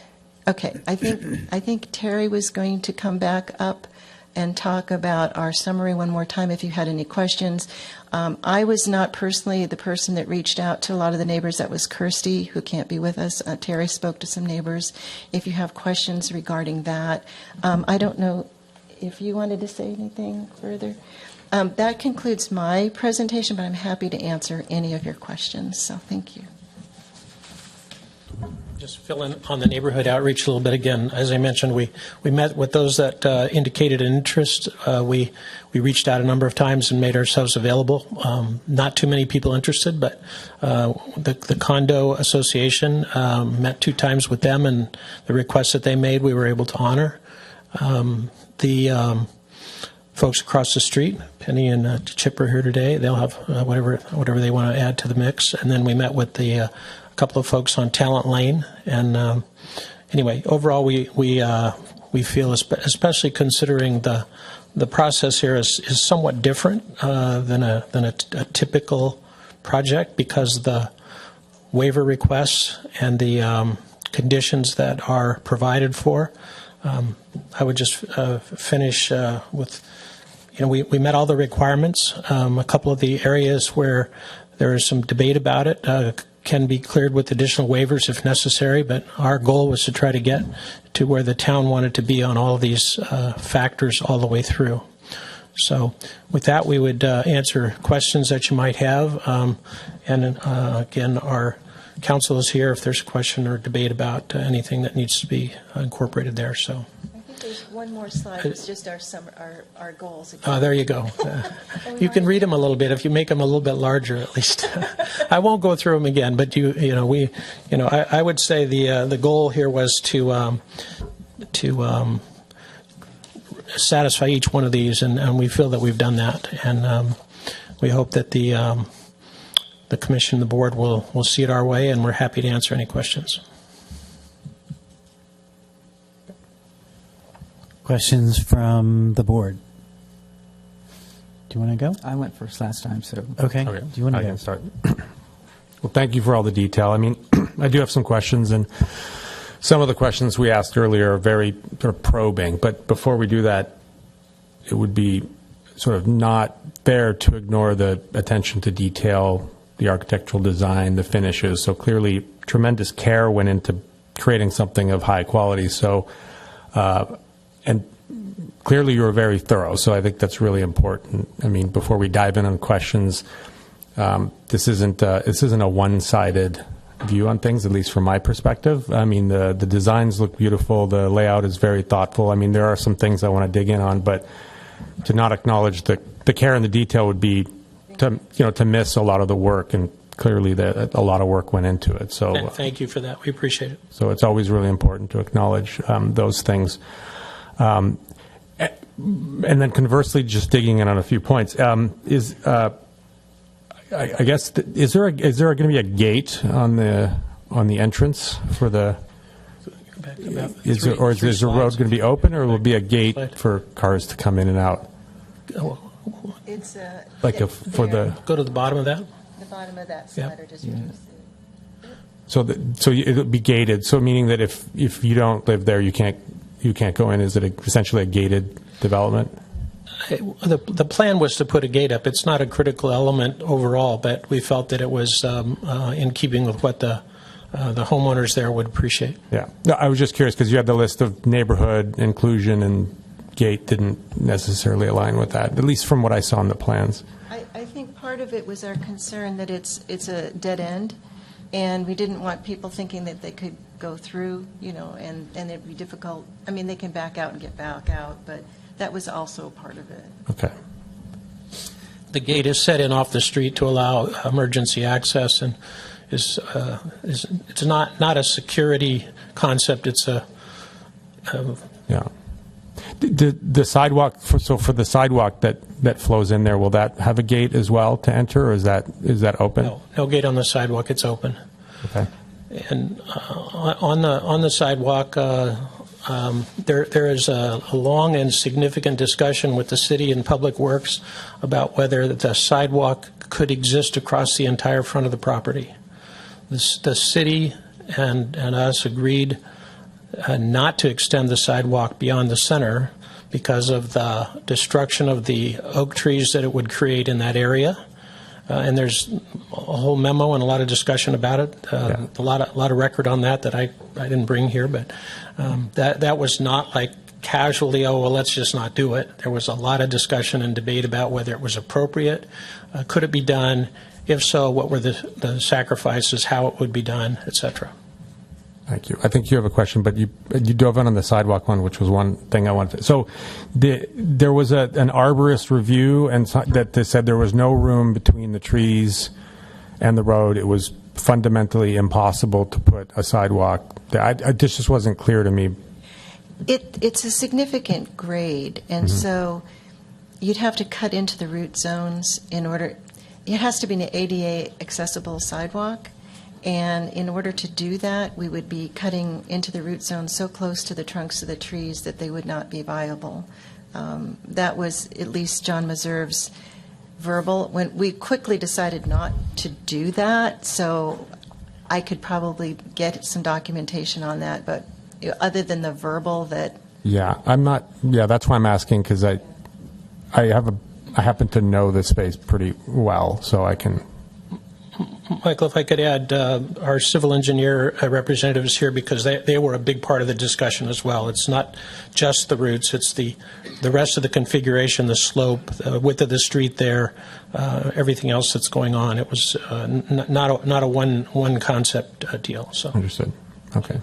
Okay, I think Terry was going to come back up and talk about our summary one more time if you had any questions. I was not personally the person that reached out to a lot of the neighbors. That was Kirsty, who can't be with us. Terry spoke to some neighbors. If you have questions regarding that, I don't know if you wanted to say anything further. That concludes my presentation, but I'm happy to answer any of your questions. So thank you. Just fill in on the neighborhood outreach a little bit again. As I mentioned, we met with those that indicated an interest. We reached out a number of times and made ourselves available. Not too many people interested, but the condo association met 2 times with them, and the requests that they made we were able to honor. The folks across the street, Penny and Chip are here today. They'll have whatever they want to add to the mix. And then we met with the couple of folks on Talent Lane, and anyway, overall, we feel, especially considering the process here is somewhat different than a typical project, because the waiver requests and the conditions that are provided for. I would just finish with, we met all the requirements. A couple of the areas where there is some debate about it can be cleared with additional waivers if necessary, but our goal was to try to get to where the town wanted to be on all of these factors all the way through. So with that, we would answer questions that you might have. And again, our council is here if there's a question or debate about anything that needs to be incorporated there. So. There's one more slide. It's just our goals. There you go. You can read them a little bit if you make them a little bit larger, at least. I won't go through them again, but I would say the goal here was to satisfy each one of these, and we feel that we've done that, and we hope that the commission, the board, will see it our way, and we're happy to answer any questions. Questions from the board? Do you want to go? I went first last time, so. Okay. Do you want to I go? can start. Well, thank you for all the detail. I mean, I do have some questions, and some of the questions we asked earlier are very sort of probing. But before we do that, it would be sort of not fair to ignore the attention to detail, the architectural design, the finishes. So clearly, tremendous care went into creating something of high quality. So, and clearly you were very thorough, so I think that's really important. I mean, before we dive in on questions, this isn't a one-sided view on things, at least from my perspective. I mean, the designs look beautiful, the layout is very thoughtful. I mean, there are some things I want to dig in on, but to not acknowledge the care and the detail would be to miss a lot of the work, and clearly a lot of work went into it. So thank you for that. We appreciate it. So it's always really important to acknowledge those things. And then conversely, just digging in on a few points, I guess is there going to be a gate on the entrance for the? Is the road going to be open, or will it be a gate for cars to come in and out? It's go to the bottom of that. The bottom of that slide, or just So it'll be gated. So meaning that if you don't live there, you can't go in. Is it essentially a gated development? The plan was to put a gate up. It's not a critical element overall, but we felt that it was in keeping with what the homeowners there would appreciate. Yeah. No, I was just curious because you had the list of neighborhood inclusion, and gate didn't necessarily align with that, at least from what I saw in the plans. I think part of it was our concern that it's a dead end, and we didn't want people thinking that they could go through, and it'd be difficult. I mean, they can back out and get back out, but that was also part of it. Okay. the gate is set in off the street to allow emergency access, and it's not a security concept. It's a yeah. The sidewalk for the sidewalk that flows in there, will that have a gate as well to enter, or is that open? no gate on the sidewalk. It's open. Okay. And on the sidewalk, there is a long and significant discussion with the city and Public Works about whether the sidewalk could exist across the entire front of the property. The city and us agreed not to extend the sidewalk beyond the center because of the destruction of the oak trees that it would create in that area. And there's a whole memo and a lot of discussion about it. A lot of record on that I didn't bring here, but that was not like casually, oh, well, let's just not do it. There was a lot of discussion and debate about whether it was appropriate. Could it be done? If so, what were the sacrifices, how it would be done, et cetera. Thank you. I think you have a question, but you dove in on the sidewalk one, which was one thing I wanted to. So there was an arborist review, and that they said there was no room between the trees and the road. It was fundamentally impossible to put a sidewalk. This just wasn't clear to me. It's a significant grade, and so you'd have to cut into the root zones in order. It has to be an ADA accessible sidewalk. And in order to do that, we would be cutting into the root zone so close to the trunks of the trees that they would not be viable. That was at least John Meserve's verbal. When we quickly decided not to do that, so I could probably get some documentation on that. But other than the verbal, that I'm not. Yeah, that's why I'm asking, because I happen to know the space pretty well, so I can. Michael, if I could add, our civil engineer representatives here, because they were a big part of the discussion as well. It's not just the roots, it's the rest of the configuration, the slope, the width of the street there, everything else that's going on. It was not a one concept deal. So understood. Okay.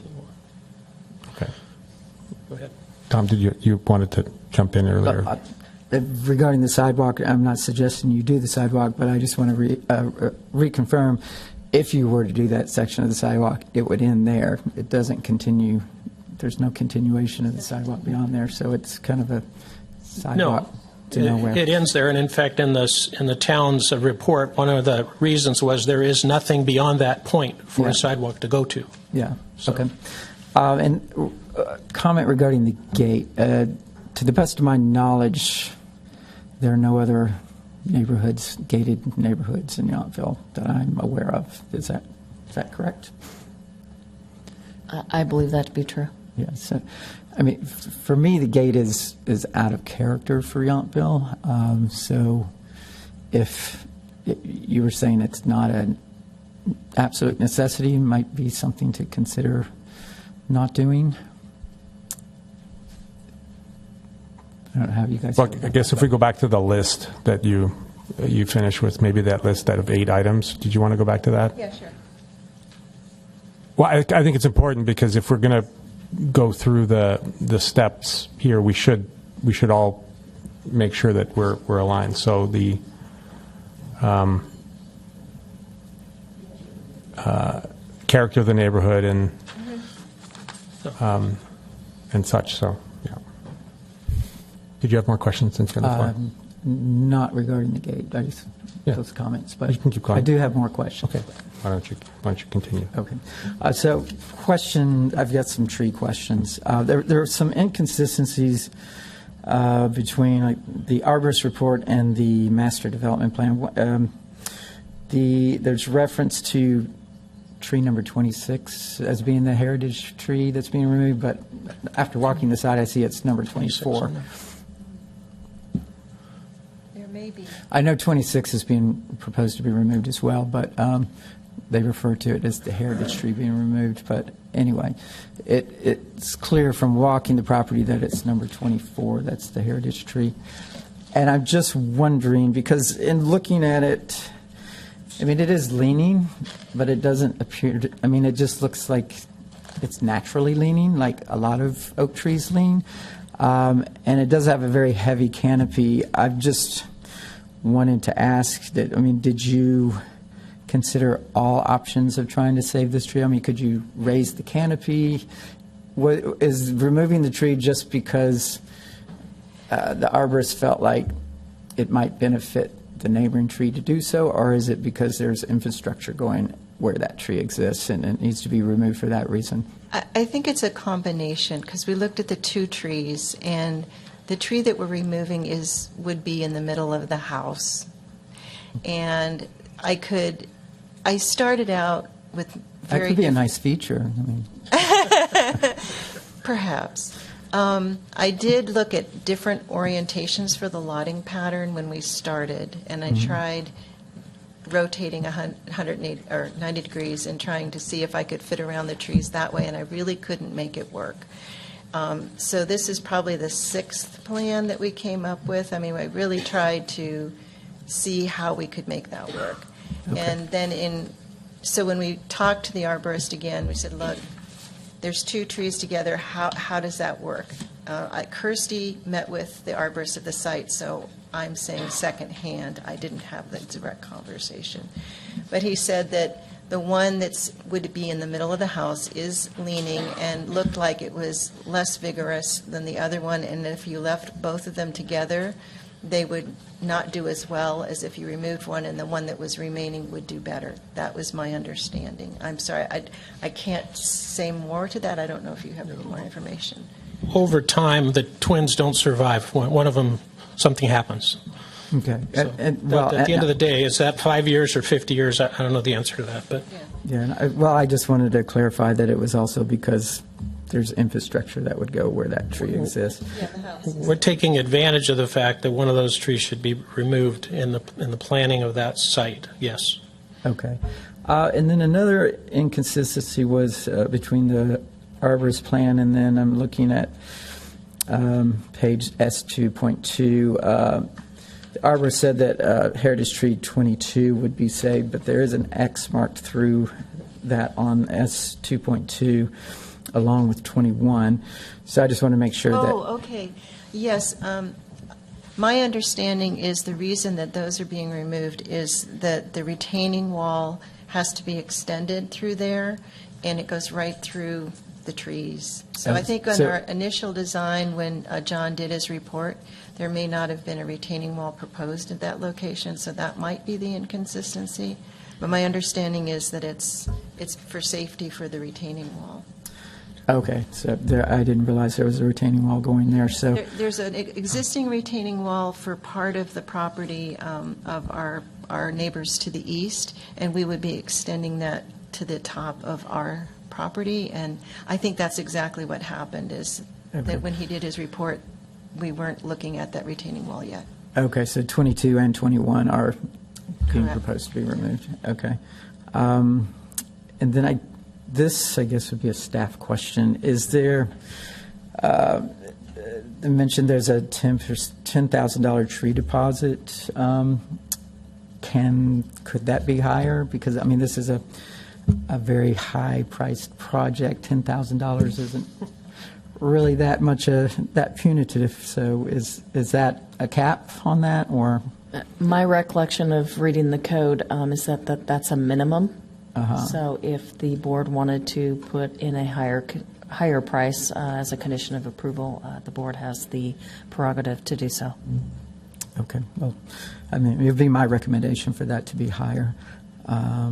Go ahead. Tom, did you wanted to jump in earlier? Regarding the sidewalk, I'm not suggesting you do the sidewalk, but I just want to reconfirm, if you were to do that section of the sidewalk, it would end there. It doesn't continue. There's no continuation of the sidewalk beyond there, so it's kind of a sidewalk to nowhere. It ends there, and in fact, in the town's report, one of the reasons was there is nothing beyond that point for a sidewalk to go to. Yeah. So. Okay. And comment regarding the gate. To the best of my knowledge, there are no other gated neighborhoods in Yountville that I'm aware of. Is that correct? I believe that to be true. Yeah. So, I mean, for me, the gate is out of character for Yountville. So, if you were saying it's not an absolute necessity, it might be something to consider not doing. I don't know how you guys. Well, I guess if we go back to the list that you finished with, maybe that list of 8 items. Did you want to go back to that? Yeah, sure. Well, I think it's important, because if we're going to go through the steps here, we should all make sure that we're aligned. So the character of the neighborhood and such. So. Did you have more questions since you're on the floor? Not regarding the gate. I just those comments, but you can keep going. I do have more questions. Okay. Why don't you continue? Okay. So, I've got some tree questions. There are some inconsistencies between the arborist report and the master development plan. There's reference to tree number 26 as being the heritage tree that's being removed, but after walking the site, I see it's number 24. I know 26 is being proposed to be removed as well, but they refer to it as the heritage tree being removed. But anyway, it's clear from walking the property that it's number 24. That's the heritage tree. And I'm just wondering, because in looking at it, I mean, it is leaning, but it doesn't appear to, I mean, it just looks like it's naturally leaning, like a lot of oak trees lean. And it does have a very heavy canopy. I'm just wanted to ask that, I mean, did you consider all options of trying to save this tree? I mean, could you raise the canopy? Is removing the tree just because the arborist felt like it might benefit the neighboring tree to do so, or is it because there's infrastructure going where that tree exists and it needs to be removed for that reason? I think it's a combination, because we looked at the two trees, and the tree that we're removing would be in the middle of the house. And I started out with very... That could be a nice feature. I mean. Perhaps. I did look at different orientations for the lotting pattern when we started, and I tried rotating 180 or 90 degrees and trying to see if I could fit around the trees that way, and I really couldn't make it work. So this is probably the sixth plan that we came up with. I mean, I really tried to see how we could make that work. Okay. And then so when we talked to the arborist again, we said, look, there's two trees together. How does that work? Kirsty met with the arborist of the site, so I'm saying secondhand. I didn't have the direct conversation. But he said that the one that would be in the middle of the house is leaning and looked like it was less vigorous than the other one, and if you left both of them together, they would not do as well as if you removed one, and the one that was remaining would do better. That was my understanding. I'm sorry, I can't say more to that. I don't know if you have any more information. Over time, the twins don't survive. One of them, something happens. Okay. So, well, at the end of the day, is that 5 years or 50 years? I don't know the answer to that. But well, I just wanted to clarify that it was also because there's infrastructure that would go where that tree exists. We're taking advantage of the fact that one of those trees should be removed in the planning of that site. Yes. Okay. And then another inconsistency was between the arborist plan, and then I'm looking at page S2.2. The arborist said that heritage tree 22 would be saved, but there is an X marked through that on S2.2 along with 21. So I just want to make sure that... Oh, okay. Yes. My understanding is the reason that those are being removed is that the retaining wall has to be extended through there, and it goes right through the trees. So I think on our initial design, when John did his report, there may not have been a retaining wall proposed at that location, so that might be the inconsistency. But my understanding is that it's for safety for the retaining wall. Okay, so I didn't realize there was a retaining wall going there. So there's an existing retaining wall for part of the property of our neighbors to the east, and we would be extending that to the top of our property. And I think that's exactly what happened, is that when he did his report, we weren't looking at that retaining wall yet. Okay, so 22 and 21 are being proposed to be removed. Okay. And then this, I guess, would be a staff question. Is there, they mentioned there's a $10,000 tree deposit. Could that be higher? Because, I mean, this is a very high-priced project. $10,000 isn't really that much that punitive. So is that a cap on that, or? My recollection of reading the code is that's a minimum. So if the board wanted to put in a higher price as a condition of approval, the board has the prerogative to do so. Okay. Well, I mean, it would be my recommendation for that to be higher. Are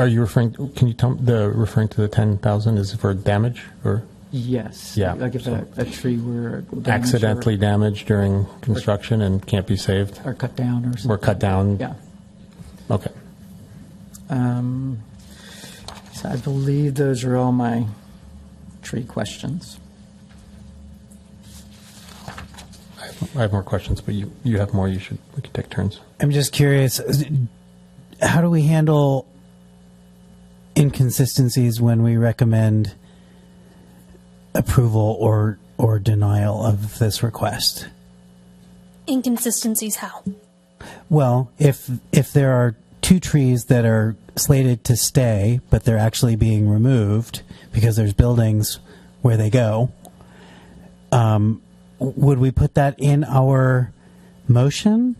you referring? Can you tell referring to the 10,000 is for damage or? Yes. Yeah. Like if a tree were accidentally damaged during construction and can't be saved, or cut down, or something. Or cut down. Yeah. Okay. So I believe those are all my tree questions. I have more questions, but you have more. We can take turns. I'm just curious, how do we handle inconsistencies when we recommend approval or denial of this request? Inconsistencies how? Well, if there are two trees that are slated to stay, but they're actually being removed because there's buildings where they go, would we put that in our motion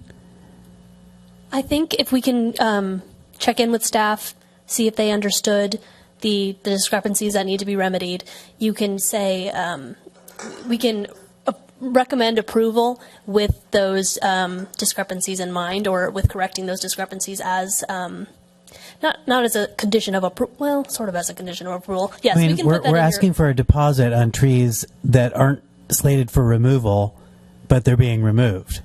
I think if we can check in with staff, see if they understood the discrepancies that need to be remedied, you can say we can recommend approval with those discrepancies in mind, or with correcting those discrepancies as not as a condition of approval. Well, sort of as a condition of approval. Yes, I mean, we can put that we're in asking for a deposit on trees that aren't slated for removal, but they're being removed.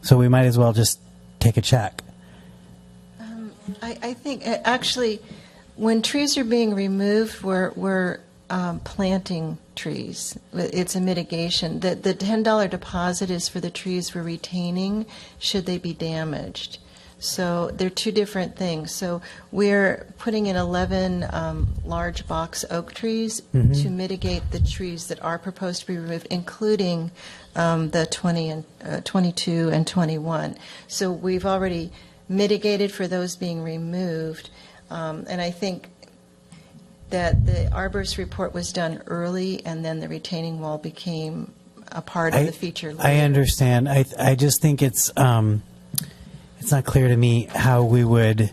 So we might as well just take a check. I think actually, when trees are being removed, we're planting trees. It's a mitigation. The $10 deposit is for the trees we're retaining should they be damaged. So they're two different things. So we're putting in 11 large box oak trees to mitigate the trees that are proposed to be removed, including the 22 and 21. So we've already mitigated for those being removed, and I think that the arborist report was done early, and then the retaining wall became a part of the feature later. I understand. I just think it's not clear to me how we would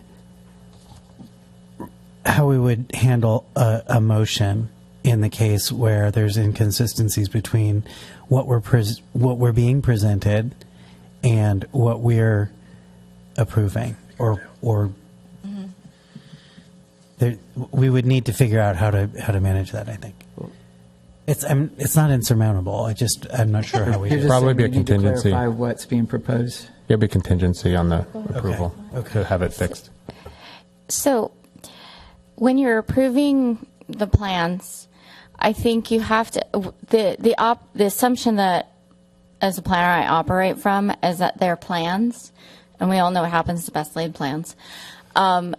handle a motion in the case where there's inconsistencies between what we're being presented and what we're approving, or we would need to figure out how to manage that. I think it's not insurmountable. I'm not sure how we do it. Probably be a We need to contingency. clarify what's being proposed. There'll be contingency on the approval to have it fixed. So when you're approving the plans, I think you have to, the assumption that as a planner I operate from is that they're plans, and we all know what happens to best laid plans. And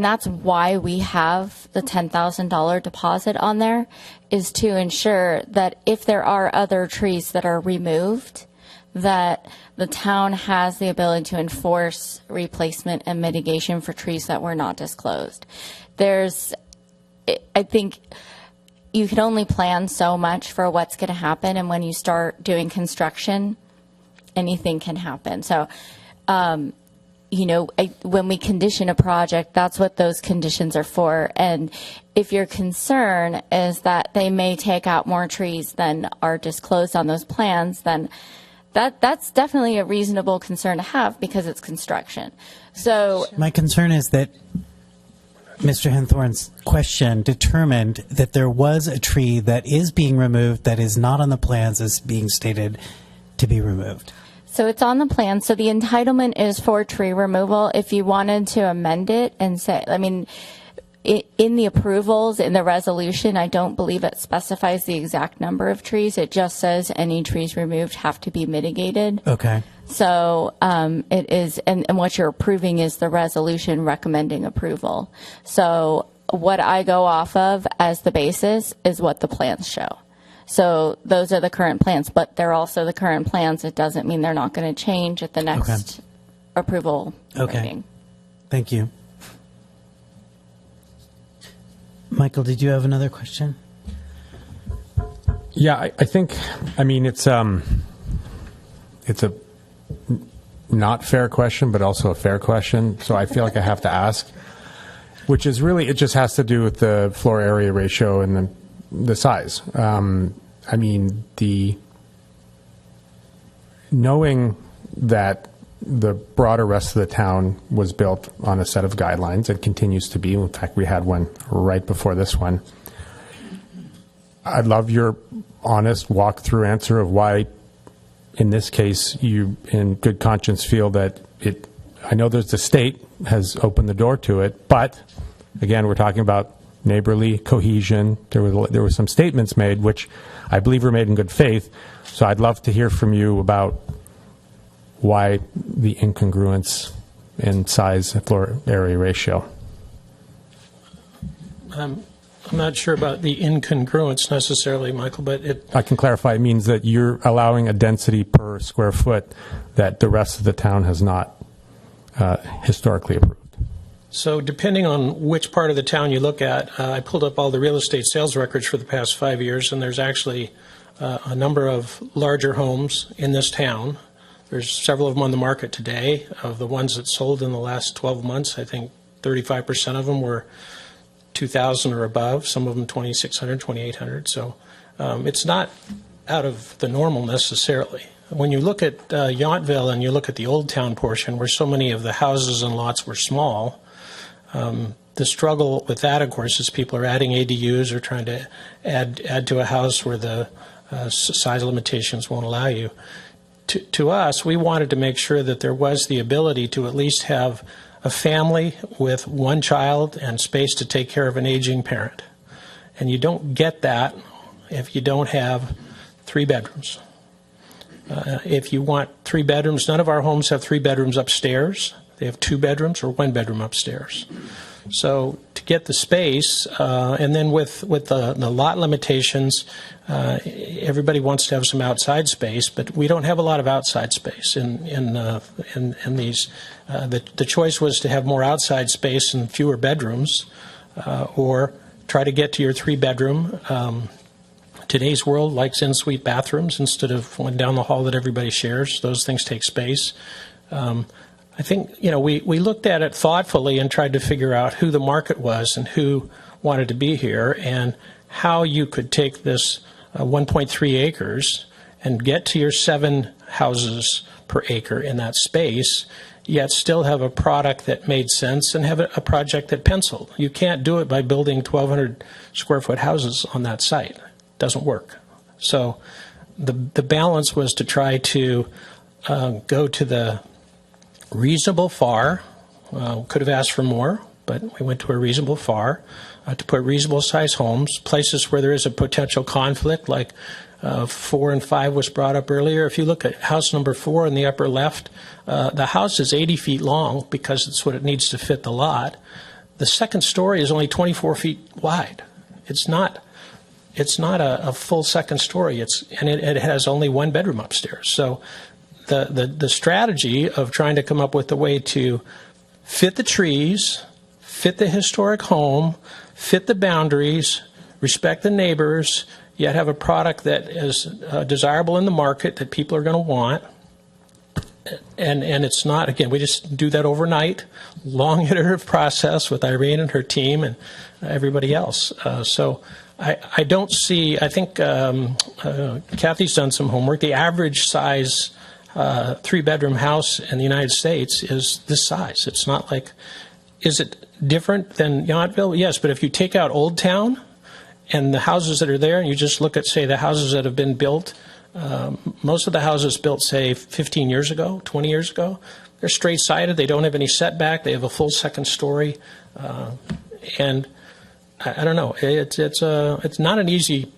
that's why we have the $10,000 deposit on there, is to ensure that if there are other trees that are removed, that the town has the ability to enforce replacement and mitigation for trees that were not disclosed. I think you can only plan so much for what's going to happen, and when you start doing construction, anything can happen. So, when we condition a project, that's what those conditions are for. And if your concern is that they may take out more trees than are disclosed on those plans, then that's definitely a reasonable concern to have, because it's construction. So my concern is that Mr. Henthorne's question determined that there was a tree that is being removed that is not on the plans as being stated to be removed. So it's on the plan. So the entitlement is for tree removal. If you wanted to amend it and say, in the approvals, in the resolution, I don't believe it specifies the exact number of trees. It just says any trees removed have to be mitigated. Okay. So it is, and what you're approving is the resolution recommending approval. So what I go off of as the basis is what the plans show. So those are the current plans, but they're also the current plans. It doesn't mean they're not going to change at the next approval rating. Thank you. Michael, did you have another question? Yeah, I think, it's a not fair question, but also a fair question. So I feel like I have to ask, which is really, it just has to do with the floor area ratio and the size. Knowing that the broader rest of the town was built on a set of guidelines, it continues to be. In fact, we had one right before this one. I'd love your honest walkthrough answer of why, in this case, you, in good conscience, feel that I know the state has opened the door to it, but again, we're talking about neighborly cohesion. There were some statements made, which I believe were made in good faith. So I'd love to hear from you about why the incongruence in size and floor area ratio. I'm not sure about the incongruence necessarily, Michael, but I can clarify. It means that you're allowing a density per square foot that the rest of the town has not historically approved. So depending on which part of the town you look at, I pulled up all the real estate sales records for the past 5 years, and there's actually a number of larger homes in this town There's several of them on the market today. Of the ones that sold in the last 12 months, I think 35% of them were 2,000 or above, some of them 2,600, 2,800. So it's not out of the normal necessarily. When you look at Yountville and you look at the Old Town portion, where so many of the houses and lots were small, the struggle with that, of course, is people are adding ADUs or trying to add to a house where the size limitations won't allow you. To us, we wanted to make sure that there was the ability to at least have a family with one child and space to take care of an aging parent. And you don't get that if you don't have 3 bedrooms. If you want 3 bedrooms, none of our homes have 3 bedrooms upstairs. They have 2 bedrooms or 1 bedroom upstairs. So to get the space, and then with the lot limitations, everybody wants to have some outside space, but we don't have a lot of outside space in these. The choice was to have more outside space and fewer bedrooms, or try to get to your 3-bedroom. Today's world likes en-suite bathrooms instead of one down the hall that everybody shares. Those things take space. I think, we looked at it thoughtfully and tried to figure out who the market was and who wanted to be here and how you could take this 1.3 acres and get to your 7 houses per acre in that space, yet still have a product that made sense and have a project that penciled. You can't do it by building 1,200 square foot houses on that site. It doesn't work. So the balance was to try to go to the reasonable far. Could have asked for more, but we went to a reasonable far to put reasonable size homes, places where there is a potential conflict, like 4 and 5 was brought up earlier. If you look at house number 4 in the upper left, the house is 80 feet long because it's what it needs to fit the lot. The second story is only 24 feet wide. It's not a full second story. It has only 1 bedroom upstairs. So the strategy of trying to come up with a way to fit the trees, fit the historic home, fit the boundaries, respect the neighbors, yet have a product that is desirable in the market that people are going to want. And it's not, again, we just do that overnight, long iterative process with Irene and her team and everybody else. So I don't see, I think Kathy's done some homework. The average size 3-bedroom house in the United States is this size. It's not like, is it different than Yountville? Yes, but if you take out Old Town and the houses that are there and you just look at, say, the houses that have been built, most of the houses built, say, 15 years ago, 20 years ago, they're straight-sided. They don't have any setback. They have a full second story. And I don't know. It's not an easy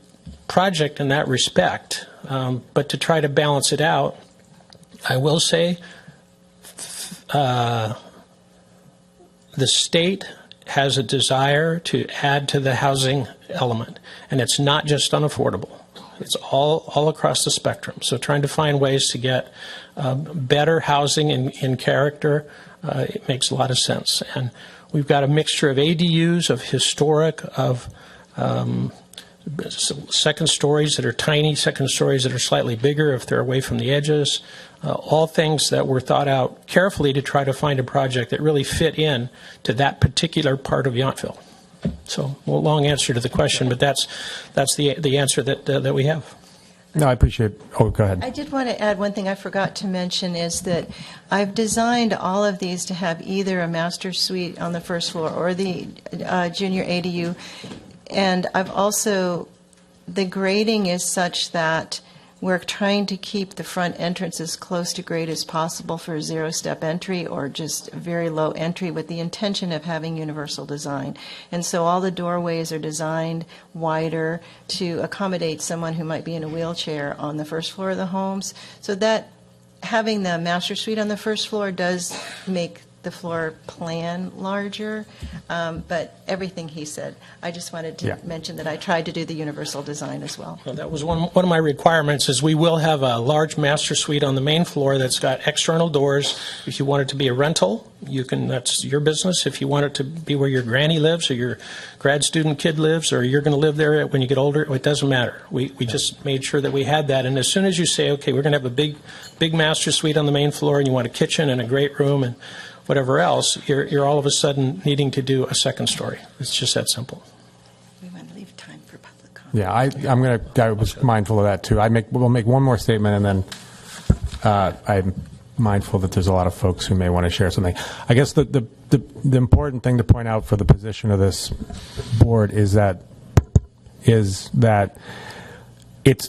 project in that respect, but to try to balance it out, I will say the state has a desire to add to the housing element, and it's not just unaffordable. It's all across the spectrum. So trying to find ways to get better housing in character, it makes a lot of sense. And we've got a mixture of ADUs, of historic, of second stories that are tiny, second stories that are slightly bigger if they're away from the edges, all things that were thought out carefully to try to find a project that really fit in to that particular part of Yountville. So, long answer to the question, but that's the answer that we have. No, I appreciate. Oh, go ahead. I did want to add one thing I forgot to mention is that I've designed all of these to have either a master suite on the first floor or the junior ADU. And I've also, the grading is such that we're trying to keep the front entrance as close to grade as possible for a zero-step entry or just very low entry with the intention of having universal design. And so all the doorways are designed wider to accommodate someone who might be in a wheelchair on the first floor of the homes. So that having the master suite on the first floor does make the floor plan larger, but everything he said. I just wanted to mention that I tried to do the universal design as well. Well, that was one of my requirements is we will have a large master suite on the main floor that's got external doors. If you want it to be a rental, you can. That's your business. If you want it to be where your granny lives or your grad student kid lives or you're going to live there when you get older, it doesn't matter. We just made sure that we had that. And as soon as you say, okay, we're going to have a big master suite on the main floor and you want a kitchen and a great room and whatever else, you're all of a sudden needing to do a second story. It's just that simple. We want to leave time for public comment. Yeah, I was mindful of that too. We'll make one more statement, and then I'm mindful that there's a lot of folks who may want to share something. I guess the important thing to point out for the position of this board is that it's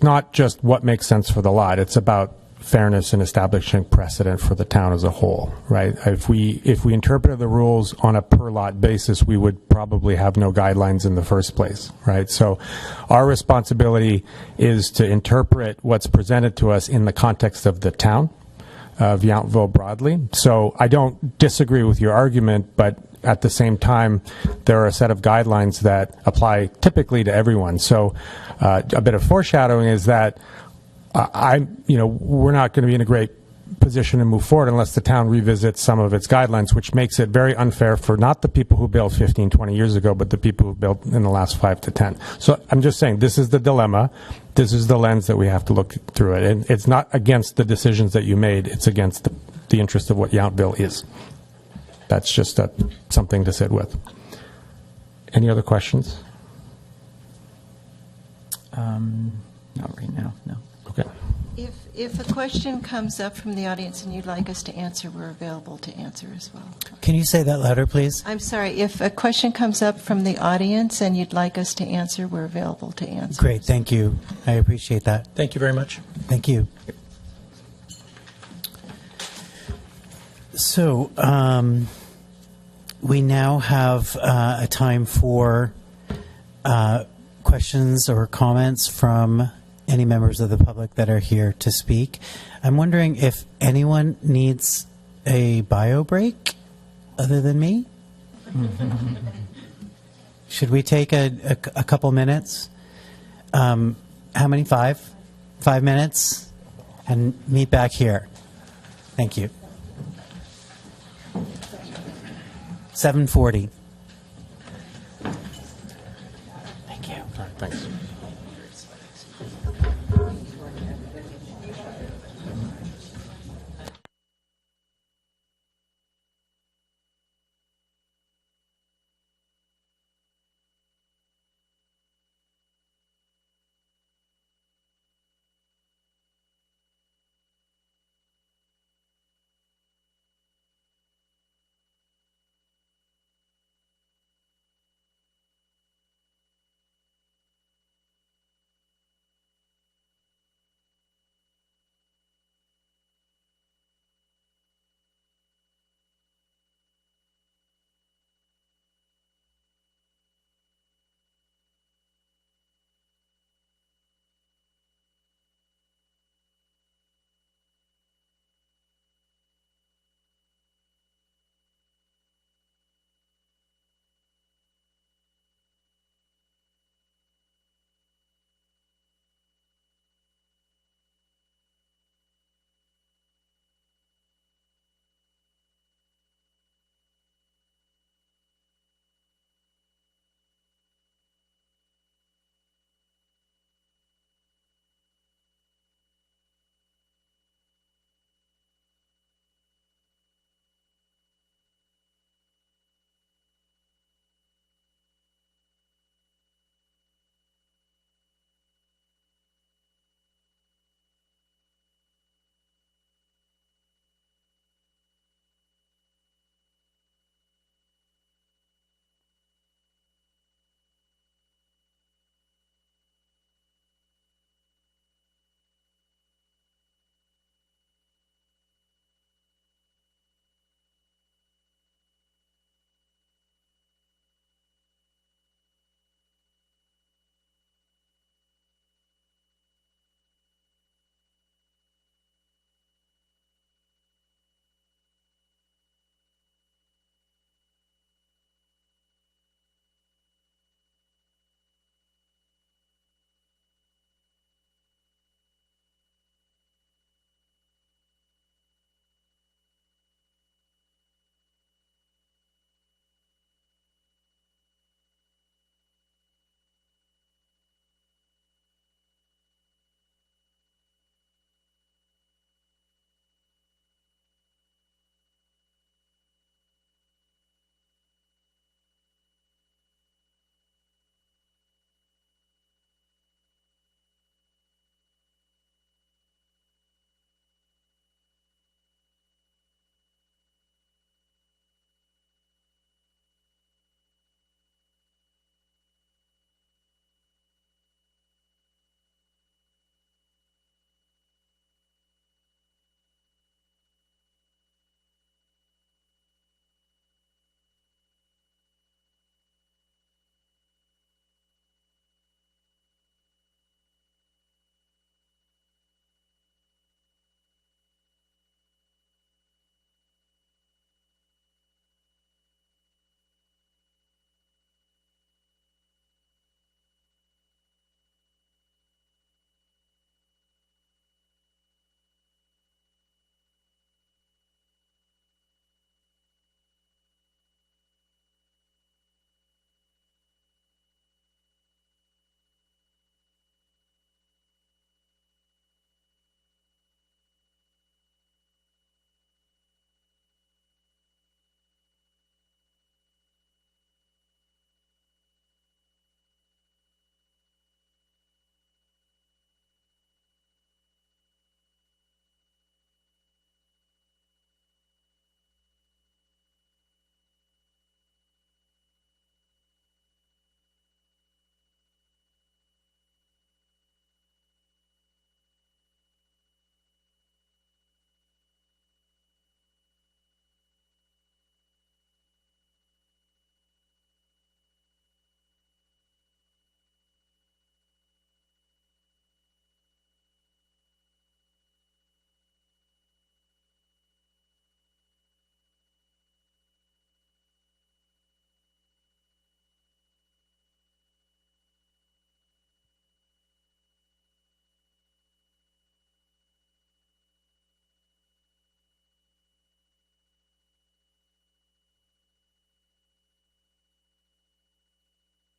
not just what makes sense for the lot. It's about fairness and establishing precedent for the town as a whole, right? If we interpreted the rules on a per lot basis, we would probably have no guidelines in the first place, right? So our responsibility is to interpret what's presented to us in the context of the town of Yountville broadly. So I don't disagree with your argument, but at the same time, there are a set of guidelines that apply typically to everyone. So a bit of foreshadowing is that we're not going to be in a great position to move forward unless the town revisits some of its guidelines, which makes it very unfair for not the people who built 15, 20 years ago, but the people who built in the last 5 to 10. So I'm just saying, this is the dilemma. This is the lens that we have to look through it. And it's not against the decisions that you made. It's against the interest of what Yountville is. That's just something to sit with. Any other questions? Not right now, no. Okay. If a question comes up from the audience and you'd like us to answer, we're available to answer as well. Can you say that louder, please? I'm sorry. If a question comes up from the audience and you'd like us to answer, we're available to answer. Great, thank you. I appreciate that. Thank you very much. Thank you. So we now have a time for questions or comments from any members of the public that are here to speak. I'm wondering if anyone needs a bio break other than me? Should we take a couple minutes? How many? 5? 5 minutes? And meet back here. Thank you. 7:40. Thank you. All right, thanks.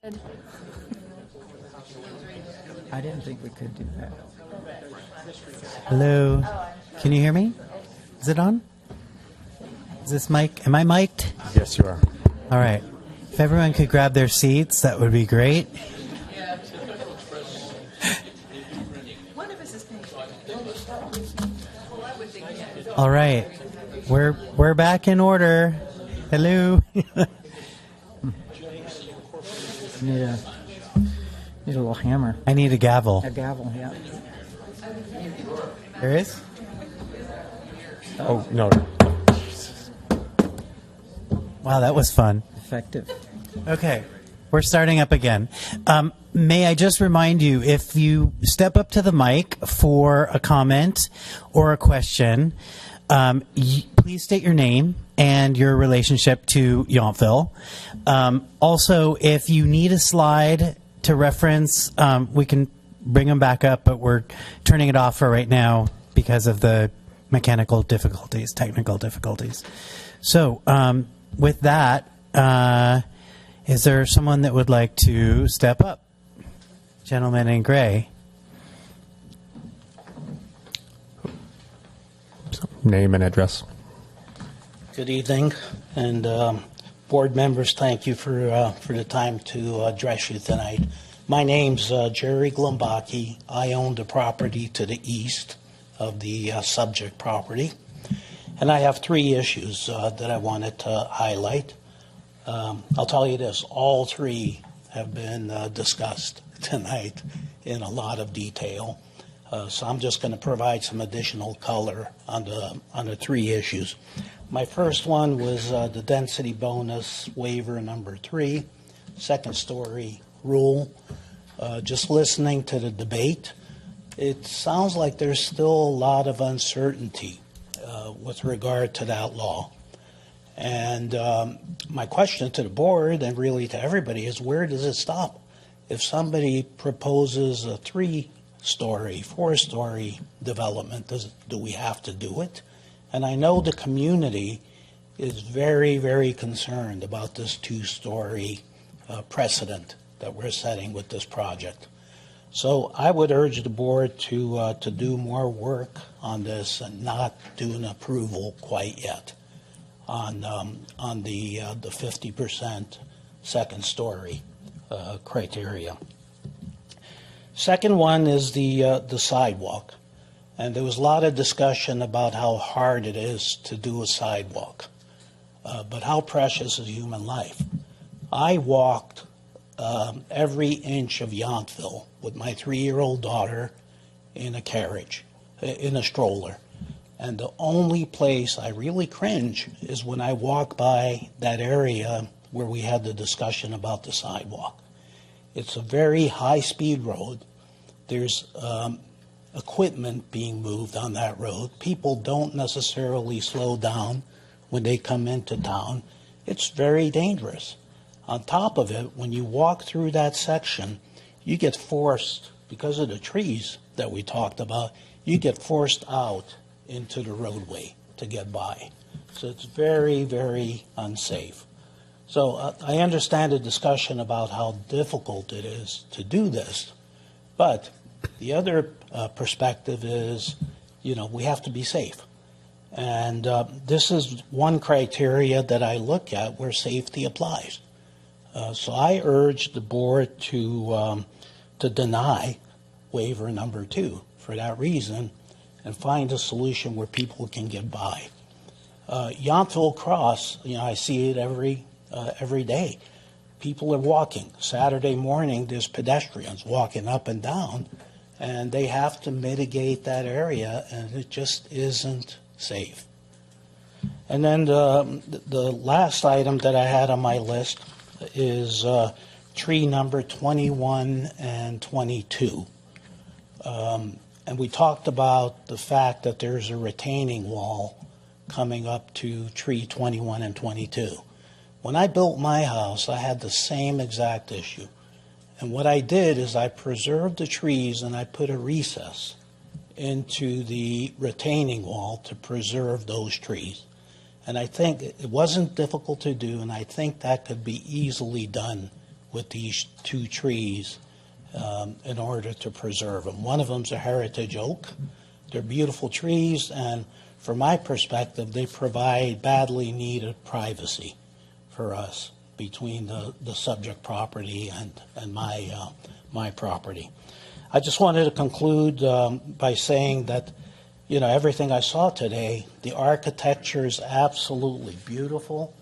I didn't think we could do that. Hello. Can you hear me? Is it on? Is this mic? Am I mic'd? Yes, you are. All right. If everyone could grab their seats, that would be great. All right. We're back in order. Hello. Need a little hammer. I need a gavel. A gavel, yeah. There is? Oh, no. Wow, that was fun. Effective. Okay, we're starting up again. May I just remind you, if you step up to the mic for a comment or a question, please state your name and your relationship to Yountville. Also, if you need a slide to reference, we can bring them back up, but we're turning it off for right now because of the technical difficulties. So, with that, is there someone that would like to step up? Gentleman in gray. Name and address. Good evening, and board members, thank you for the time to address you tonight. My name's Jerry Glombacki. I own the property to the east of the subject property, and I have three issues that I wanted to highlight. I'll tell you this, all three have been discussed tonight in a lot of detail. So I'm just going to provide some additional color on the three issues. My first one was the density bonus waiver number 3, second story rule. Just listening to the debate, it sounds like there's still a lot of uncertainty with regard to that law. And my question to the board and really to everybody is, where does it stop? If somebody proposes a 3-story, 4-story development, do we have to do it? And I know the community is very, very concerned about this 2-story precedent that we're setting with this project. So I would urge the board to do more work on this and not do an approval quite yet on the 50% second story criteria. Second one is the sidewalk. And there was a lot of discussion about how hard it is to do a sidewalk, but how precious is human life. I walked every inch of Yountville with my 3-year-old daughter in a carriage, in a stroller. And the only place I really cringe is when I walk by that area where we had the discussion about the sidewalk. It's a very high-speed road. There's equipment being moved on that road. People don't necessarily slow down when they come into town. It's very dangerous. On top of it, when you walk through that section, you get forced, because of the trees that we talked about, you get forced out into the roadway to get by. So it's very, very unsafe. So I understand the discussion about how difficult it is to do this, but the other perspective is, we have to be safe. And this is one criteria that I look at where safety applies. So I urge the board to deny waiver number 2 for that reason and find a solution where people can get by. Yountville Cross, I see it every day. People are walking. Saturday morning, there's pedestrians walking up and down, and they have to mitigate that area, and it just isn't safe. And then the last item that I had on my list is tree number 21 and 22. And we talked about the fact that there's a retaining wall coming up to tree 21 and 22. When I built my house, I had the same exact issue. And what I did is I preserved the trees and I put a recess into the retaining wall to preserve those trees. And I think it wasn't difficult to do, and I think that could be easily done with these two trees in order to preserve them. One of them's a heritage oak. They're beautiful trees, and from my perspective, they provide badly needed privacy for us between the subject property and my property. I just wanted to conclude by saying that, you know, everything I saw today, the architecture is absolutely beautiful.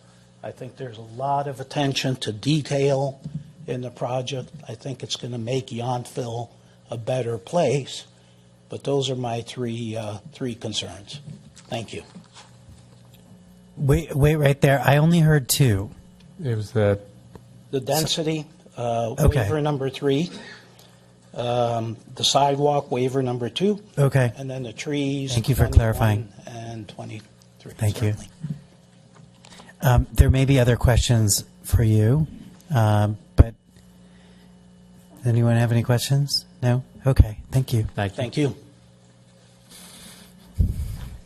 I think there's a lot of attention to detail in the project. I think it's going to make Yountville a better place. But those are my three concerns. Thank you. Wait right there. I only heard two. It was the density, Okay. waiver number 3. The sidewalk, waiver number 2. Okay. And then the trees. Thank you for 21 clarifying. And 23. Thank certainly. you. There may be other questions for you, but does anyone have any questions? No? Okay. Thank you. Thank you.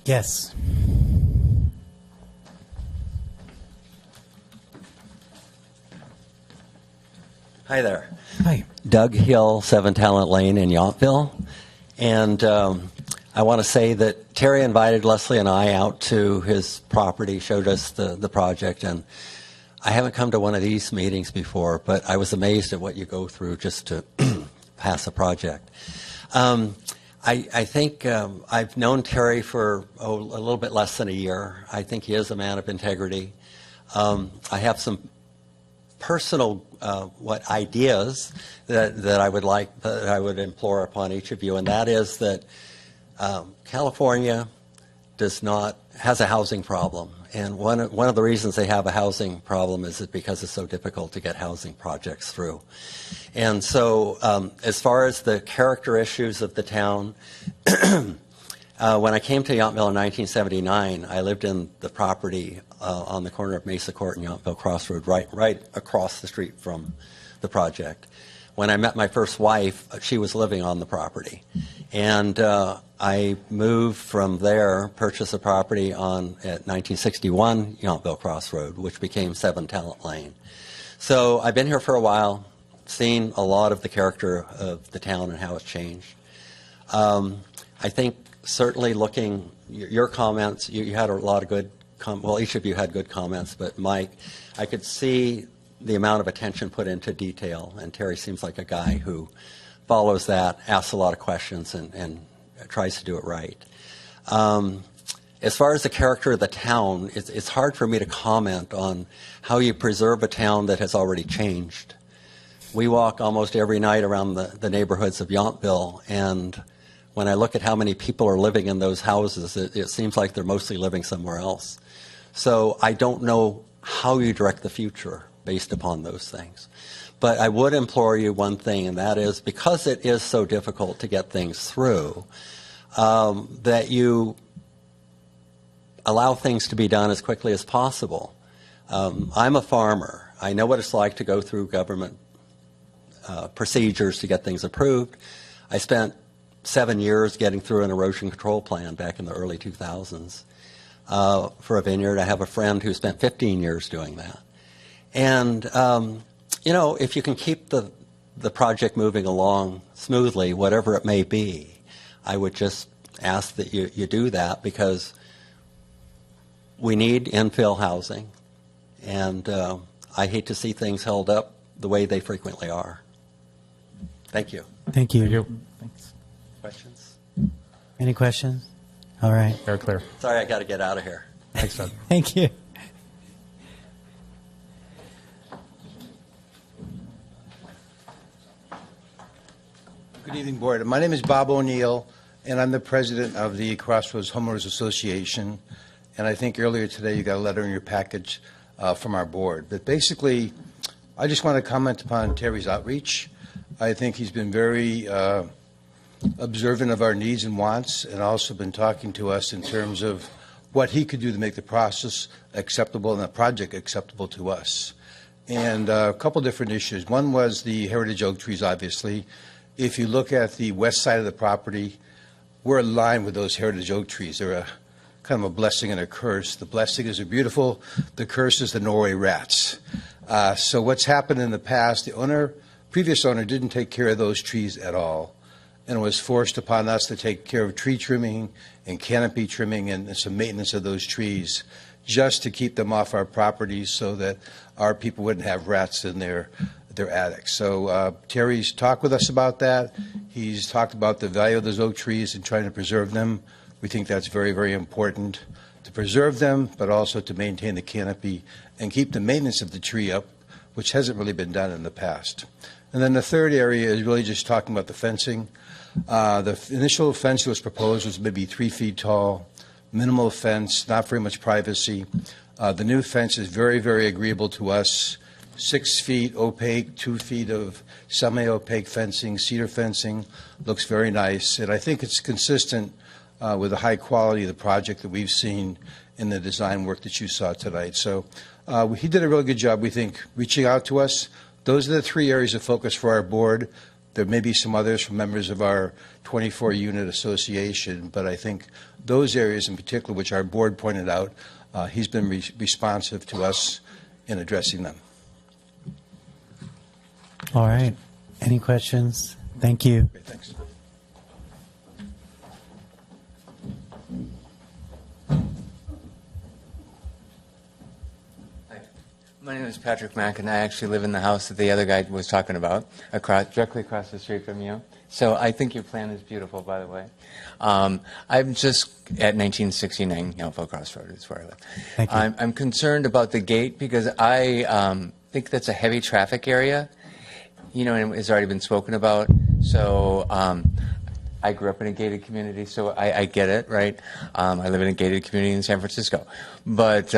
Yes. Hi there. Hi. Doug Hill, 7 Talent Lane in Yountville. And I want to say that Terry invited Leslie and I out to his property, showed us the project. And I haven't come to one of these meetings before, but I was amazed at what you go through just to pass a project. I think I've known Terry for a little bit less than a year. I think he is a man of integrity. I have some personal ideas that I would implore upon each of you, and that is that California has a housing problem, and one of the reasons they have a housing problem is because it's so difficult to get housing projects through. And so, as far as the character issues of the town, when I came to Yountville in 1979, I lived in the property on the corner of Mesa Court and Yountville Crossroad, right across the street from the project. When I met my first wife, she was living on the property. And I moved from there, purchased a property at 1961 Yountville Crossroad, which became 7 Talent Lane. So I've been here for a while, seen a lot of the character of the town and how it's changed. I think certainly looking, your comments, you had a lot of good well, each of you had good comments, but Mike, I could see the amount of attention put into detail, and Terry seems like a guy who follows that, asks a lot of questions, and tries to do it right. As far as the character of the town, it's hard for me to comment on how you preserve a town that has already changed. We walk almost every night around the neighborhoods of Yountville, and when I look at how many people are living in those houses, it seems like they're mostly living somewhere else. So I don't know how you direct the future based upon those things. But I would implore you one thing, and that is, because it is so difficult to get things through, that you allow things to be done as quickly as possible. I'm a farmer. I know what it's like to go through government procedures to get things approved. I spent 7 years getting through an erosion control plan back in the early 2000s for a vineyard. I have a friend who spent 15 years doing that. And, you know, if you can keep the project moving along smoothly, whatever it may be, I would just ask that you do that, because we need infill housing, and I hate to see things held up the way they frequently are. Thank you. Thank you. Thank you. Thanks. Questions? Any questions? All right. Very clear. Sorry, I got to get out of here. Thanks, Doug. Thank you. Good evening, Board. My name is Bob O'Neill, and I'm the president of the Crossroads Homeowners Association. And I think earlier today you got a letter in your package from our board. But basically, I just want to comment upon Terry's outreach. I think he's been very observant of our needs and wants, and also been talking to us in terms of what he could do to make the process acceptable and the project acceptable to us. And a couple different issues. One was the heritage oak trees, obviously. If you look at the west side of the property, we're aligned with those heritage oak trees. They're kind of a blessing and a curse. The blessing is they're beautiful. The curse is the Norway rats. So what's happened in the past, the previous owner didn't take care of those trees at all, and it was forced upon us to take care of tree trimming and canopy trimming and some maintenance of those trees just to keep them off our properties so that our people wouldn't have rats in their attics. So Terry's talked with us about that. He's talked about the value of those oak trees and trying to preserve them. We think that's very, very important to preserve them, but also to maintain the canopy and keep the maintenance of the tree up, which hasn't really been done in the past. And then the third area is really just talking about the fencing. The initial fence that was proposed was maybe 3 feet tall, minimal fence, not very much privacy. The new fence is very, very agreeable to us. 6 feet opaque, 2 feet of semi-opaque fencing, cedar fencing, looks very nice. And I think it's consistent with the high quality of the project that we've seen in the design work that you saw tonight. So he did a really good job, we think, reaching out to us. Those are the 3 areas of focus for our board. There may be some others from members of our 24-unit association, but I think those areas in particular, which our board pointed out, he's been responsive to us in addressing them. All right. Any questions? Thank you. Great, thanks. My name is Patrick Mack, and I actually live in the house that the other guy was talking about, directly across the street from you. So I think your plan is beautiful, by the way. I'm just at 1969 Yountville Crossroad is where I live. Thank you. I'm concerned about the gate because I think that's a heavy traffic area, and it's already been spoken about. So I grew up in a gated community, so I get it, right? I live in a gated community in San Francisco. But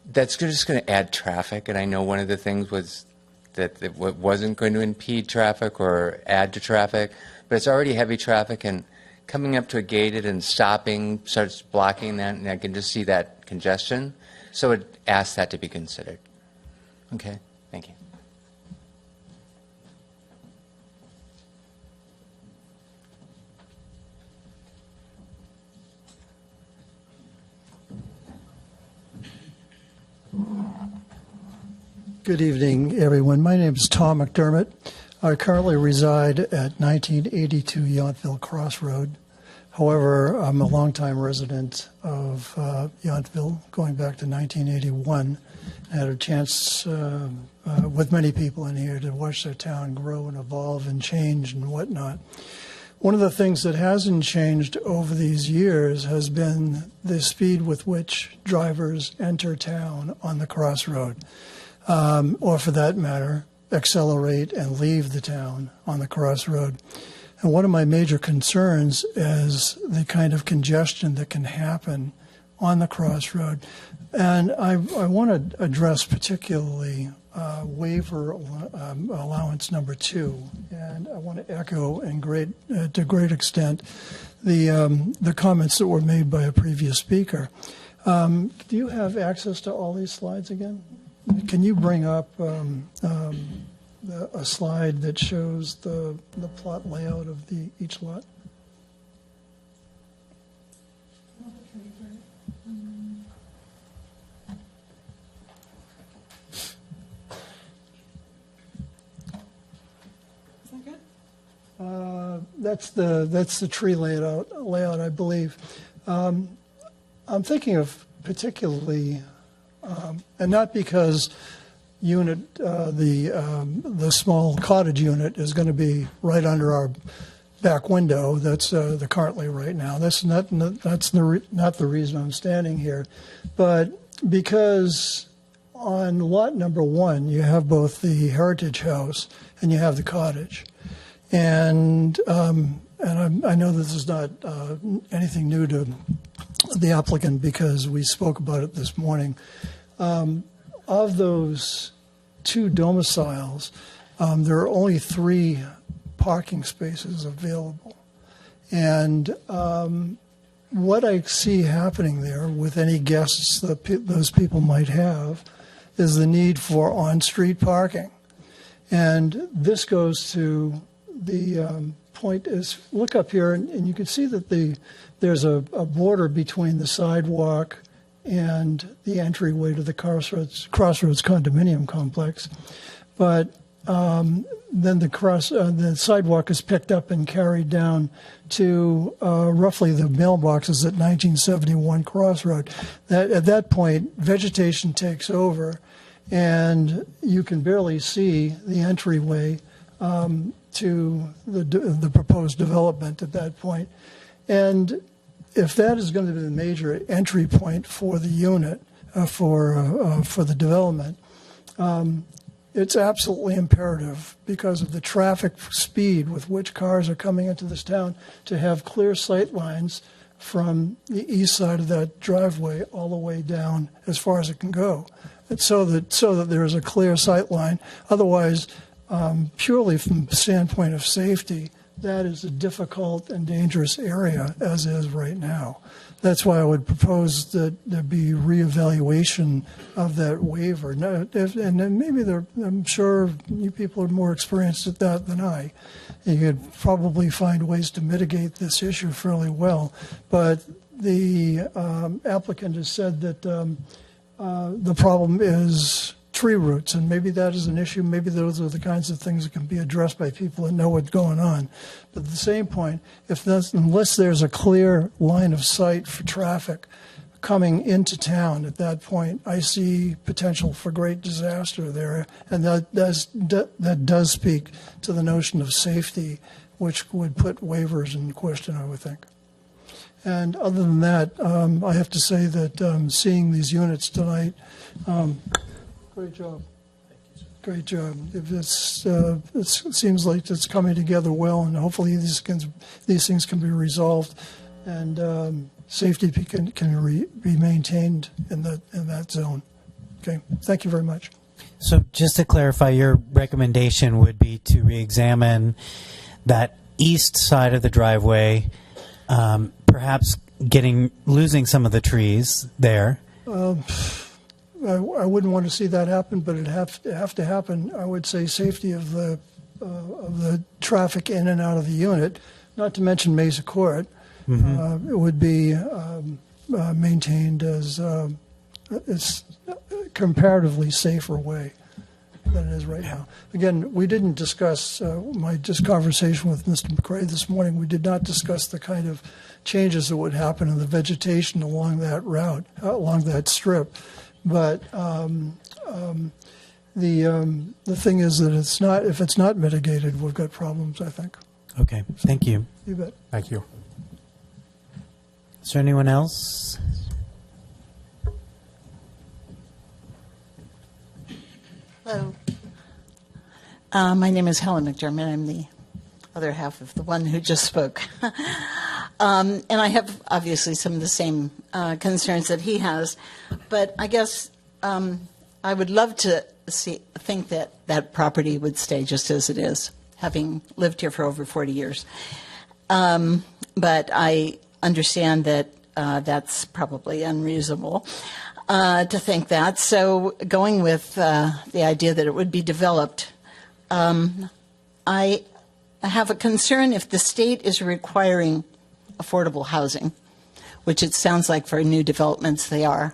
that's just going to add traffic, and I know one of the things was that it wasn't going to impede traffic or add to traffic, but it's already heavy traffic, and coming up to a gated and stopping starts blocking that, and I can just see that congestion. So it asks that to be considered. Okay, thank you. Good evening, everyone. My name is Tom McDermott. I currently reside at 1982 Yountville Crossroad. However, I'm a longtime resident of Yountville, going back to 1981. I had a chance with many people in here to watch their town grow and evolve and change and whatnot. One of the things that hasn't changed over these years has been the speed with which drivers enter town on the crossroad. Or for that matter, accelerate and leave the town on the crossroad. And one of my major concerns is the kind of congestion that can happen on the crossroad. And I want to address particularly waiver allowance number 2. And I want to echo to great extent the comments that were made by a previous speaker. Do you have access to all these slides again? Can you bring up a slide that shows the plot layout of each lot? That's the tree layout, I believe. I'm thinking of particularly. And not because the small cottage unit is going to be right under our back window. That's the currently right now. That's not the reason I'm standing here, but because on lot number 1 you have both the heritage house and you have the cottage, and I know this is not anything new to the applicant because we spoke about it this morning. Of those 2 domiciles, there are only 3 parking spaces available. And what I see happening there with any guests that those people might have is the need for on-street parking. And this goes to the point is, look up here, and you can see that there's a border between the sidewalk and the entryway to the Crossroads condominium complex. But then the sidewalk is picked up and carried down to roughly the mailboxes at 1971 Crossroad. At that point, vegetation takes over, and you can barely see the entryway to the proposed development at that point. And if that is going to be the major entry point for the unit, for the development, it's absolutely imperative, because of the traffic speed with which cars are coming into this town, to have clear sight lines from the east side of that driveway all the way down as far as it can go, so that there is a clear sight line. Otherwise, purely from the standpoint of safety, that is a difficult and dangerous area, as is right now. That's why I would propose that there be reevaluation of that waiver. And then maybe I'm sure you people are more experienced at that than I. You could probably find ways to mitigate this issue fairly well. But the applicant has said that the problem is tree roots, and maybe that is an issue. Maybe those are the kinds of things that can be addressed by people that know what's going on. But at the same point, unless there's a clear line of sight for traffic coming into town at that point, I see potential for great disaster there, and that does speak to the notion of safety, which would put waivers in question, I would think. And other than that, I have to say that seeing these units tonight, great job. Great job. It seems like it's coming together well, and hopefully these things can be resolved, and safety can be maintained in that zone. Okay. Thank you very much. So just to clarify, your recommendation would be to reexamine that east side of the driveway, perhaps losing some of the trees there. I wouldn't want to see that happen, but it'd have to happen. I would say safety of the traffic in and out of the unit, not to mention Mesa Court, it would be maintained as it's comparatively safer way than it is right now. Again, we didn't discuss my conversation with Mr. McRae this morning. We did not discuss the kind of changes that would happen in the vegetation along that route, along that strip. But the thing is that if it's not mitigated, we've got problems, I think. Okay, thank you. You bet. Thank you. Is there anyone else? Hello. My name is Helen McDermott. I'm the other half of the one who just spoke. And I have obviously some of the same concerns that he has, but I guess I would love to think that property would stay just as it is, having lived here for over 40 years. But I understand that that's probably unreasonable to think that. So going with the idea that it would be developed, I have a concern if the state is requiring affordable housing, which it sounds like for new developments they are,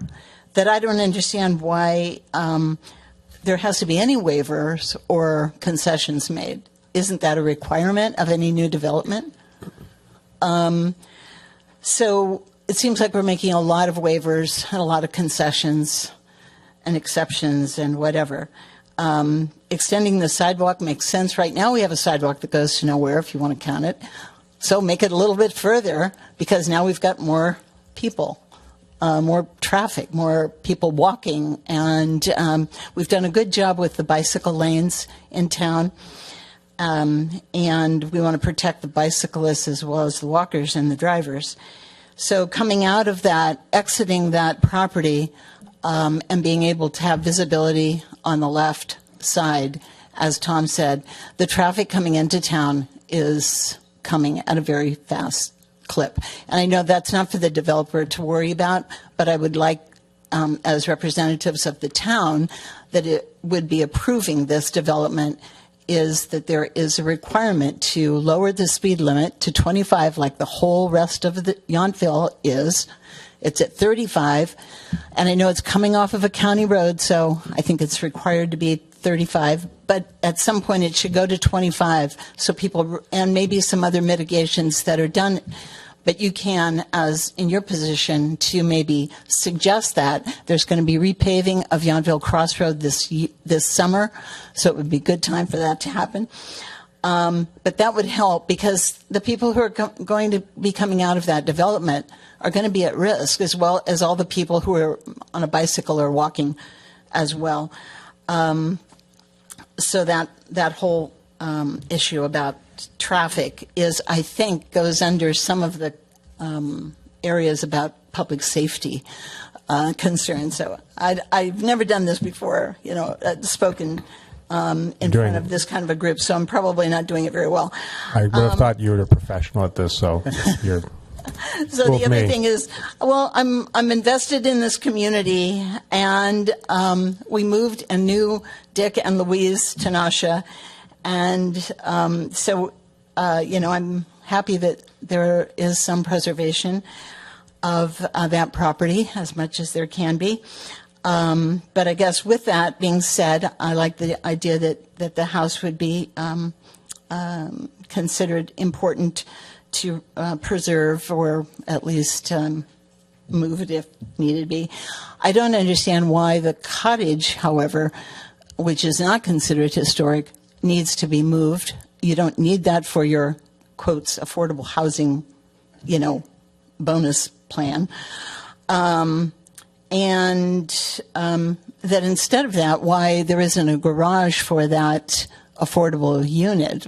that I don't understand why there has to be any waivers or concessions made. Isn't that a requirement of any new development? So it seems like we're making a lot of waivers and a lot of concessions and exceptions and whatever. Extending the sidewalk makes sense. Right now we have a sidewalk that goes to nowhere, if you want to count it. So make it a little bit further, because now we've got more people, more traffic, more people walking. And we've done a good job with the bicycle lanes in town. And we want to protect the bicyclists as well as the walkers and the drivers. So coming out of that, exiting that property, and being able to have visibility on the left side, as Tom said, the traffic coming into town is coming at a very fast clip. And I know that's not for the developer to worry about, but I would like, as representatives of the town, that it would be approving this development, is that there is a requirement to lower the speed limit to 25 like the whole rest of the Yountville is, It's at 35, and I know it's coming off of a county road, so I think it's required to be 35, but at some point it should go to 25, so people, and maybe some other mitigations that are done. But you can, as in your position, to maybe suggest that there's going to be repaving of Yountville Crossroad this summer, so it would be a good time for that to happen. But that would help, because the people who are going to be coming out of that development are going to be at risk, as well as all the people who are on a bicycle or walking as well. So that whole issue about traffic is, I think, goes under some of the areas about public safety concerns. So I've never done this before, spoken in front of this kind of a group, so I'm probably not doing it very well. I would have thought you were a professional at this, so you're. So the other thing is, well, I'm invested in this community, and we moved and knew Dick and Louise Tanasha, and so I'm happy that there is some preservation of that property as much as there can be. But I guess with that being said, I like the idea that the house would be considered important to preserve, or at least move it if needed be. I don't understand why the cottage, however, which is not considered historic, needs to be moved. You don't need that for your, quotes, affordable housing, bonus plan. And that instead of that, why there isn't a garage for that affordable unit,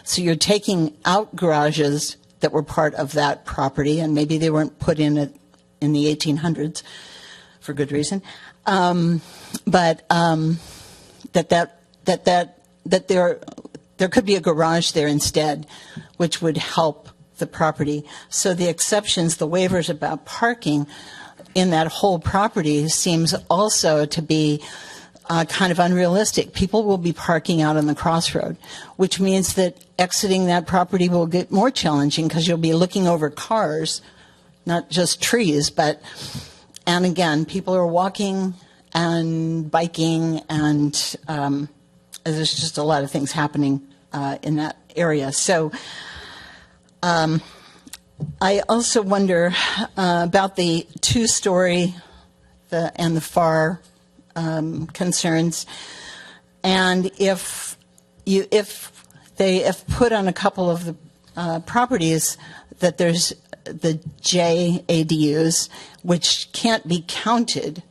so you're taking out garages that were part of that property, and maybe they weren't put in the 1800s for good reason, but that there could be a garage there instead, which would help the property. So the exceptions, the waivers about parking in that whole property seems also to be kind of unrealistic. People will be parking out on the crossroad, which means that exiting that property will get more challenging, because you'll be looking over cars, not just trees, and again, people are walking and biking, and there's just a lot of things happening in that area. So I also wonder about the two-story and the FAR concerns, and if put on a couple of the properties that there's the J ADUs, which can't be counted,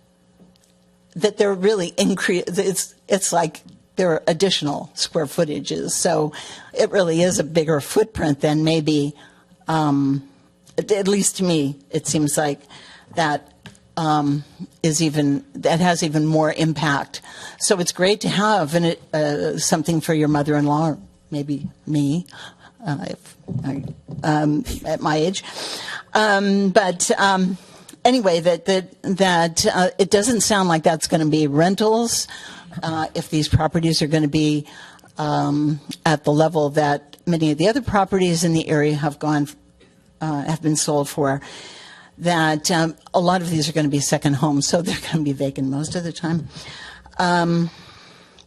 that they're really it's like there are additional square footages, so it really is a bigger footprint than maybe, at least to me, it seems like that has even more impact. So it's great to have something for your mother-in-law, or maybe me, at my age. But anyway, that it doesn't sound like that's going to be rentals. If these properties are going to be at the level that many of the other properties in the area have been sold for, that a lot of these are going to be second homes, so they're going to be vacant most of the time.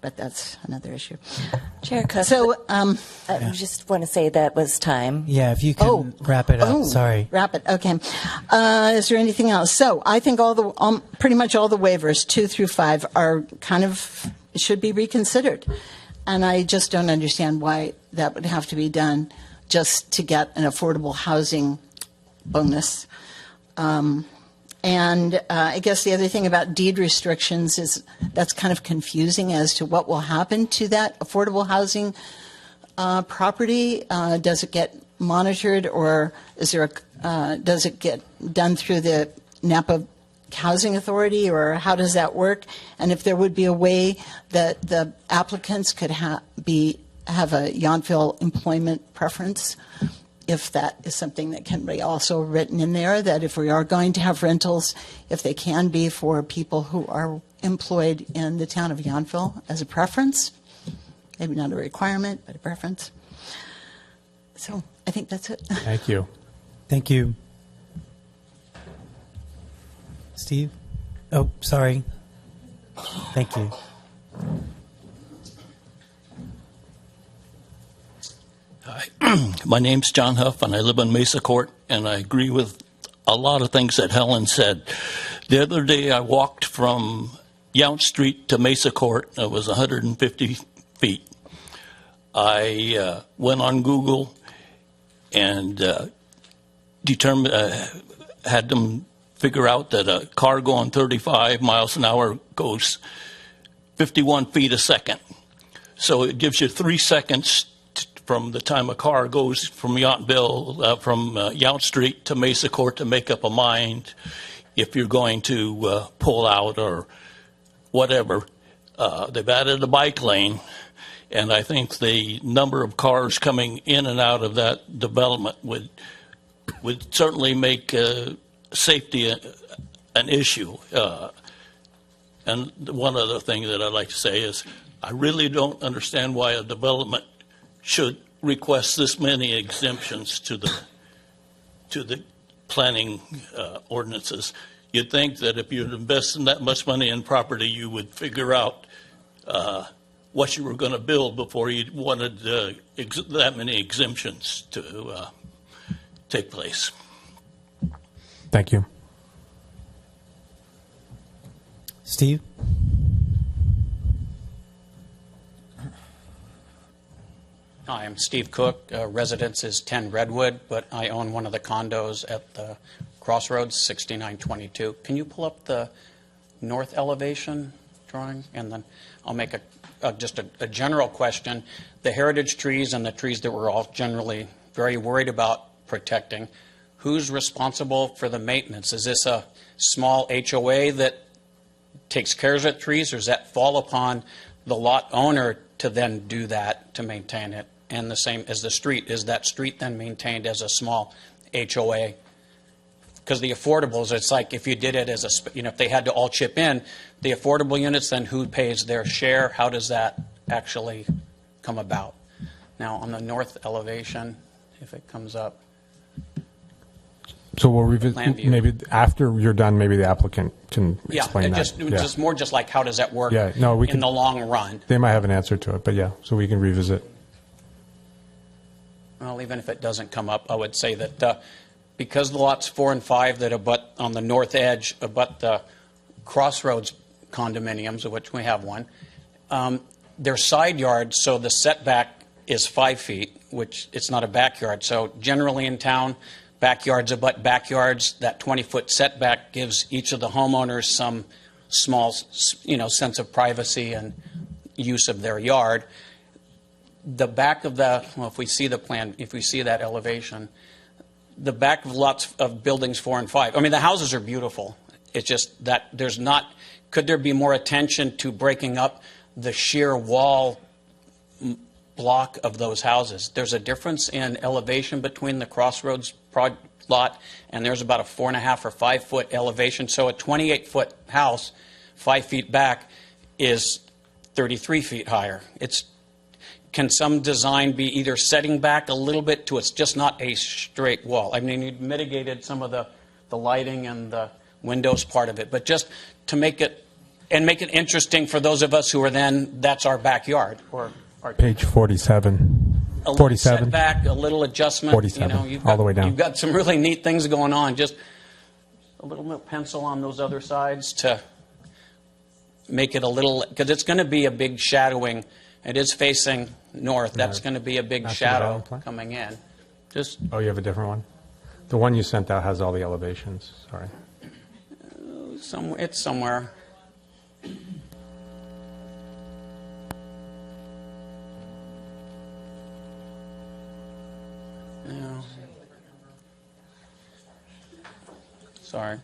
But that's another issue. Chair Cook, so I just want to say that was time. Yeah, if you can wrap it up. Sorry. Wrap it. Okay. Is there anything else? So I think pretty much all the waivers, 2 through 5, are should be reconsidered. And I just don't understand why that would have to be done just to get an affordable housing bonus. And I guess the other thing about deed restrictions is that's kind of confusing as to what will happen to that affordable housing property. Does it get monitored, or does it get done through the Napa Housing Authority, or how does that work? And if there would be a way that the applicants could have a Yountville employment preference, if that is something that can be also written in there, that if we are going to have rentals, if they can be for people who are employed in the town of Yountville as a preference, maybe not a requirement, but a preference. So I think that's it. Thank you. Thank you. Steve? Oh, sorry. Thank you. Hi, my name's John Huff, and I live on Mesa Court, and I agree with a lot of things that Helen said. The other day, I walked from Yount Street to Mesa Court. It was 150 feet. I went on Google and had them figure out that a car going 35 miles an hour goes 51 feet a second. So it gives you 3 seconds from the time a car goes from Yount Street to Mesa Court to make up a mind if you're going to pull out or whatever. They've added a bike lane, and I think the number of cars coming in and out of that development would certainly make safety an issue. And one other thing that I'd like to say is I really don't understand why a development should request this many exemptions to the planning ordinances. You'd think that if you'd invested that much money in property, you would figure out what you were going to build before you wanted that many exemptions to take place. Thank you. Steve? Hi, I'm Steve Cook. Residence is 10 Redwood, but I own one of the condos at the Crossroads, 6922. Can you pull up the north elevation drawing? And then I'll make just a general question. The heritage trees and the trees that we're all generally very worried about protecting, who's responsible for the maintenance? Is this a small HOA that takes care of the trees, or does that fall upon the lot owner to then do that, to maintain it? And the same as the street, is that street then maintained as a small HOA? Because the affordables, it's like if you did it as if they had to all chip in, the affordable units, then who pays their share? How does that actually come about? Now, on the north elevation, if it comes up. So we'll revisit, maybe after you're done, maybe the applicant can explain that. Just more just like how does that work in the long run? They might have an answer to it, but yeah, so we can revisit. Well, even if it doesn't come up, I would say that because the lots 4 and 5 that abut on the north edge abut the Crossroads condominiums, of which we have one, they're side yards, so the setback is 5 feet, which it's not a backyard. So generally in town, backyards abut backyards. That 20-foot setback gives each of the homeowners some small, sense of privacy and use of their yard. The back of if we see the plan, if we see that elevation, the back of lots of buildings 4 and 5, I mean, the houses are beautiful. It's just that could there be more attention to breaking up the sheer wall block of those houses? There's a difference in elevation between the Crossroads lot, and there's about a 4.5 or 5 foot elevation. So a 28-foot house, 5 feet back, is 33 feet higher. Can some design be either setting back a little bit to it's just not a straight wall? I mean, you've mitigated some of the lighting and the windows part of it, but just to make it interesting for those of us who are that's our backyard. Page 47. A little 47. setback, a little adjustment. 47, all the way down. You've got some really neat things going on. Just a little bit of pencil on those other sides to make it a little, because it's going to be a big shadowing. It is facing north. That's going to be a big shadow coming in. Oh, you have a different one? The one you sent out has all the elevations. Sorry. It's somewhere. Yeah. Sorry.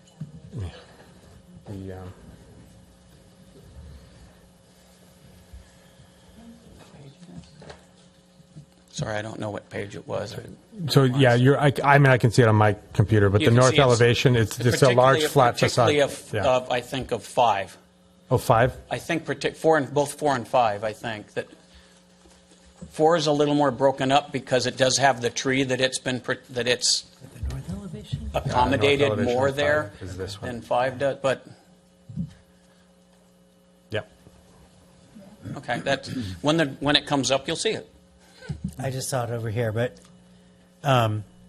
Yeah. Sorry, I don't know what page it was. So yeah, I mean, I can see it on my computer, but the north elevation, it's just a large flat facade. I think of 5. Oh, 5? I think both 4 and 5. I think that 4 is a little more broken up because it does have the tree that it's been accommodated elevation more of there 5 is this one. than 5 does, but, Yep. okay, that's, when it comes up, you'll see it. I just saw it over here, but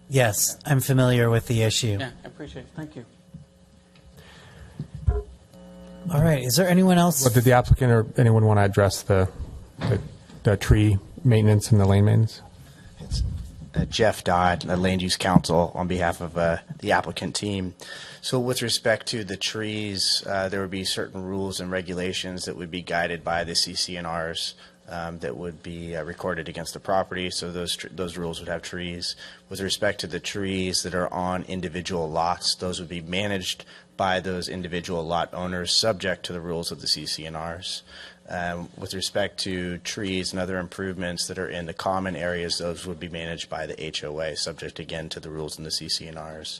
yes, I'm familiar with the issue. Yeah, I appreciate it. Thank you. All right. Is there anyone else? What did the applicant or anyone want to address the tree maintenance and the lane maintenance? Jeff Dodd, Land Use Council, on behalf of the applicant team. So with respect to the trees, there would be certain rules and regulations that would be guided by the CCNRs that would be recorded against the property. So those rules would have trees. With respect to the trees that are on individual lots, those would be managed by those individual lot owners, subject to the rules of the CCNRs. With respect to trees and other improvements that are in the common areas, those would be managed by the HOA, subject again to the rules in the CCNRs.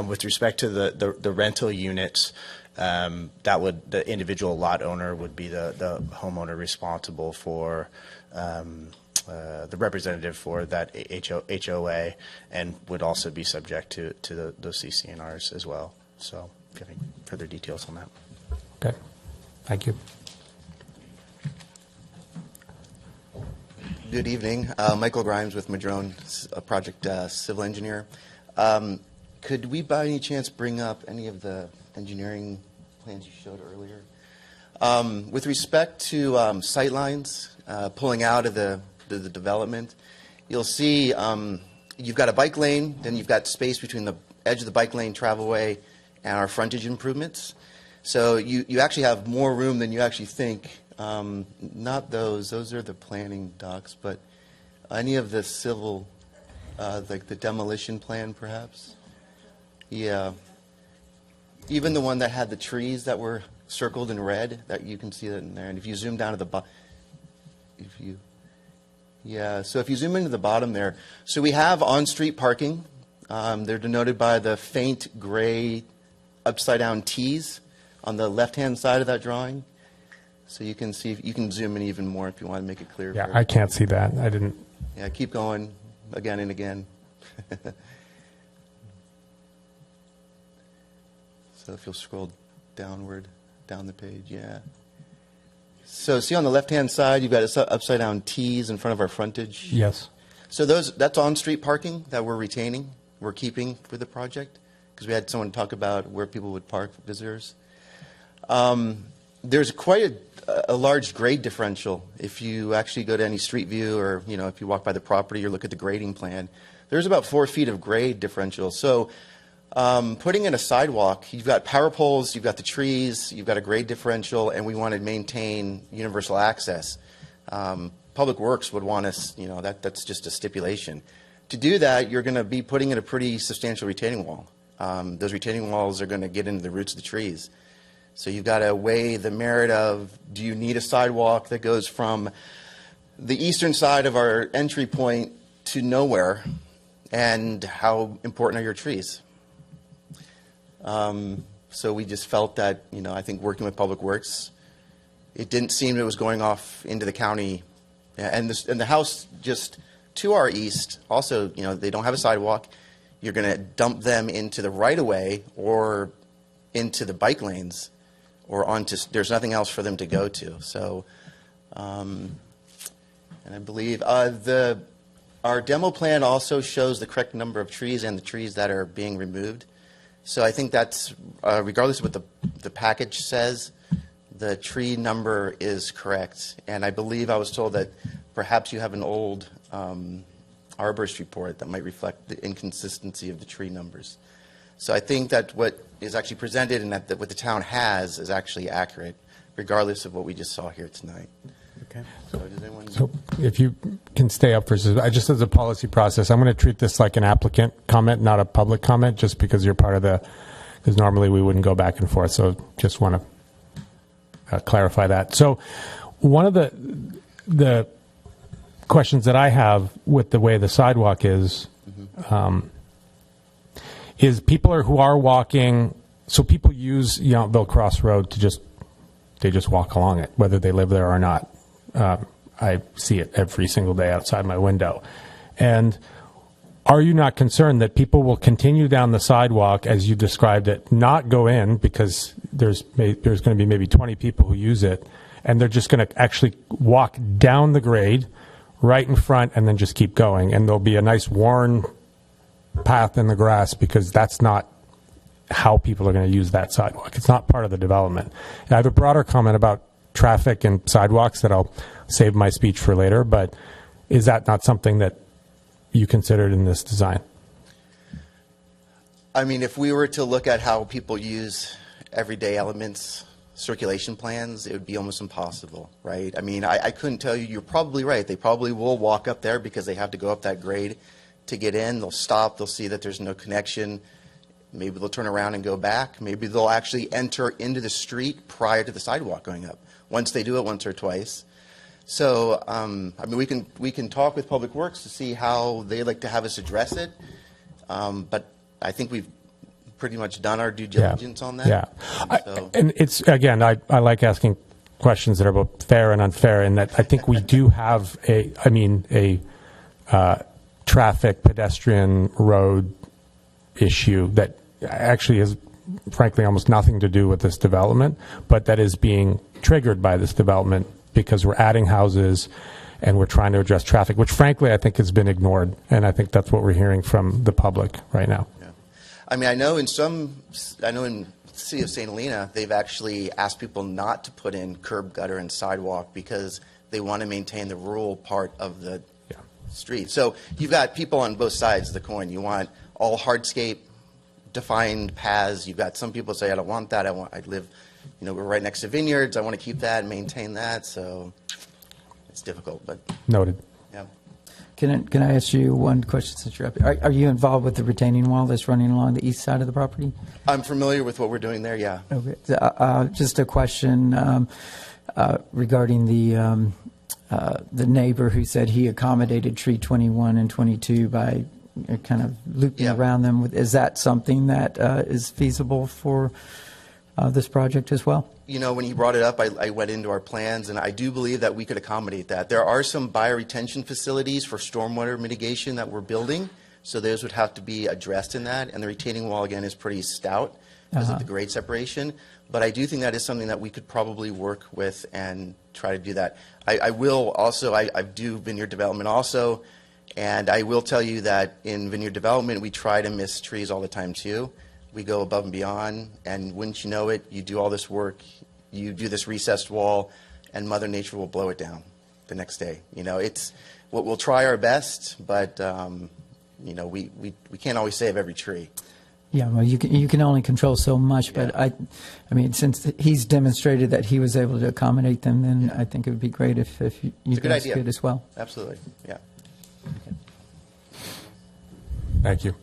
With respect to the rental units, the individual lot owner would be the homeowner responsible for the representative for that HOA, and would also be subject to those CCNRs as well. So, if you have any further details on that. Okay, thank you. Good evening. Michael Grimes with Madrone, a project civil engineer. Could we by any chance bring up any of the engineering plans you showed earlier? With respect to sightlines pulling out of the development, you'll see you've got a bike lane, then you've got space between the edge of the bike lane travelway and our frontage improvements. So you actually have more room than you actually think. Not those are the planning docs, but any of the civil, like the demolition plan perhaps. Yeah. Even the one that had the trees that were circled in red, that you can see that in there. And if you zoom down to the bottom, so if you zoom into the bottom there, so we have on-street parking. They're denoted by the faint gray upside-down T's on the left-hand side of that drawing. So you can see, you can zoom in even more if you want to make it clear. Yeah, I can't see that. I didn't. Yeah, keep going again and again. So if you'll scroll downward, down the page, yeah. So see on the left-hand side, you've got upside-down T's in front of our frontage. Yes. So that's on-street parking that we're retaining, we're keeping for the project, because we had someone talk about where people would park, visitors. There's quite a large grade differential if you actually go to any street view, or if you walk by the property or look at the grading plan. There's about 4 feet of grade differential. So putting in a sidewalk, you've got power poles, you've got the trees, you've got a grade differential, and we want to maintain universal access. Public Works would want us, that's just a stipulation. To do that, you're going to be putting in a pretty substantial retaining wall. Those retaining walls are going to get into the roots of the trees. So you've got to weigh the merit of, do you need a sidewalk that goes from the eastern side of our entry point to nowhere, and how important are your trees? So we just felt that, I think working with Public Works, it didn't seem it was going off into the county. And the house just to our east, also, they don't have a sidewalk. You're going to dump them into the right-of-way or into the bike lanes, or onto, there's nothing else for them to go to. So, and I believe our demo plan also shows the correct number of trees and the trees that are being removed. So I think that's, regardless of what the package says, the tree number is correct. And I believe I was told that perhaps you have an old arborist report that might reflect the inconsistency of the tree numbers. So I think that what is actually presented and that what the town has is actually accurate, regardless of what we just saw here tonight. Okay. So does anyone... So if you can stay up for just as a policy process, I'm going to treat this like an applicant comment, not a public comment, just because you're part of because normally we wouldn't go back and forth. So just want to clarify that. So one of the questions that I have with the way the sidewalk is people who are walking, so people use Yountville Cross Road they just walk along it, whether they live there or not. I see it every single day outside my window. And are you not concerned that people will continue down the sidewalk as you described it, not go in because there's going to be maybe 20 people who use it, and they're just going to actually walk down the grade right in front and then just keep going, and there'll be a nice worn path in the grass because that's not how people are going to use that sidewalk. It's not part of the development. I have a broader comment about traffic and sidewalks that I'll save my speech for later, but is that not something that you considered in this design? I mean, if we were to look at how people use everyday elements, circulation plans, it would be almost impossible, right? I mean, I couldn't tell you. You're probably right. They probably will walk up there because they have to go up that grade to get in. They'll stop. They'll see that there's no connection. Maybe they'll turn around and go back. Maybe they'll actually enter into the street prior to the sidewalk going up, once they do it once or twice. So, I mean, we can talk with Public Works to see how they like to have us address it. But I think we've pretty much done our due diligence on that. Yeah. And it's, again, I like asking questions that are both fair and unfair, in that I think we do have a traffic pedestrian road issue that actually has, frankly, almost nothing to do with this development, but that is being triggered by this development because we're adding houses and we're trying to address traffic, which frankly I think has been ignored, and I think that's what we're hearing from the public right now. Yeah. I mean, I know in the city of St. Helena, they've actually asked people not to put in curb, gutter, and sidewalk because they want to maintain the rural part of the street. So you've got people on both sides of the coin. You want all hardscape defined paths. You've got some people say, I don't want that. I live, we're right next to vineyards. I want to keep that and maintain that. So it's difficult, but noted. Yeah. Can I ask you one question since you're up here? Are you involved with the retaining wall that's running along the east side of the property? I'm familiar with what we're doing there. Yeah. Okay. Just a question regarding the neighbor who said he accommodated tree 21 and 22 by kind of looping around them. Is that something that is feasible for this project as well? When he brought it up, I went into our plans, and I do believe that we could accommodate that. There are some bioretention facilities for stormwater mitigation that we're building, so those would have to be addressed in that. And the retaining wall, again, is pretty stout because of the grade separation. But I do think that is something that we could probably work with and try to do that. I will also, I do vineyard development also, and I will tell you that in vineyard development, we try to miss trees all the time too. We go above and beyond, and wouldn't you know it, you do all this work, you do this recessed wall, and Mother Nature will blow it down the next day. We'll try our best, but we can't always save every tree. Yeah, well, you can only control so much, but I mean, since he's demonstrated that he was able to accommodate them, then I think it would be great if you guys could as well. Absolutely, yeah. Okay. Thank you.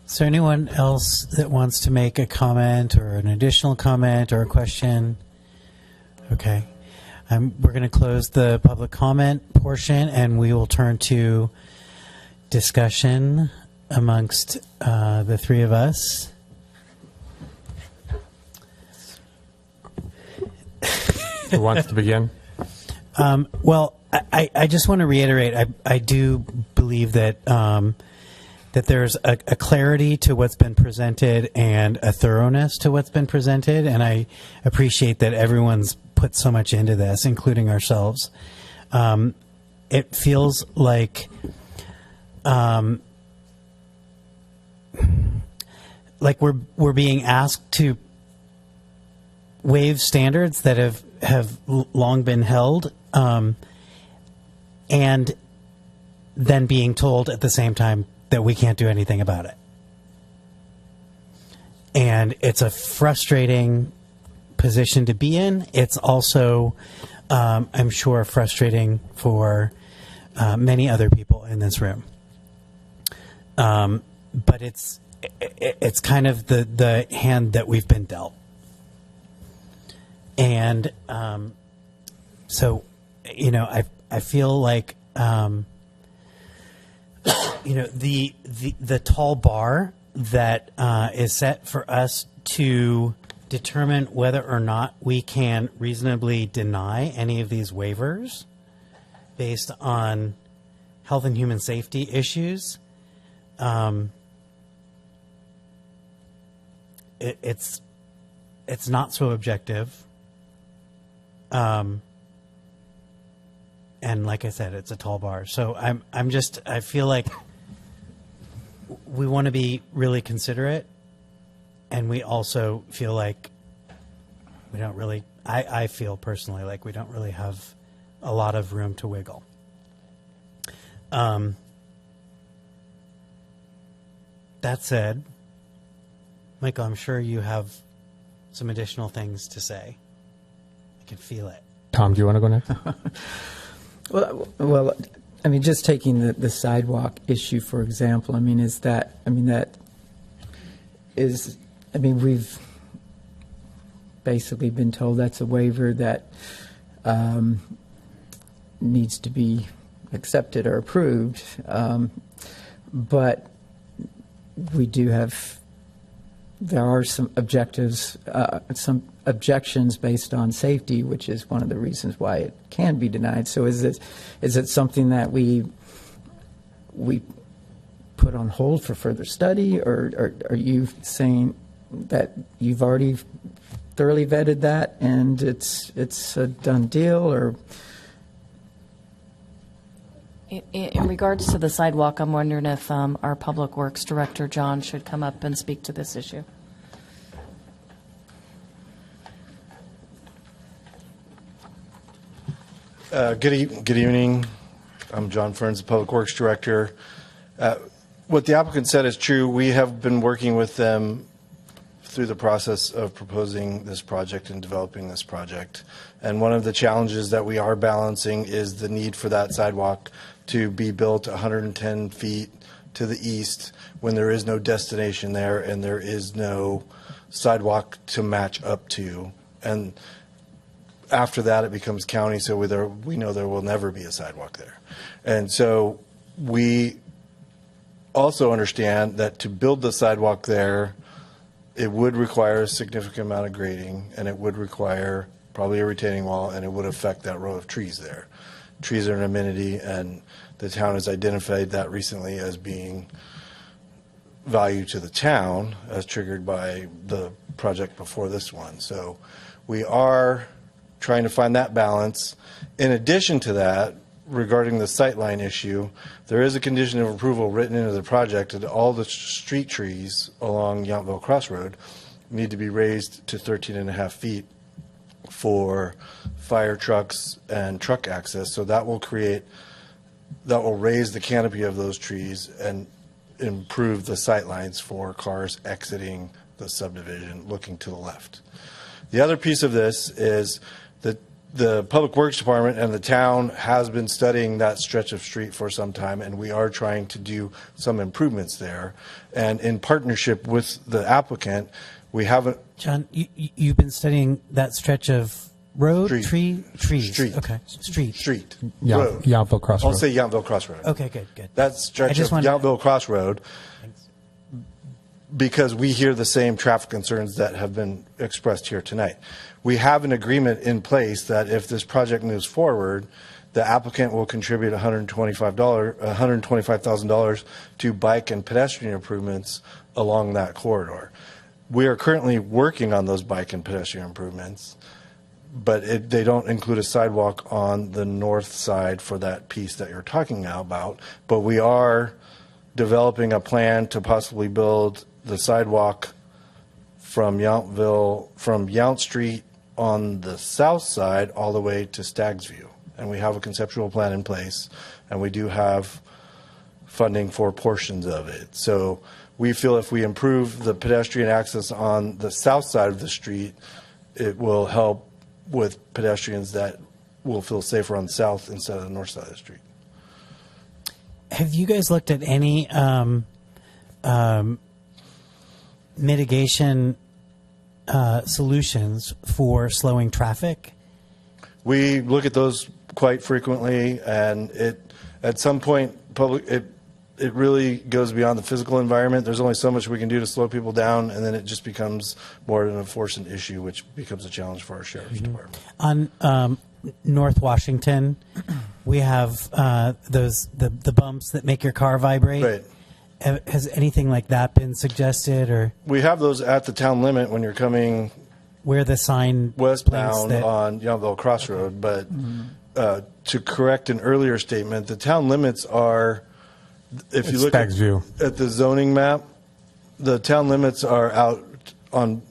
Is there anyone else that wants to make a comment or an additional comment or a question? Okay. We're going to close the public comment portion, and we will turn to discussion amongst the three of us. Who wants to begin? Well, I just want to reiterate, I do believe that that there's a clarity to what's been presented and a thoroughness to what's been presented, and I appreciate that everyone's put so much into this, including ourselves. It feels like we're being asked to waive standards that have long been held, and then being told at the same time that we can't do anything about it. And it's a frustrating position to be in. It's also, I'm sure, frustrating for many other people in this room. But it's kind of the hand that we've been dealt. And so, I feel like, the tall bar that is set for us to determine whether or not we can reasonably deny any of these waivers based on health and human safety issues, it's not so objective. And like I said, it's a tall bar. So I feel like we want to be really considerate, and we also feel like we don't really, I feel personally like we don't really have a lot of room to wiggle. That said, Michael, I'm sure you have some additional things to say. I can feel it. Tom, do you want to go next? Well, I mean, just taking the sidewalk issue, for example, we've basically been told that's a waiver that needs to be accepted or approved. But we do have, there are some objectives, some objections based on safety, which is one of the reasons why it can be denied. So is it something that we put on hold for further study, or are you saying that you've already thoroughly vetted that and it's a done deal? Or in regards to the sidewalk, I'm wondering if our Public Works Director, John, should come up and speak to this issue. Good evening. I'm John Ferns, the Public Works Director. What the applicant said is true. We have been working with them through the process of proposing this project and developing this project. And one of the challenges that we are balancing is the need for that sidewalk to be built 110 feet to the east when there is no destination there and there is no sidewalk to match up to. And after that, it becomes county, so we know there will never be a sidewalk there. And so we also understand that to build the sidewalk there, it would require a significant amount of grading, and it would require probably a retaining wall, and it would affect that row of trees there. Trees are an amenity, and the town has identified that recently as being value to the town, as triggered by the project before this one. So we are trying to find that balance. In addition to that, regarding the sightline issue, there is a condition of approval written into the project that all the street trees along Yountville Crossroad need to be raised to 13.5 feet for fire trucks and truck access. So that will raise the canopy of those trees and improve the sightlines for cars exiting the subdivision looking to the left. The other piece of this is that the Public Works Department and the town has been studying that stretch of street for some time, and we are trying to do some improvements there. And in partnership with the applicant, we haven't... John, you've been studying that stretch of road, trees? Street. Okay, street. Road. Yountville Crossroad. I'll say Yountville Crossroad. Okay, good. That stretch of Yountville Crossroad, because we hear the same traffic concerns that have been expressed here tonight. We have an agreement in place that if this project moves forward, the applicant will contribute $125,000 to bike and pedestrian improvements along that corridor. We are currently working on those bike and pedestrian improvements, but they don't include a sidewalk on the north side for that piece that you're talking now about. But we are developing a plan to possibly build the sidewalk from Yount Street on the south side all the way to Staggs View. And we have a conceptual plan in place, and we do have funding for portions of it. So we feel if we improve the pedestrian access on the south side of the street, it will help with pedestrians that will feel safer on the south instead of the north side of the street. Have you guys looked at any mitigation solutions for slowing traffic? We look at those quite frequently, and at some point it really goes beyond the physical environment. There's only so much we can do to slow people down, and then it just becomes more of an enforcement issue, which becomes a challenge for our sheriff's department. North Washington, we have the bumps that make your car vibrate. Right. Has anything like that been suggested, or We have those at the town limit when you're coming where the sign westbound blinks that- on Yountville Crossroad? But to correct an earlier statement, the town limits are, if you It's look Stag's View. at the zoning map, the town limits are out on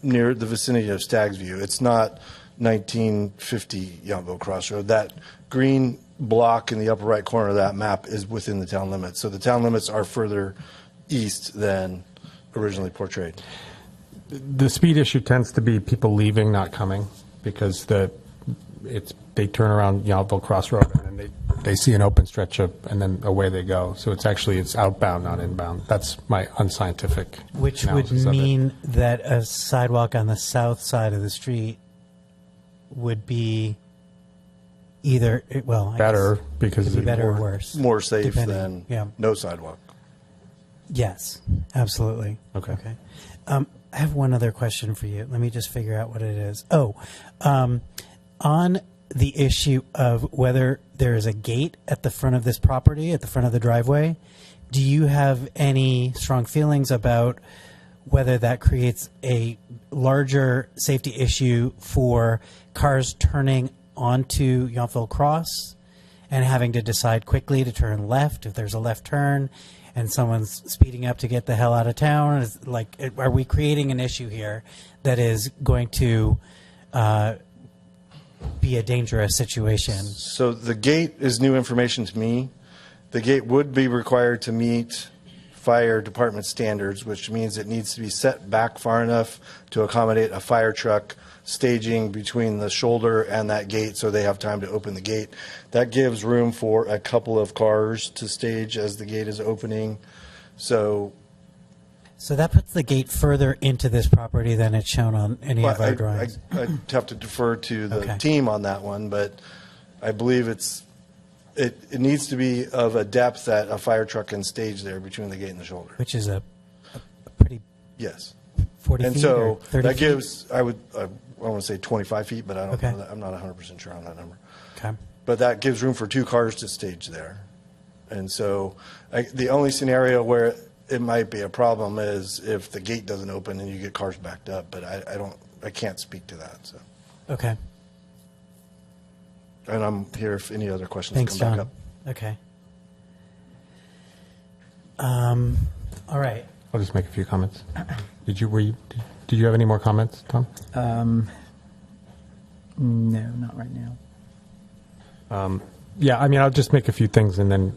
near the vicinity of Stag's View. It's not 1950 Yountville Crossroad. That green block in the upper right corner of that map is within the town limits. So the town limits are further east than originally portrayed. The speed issue tends to be people leaving, not coming, because they turn around Yountville Crossroad and then they see an open stretch and then away they go. So it's outbound, not inbound. That's my unscientific which would analysis of it. mean that a sidewalk on the south side of the street would be either I Better, guess because it'd be better or more, worse, more safe depending. than no sidewalk. Yes, absolutely. Okay. I have one other question for you. Let me just figure out what it is. On the issue of whether there is a gate at the front of this property, at the front of the driveway, do you have any strong feelings about whether that creates a larger safety issue for cars turning onto Yountville Cross and having to decide quickly to turn left if there's a left turn and someone's speeding up to get the hell out of town? Are we creating an issue here that is going to be a dangerous situation? So the gate is new information to me. The gate would be required to meet fire department standards, which means it needs to be set back far enough to accommodate a fire truck staging between the shoulder and that gate so they have time to open the gate. That gives room for a couple of cars to stage as the gate is opening. So that puts the gate further into this property than it's shown on any of our drawings. I'd have to defer to the Okay. team on that one, but I believe it needs to be of a depth that a fire truck can stage there between the gate and the shoulder. Which is a pretty Yes. 40 And feet so or 30 that feet? gives, I want to say 25 feet, but I don't Okay. know that. I'm not 100% sure on that number. Okay. But that gives room for two cars to stage there. And so the only scenario where it might be a problem is if the gate doesn't open and you get cars backed up, but I can't speak to that. So. Okay. And I'm here if any other questions Thanks, come John. back up. Okay. All right. I'll just make a few comments. Did you have any more comments, Tom? No, not right now. Yeah, I mean, I'll just make a few things, and then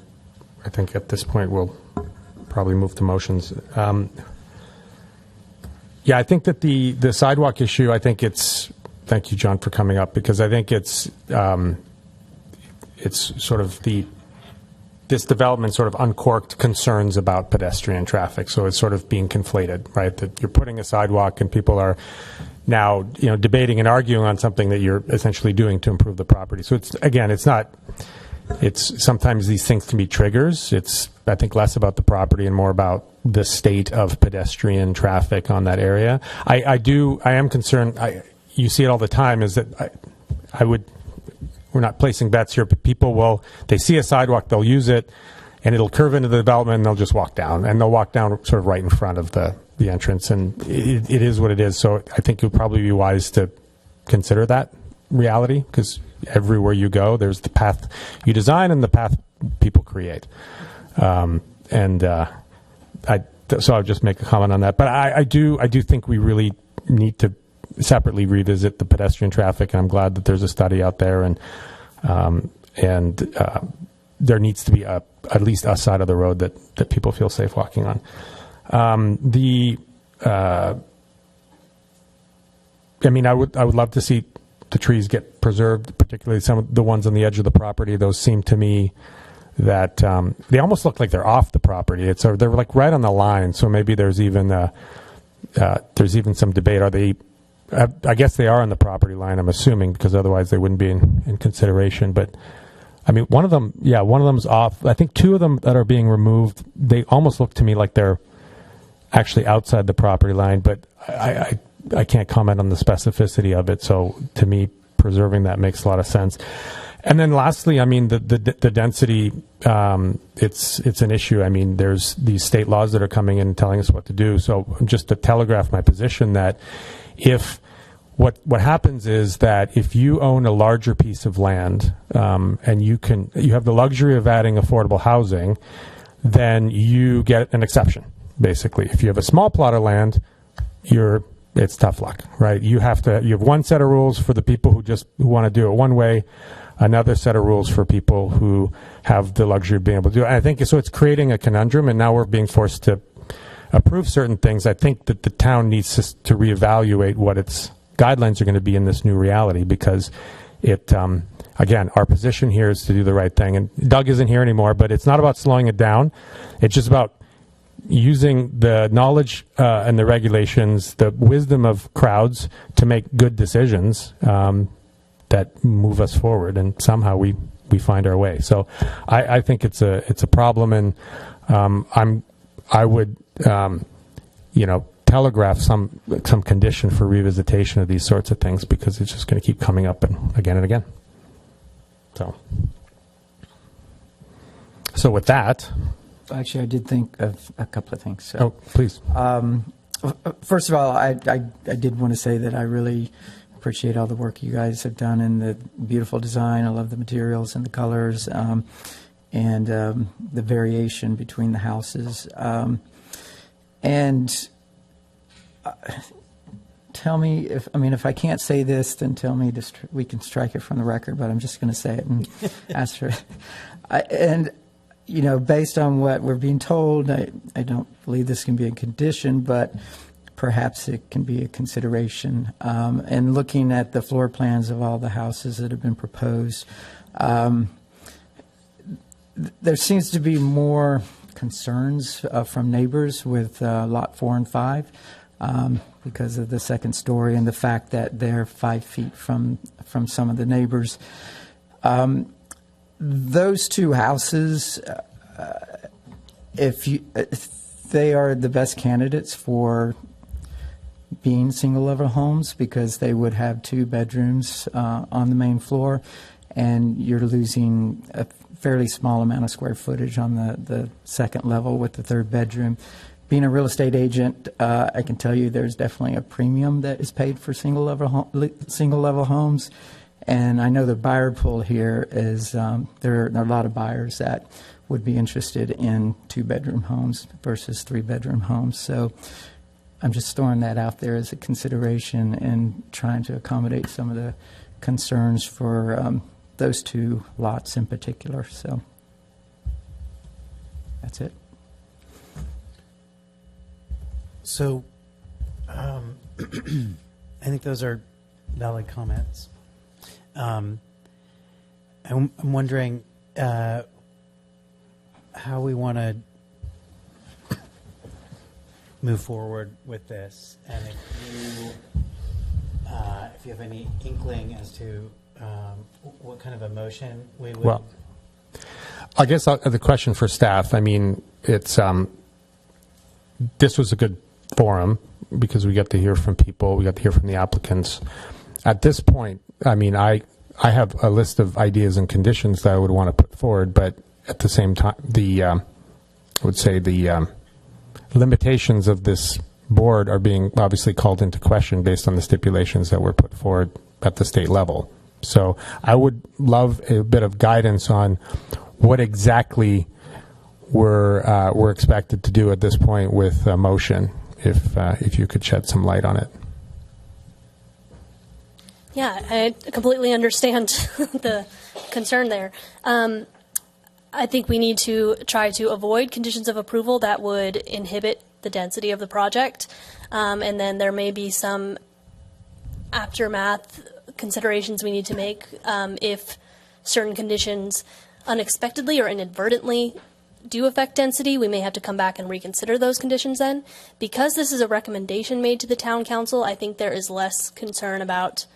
I think at this point we'll probably move to motions. Yeah, I think that the sidewalk issue, thank you, John, for coming up, because I think it's sort of this development sort of uncorked concerns about pedestrian traffic. So it's sort of being conflated, right? That you're putting a sidewalk and people are now, debating and arguing on something that you're essentially doing to improve the property. So it's sometimes these things can be triggers. It's, I think, less about the property and more about the state of pedestrian traffic on that area. I am concerned. You see it all the time, is that we're not placing bets here, but people they see a sidewalk, they'll use it, and it'll curve into the development, and they'll just walk down. And they'll walk down sort of right in front of the entrance, and it is what it is. So I think it would probably be wise to consider that reality, because everywhere you go, there's the path you design and the path people create. So I'll just make a comment on that. But I do think we really need to separately revisit the pedestrian traffic, and I'm glad that there's a study out there, and there needs to be at least a side of the road that people feel safe walking on. I mean, I would love to see the trees get preserved, particularly some of the ones on the edge of the property. Those seem to me that they almost look like they're off the property. They're like right on the line. So maybe there's even some debate. Are they? I guess they are on the property line, I'm assuming, because otherwise they wouldn't be in consideration. But I mean, one of them's off. I think two of them that are being removed, they almost look to me like they're actually outside the property line, but I can't comment on the specificity of it. So to me, preserving that makes a lot of sense. And then lastly, I mean, the density, it's an issue. I mean, there's these state laws that are coming in and telling us what to do. So just to telegraph my position that if what happens is that if you own a larger piece of land and you have the luxury of adding affordable housing, then you get an exception, basically. If you have a small plot of land, it's tough luck, right? You have one set of rules for the people who want to do it one way, another set of rules for people who have the luxury of being able to do it. And I think so. It's creating a conundrum, and now we're being forced to approve certain things. I think that the town needs to reevaluate what its guidelines are going to be in this new reality, because again, our position here is to do the right thing. And Doug isn't here anymore, but it's not about slowing it down. It's just about using the knowledge and the regulations, the wisdom of crowds to make good decisions that move us forward, and somehow we find our way. So I think it's a problem, and I would telegraph some condition for revisitation of these sorts of things, because it's just going to keep coming up again and again. So with that. Actually, I did think of a couple of things. So, oh, please. First of all, I did want to say that I really appreciate all the work you guys have done and the beautiful design. I love the materials and the colors and the variation between the houses. Tell me if I can't say this, then tell me we can strike it from the record. But I'm just going to say it and ask for it. Based on what we're being told, I don't believe this can be a condition, but perhaps it can be a consideration. And looking at the floor plans of all the houses that have been proposed, there seems to be more concerns from neighbors with Lot 4 and 5 because of the second story and the fact that they're 5 feet from some of the neighbors. Those two houses, if they are the best candidates for being single-level homes, because they would have 2 bedrooms on the main floor, and you're losing a fairly small amount of square footage on the second level with the 3rd bedroom. Being a real estate agent, I can tell you there's definitely a premium that is paid for single-level homes. And I know the buyer pool here is there are a lot of buyers that would be interested in 2-bedroom homes versus 3-bedroom homes. So I'm just throwing that out there as a consideration and trying to accommodate some of the concerns for those 2 lots in particular. So that's it. So I think those are valid comments. I'm wondering how we want to move forward with this, and if you have any inkling as to what kind of a motion we would. Well, I guess the question for staff. I mean, it's this was a good forum because we got to hear from people, we got to hear from the applicants. At this point, I mean, I have a list of ideas and conditions that I would want to put forward, but at the same time, I would say the limitations of this board are being obviously called into question based on the stipulations that were put forward at the state level. So I would love a bit of guidance on what exactly we're expected to do at this point with a motion, if you could shed some light on it. Yeah, I completely understand the concern there. I think we need to try to avoid conditions of approval that would inhibit the density of the project. And then there may be some aftermath considerations we need to make if certain conditions unexpectedly or inadvertently do affect density. We may have to come back and reconsider those conditions then. Because this is a recommendation made to the town council, I think there is less concern about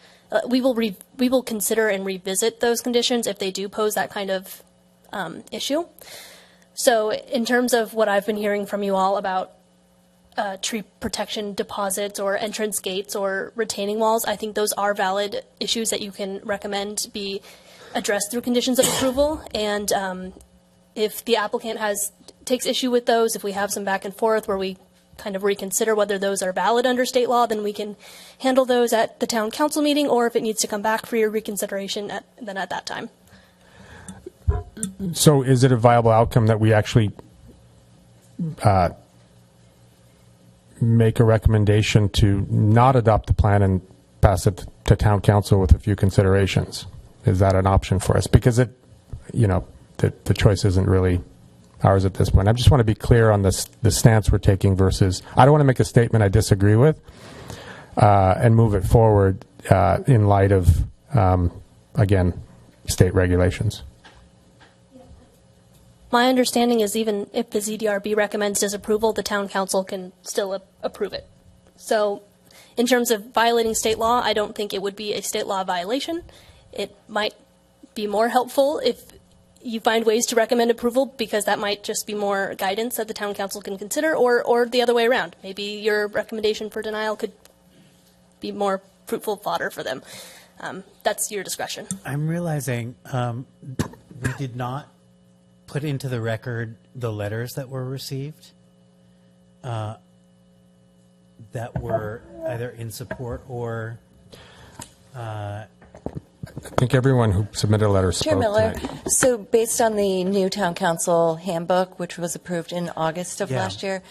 we will consider and revisit those conditions if they do pose that kind of issue. So in terms of what I've been hearing from you all about tree protection deposits or entrance gates or retaining walls. I think those are valid issues that you can recommend be addressed through conditions of approval. And if the applicant takes issue with those, if we have some back and forth where we kind of reconsider whether those are valid under state law, then we can handle those at the town council meeting, or if it needs to come back for your reconsideration, then at that time. So is it a viable outcome that we actually make a recommendation to not adopt the plan and pass it to town council with a few considerations? Is that an option for us? Because the choice isn't really ours at this point. I just want to be clear on the stance we're taking versus, I don't want to make a statement I disagree with and move it forward in light of, again, state regulations. My understanding is even if the ZDRB recommends disapproval, the town council can still approve it. So in terms of violating state law, I don't think it would be a state law violation. It might be more helpful if you find ways to recommend approval, because that might just be more guidance that the town council can consider, or the other way around. Maybe your recommendation for denial could be more fruitful fodder for them. That's your discretion. I'm realizing we did not put into the record the letters that were received that were either in support or I think everyone who submitted a letter spoke Chair Miller, tonight. so based on the new town council handbook, which was approved in August of Yeah. last year,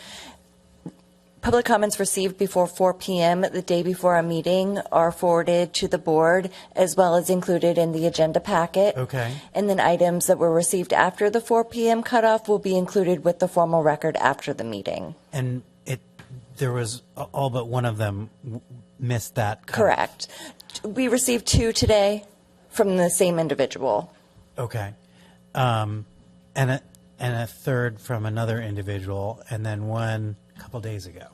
public comments received before 4 p.m. the day before a meeting are forwarded to the board, as well as included in the agenda packet. Okay. And then items that were received after the 4 p.m. cutoff will be included with the formal record after the meeting. And there was all but one of them missed that. Correct. We received 2 today from the same individual. Okay. And a third from another individual, and then one a couple days ago.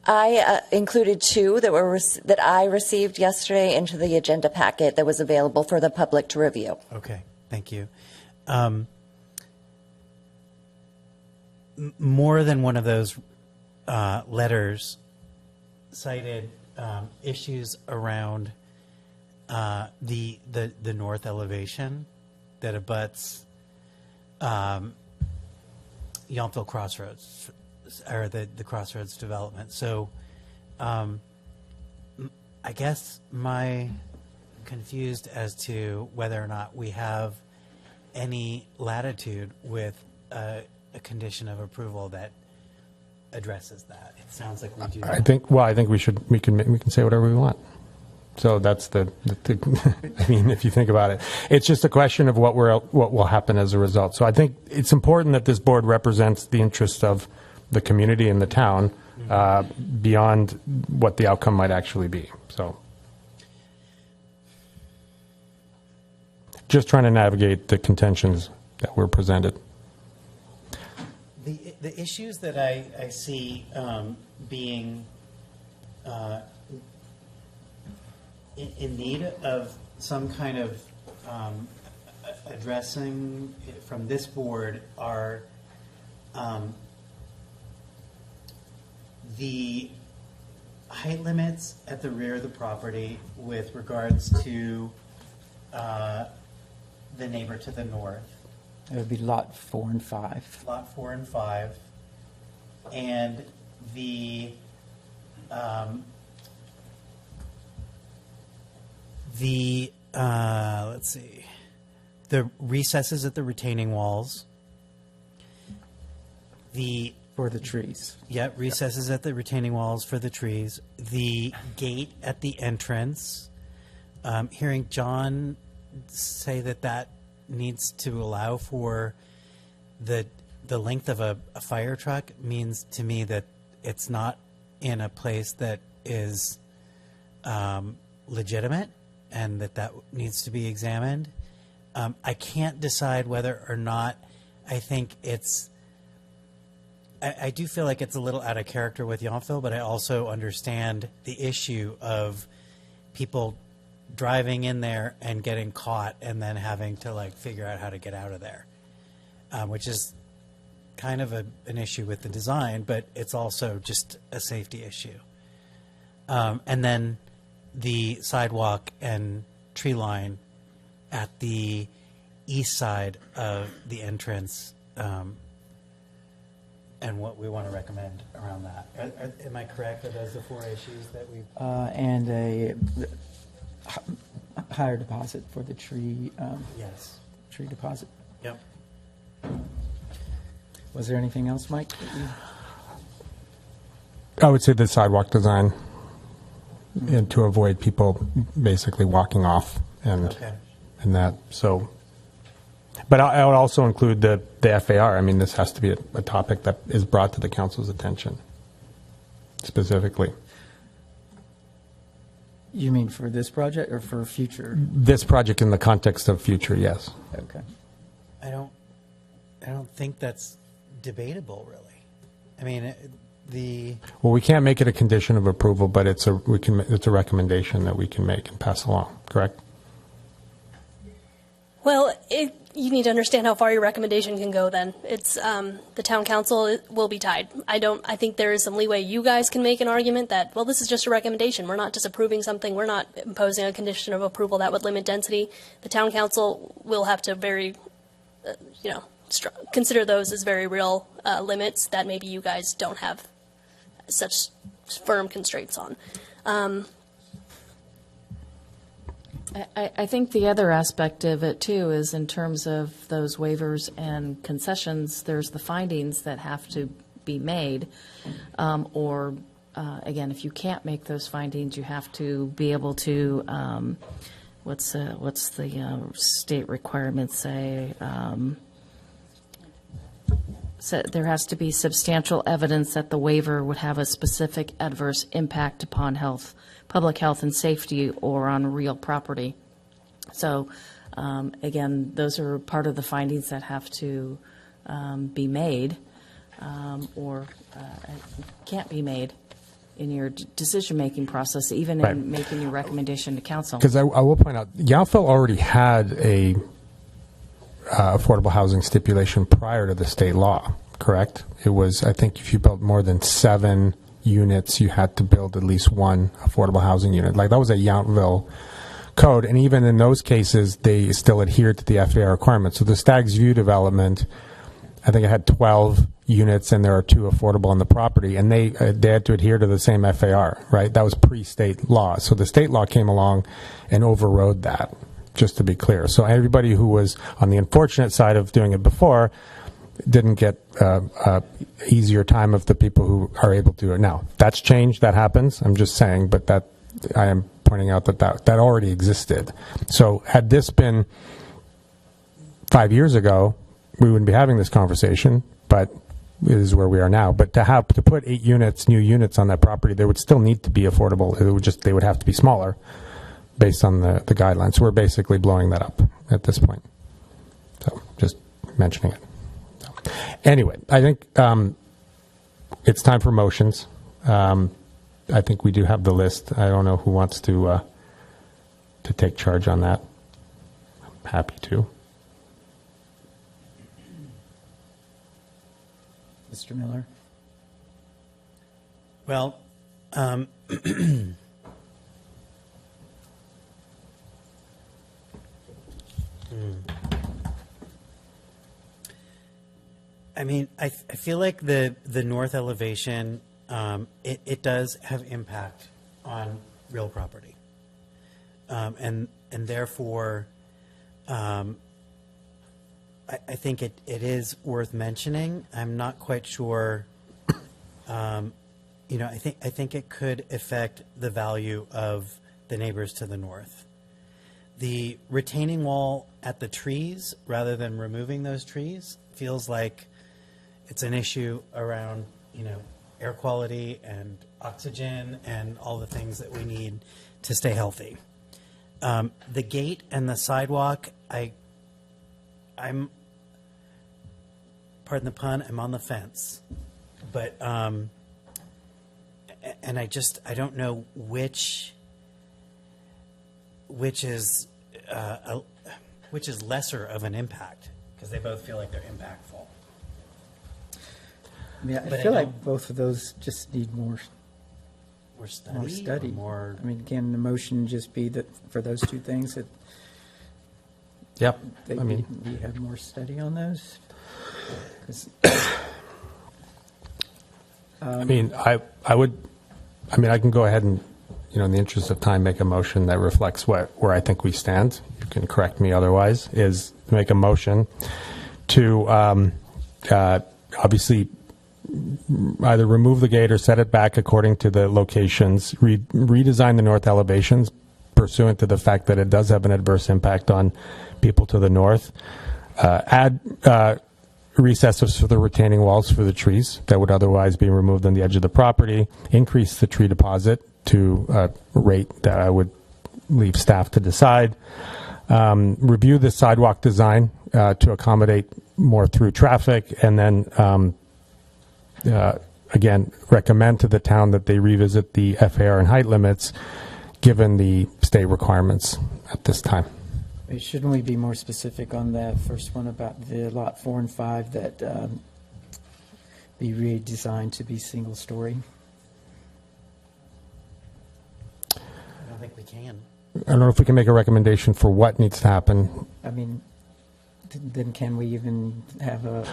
I included 2 that I received yesterday into the agenda packet that was available for the public to review. Okay, thank you. More than one of those letters cited issues around the north elevation that abuts Yountville Crossroads, or the Crossroads development. So I guess I'm confused as to whether or not we have any latitude with a condition of approval that addresses that. It sounds like we do. I think we can say whatever we want. So that's the I mean, if you think about it, it's just a question of what will happen as a result. So I think it's important that this board represents the interests of the community and the town beyond what the outcome might actually be. So just trying to navigate the contentions that were presented. The issues that I see being in need of some kind of addressing from this board are the height limits at the rear of the property with regards to the neighbor to the north. It would be lot 4 and 5. Lot 4 and 5, and the let's see, the recesses at the retaining walls. For the trees. Yeah, recesses at the retaining walls for the trees. The gate at the entrance. Hearing John say that needs to allow for the length of a fire truck means to me that it's not in a place that is legitimate, and that needs to be examined. I can't decide whether or not I think it's. I do feel like it's a little out of character with Yountville, but I also understand the issue of people driving in there and getting caught and then having to figure out how to get out of there, which is kind of an issue with the design, but it's also just a safety issue. And then the sidewalk and tree line at the east side of the entrance, and what we want to recommend around that. Am I correct? Are those the 4 issues that we? And a higher deposit for the tree. Yes. Tree deposit. Yep. Was there anything else, Mike? I would say the sidewalk design, and to avoid people basically walking off and that. So, but I would also include the FAR. I mean, this has to be a topic that is brought to the council's attention specifically. You mean for this project or for future? This project in the context of future, yes. Okay. I don't think that's debatable, really. I mean, Well, we can't make it a condition of approval, but it's a recommendation that we can make and pass along. Correct? Well, you need to understand how far your recommendation can go then. It's the town council will be tied. I think there is some leeway. You guys can make an argument that, well, this is just a recommendation. We're not disapproving something. We're not imposing a condition of approval that would limit density. The town council will have to consider those as very real limits that maybe you guys don't have such firm constraints on. I think the other aspect of it, too, is in terms of those waivers and concessions, there's the findings that have to be made. Again, if you can't make those findings, you have to be able to, what's the state requirements say? So there has to be substantial evidence that the waiver would have a specific adverse impact upon public health and safety or on real property. So again, those are part of the findings that have to be made or can't be made in your decision-making process, even Right. in making your recommendation to council. Because I will point out, Yountville already had a affordable housing stipulation prior to the state law, correct? It was, I think, if you built more than 7 units, you had to build at least 1 affordable housing unit. Like, that was a Yountville code, and even in those cases, they still adhered to the FAR requirements. So the Stag's View development, I think it had 12 units, and there are 2 affordable on the property, and they had to adhere to the same FAR, right? That was pre-state law. So the state law came along and overrode that, just to be clear. So everybody who was on the unfortunate side of doing it before didn't get easier time of the people who are able to do it now. That's changed. That happens. I'm just saying, but that I am pointing out that already existed. So had this been 5 years ago, we wouldn't be having this conversation, but it is where we are now. But to put 8 units, new units on that property, there would still need to be affordable. They would have to be smaller based on the guidelines. So we're basically blowing that up at this point. So just mentioning it. Anyway, I think it's time for motions. I think we do have the list. I don't know who wants to take charge on that. I'm happy to. Mr. Miller? Well, I mean, I feel like the north elevation, it does have impact on real property, and therefore, I think it is worth mentioning. I'm not quite sure. I think it could affect the value of the neighbors to the north. The retaining wall at the trees, rather than removing those trees, feels like it's an issue around, air quality and oxygen and all the things that we need to stay healthy. The gate and the sidewalk, I'm, pardon the pun, I'm on the fence. But, and I don't know which is lesser of an impact, because they both feel like they're impactful. mean, I But feel I like both of those just need more study. more study. More. I mean, can the motion just be that for those two things that Yep. they, I mean, we have more study on those? 'Cause, I mean, I can go ahead and, in the interest of time, make a motion that reflects where I think we stand. You can correct me otherwise, is to make a motion to obviously either remove the gate or set it back according to the locations, redesign the north elevations pursuant to the fact that it does have an adverse impact on people to the north, add recesses for the retaining walls for the trees that would otherwise be removed on the edge of the property, increase the tree deposit to a rate that I would leave staff to decide, review the sidewalk design to accommodate more through traffic, and then again, recommend to the town that they revisit the FAR and height limits given the state requirements at this time. Shouldn't we be more specific on that first one about the lot 4 and 5 that be redesigned to be single story? I don't think we can. I don't know if we can make a recommendation for what needs to happen. I mean, then can we even have a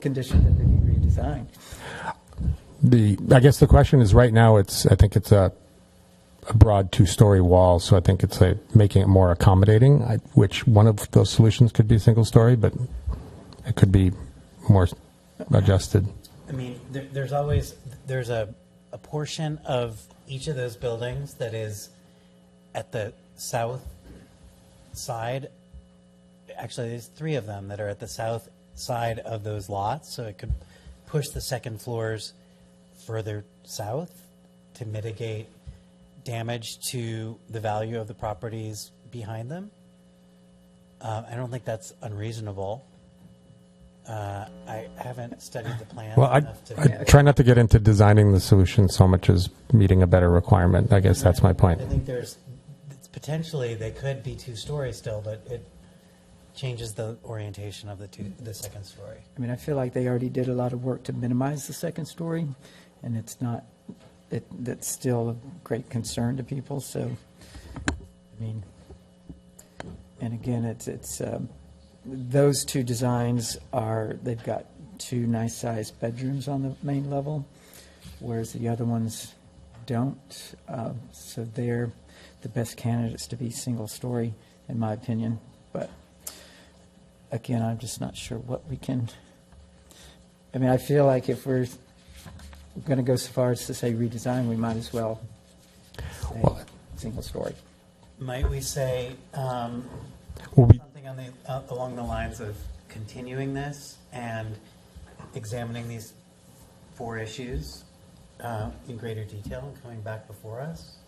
condition that they be redesigned? I guess the question is right now I think it's a broad 2-story wall, so I think it's making it more accommodating, which one of those solutions could be single story, but it could be more adjusted. I mean, there's a portion of each of those buildings that is at the south side. Actually, there's 3 of them that are at the south side of those lots, so it could push the second floors further south to mitigate damage to the value of the properties behind them. I don't think that's unreasonable. I haven't studied the plan. Well, I try not to get into designing the solution so much as meeting a better requirement. I guess that's my point. I think potentially they could be 2 stories still, but it changes the orientation of the second story. I mean, I feel like they already did a lot of work to minimize the second story, and it's not. That's still a great concern to people. So, I mean, and again, it's those 2 designs they've got 2 nice sized bedrooms on the main level, whereas the other ones don't. So they're the best candidates to be single story, in my opinion. But again, I'm just not sure what we can. I mean, I feel like if we're going to go so far as to say redesign, we might as well say single story. Might we say something along the lines of continuing this and examining these 4 issues in greater detail and coming back before us?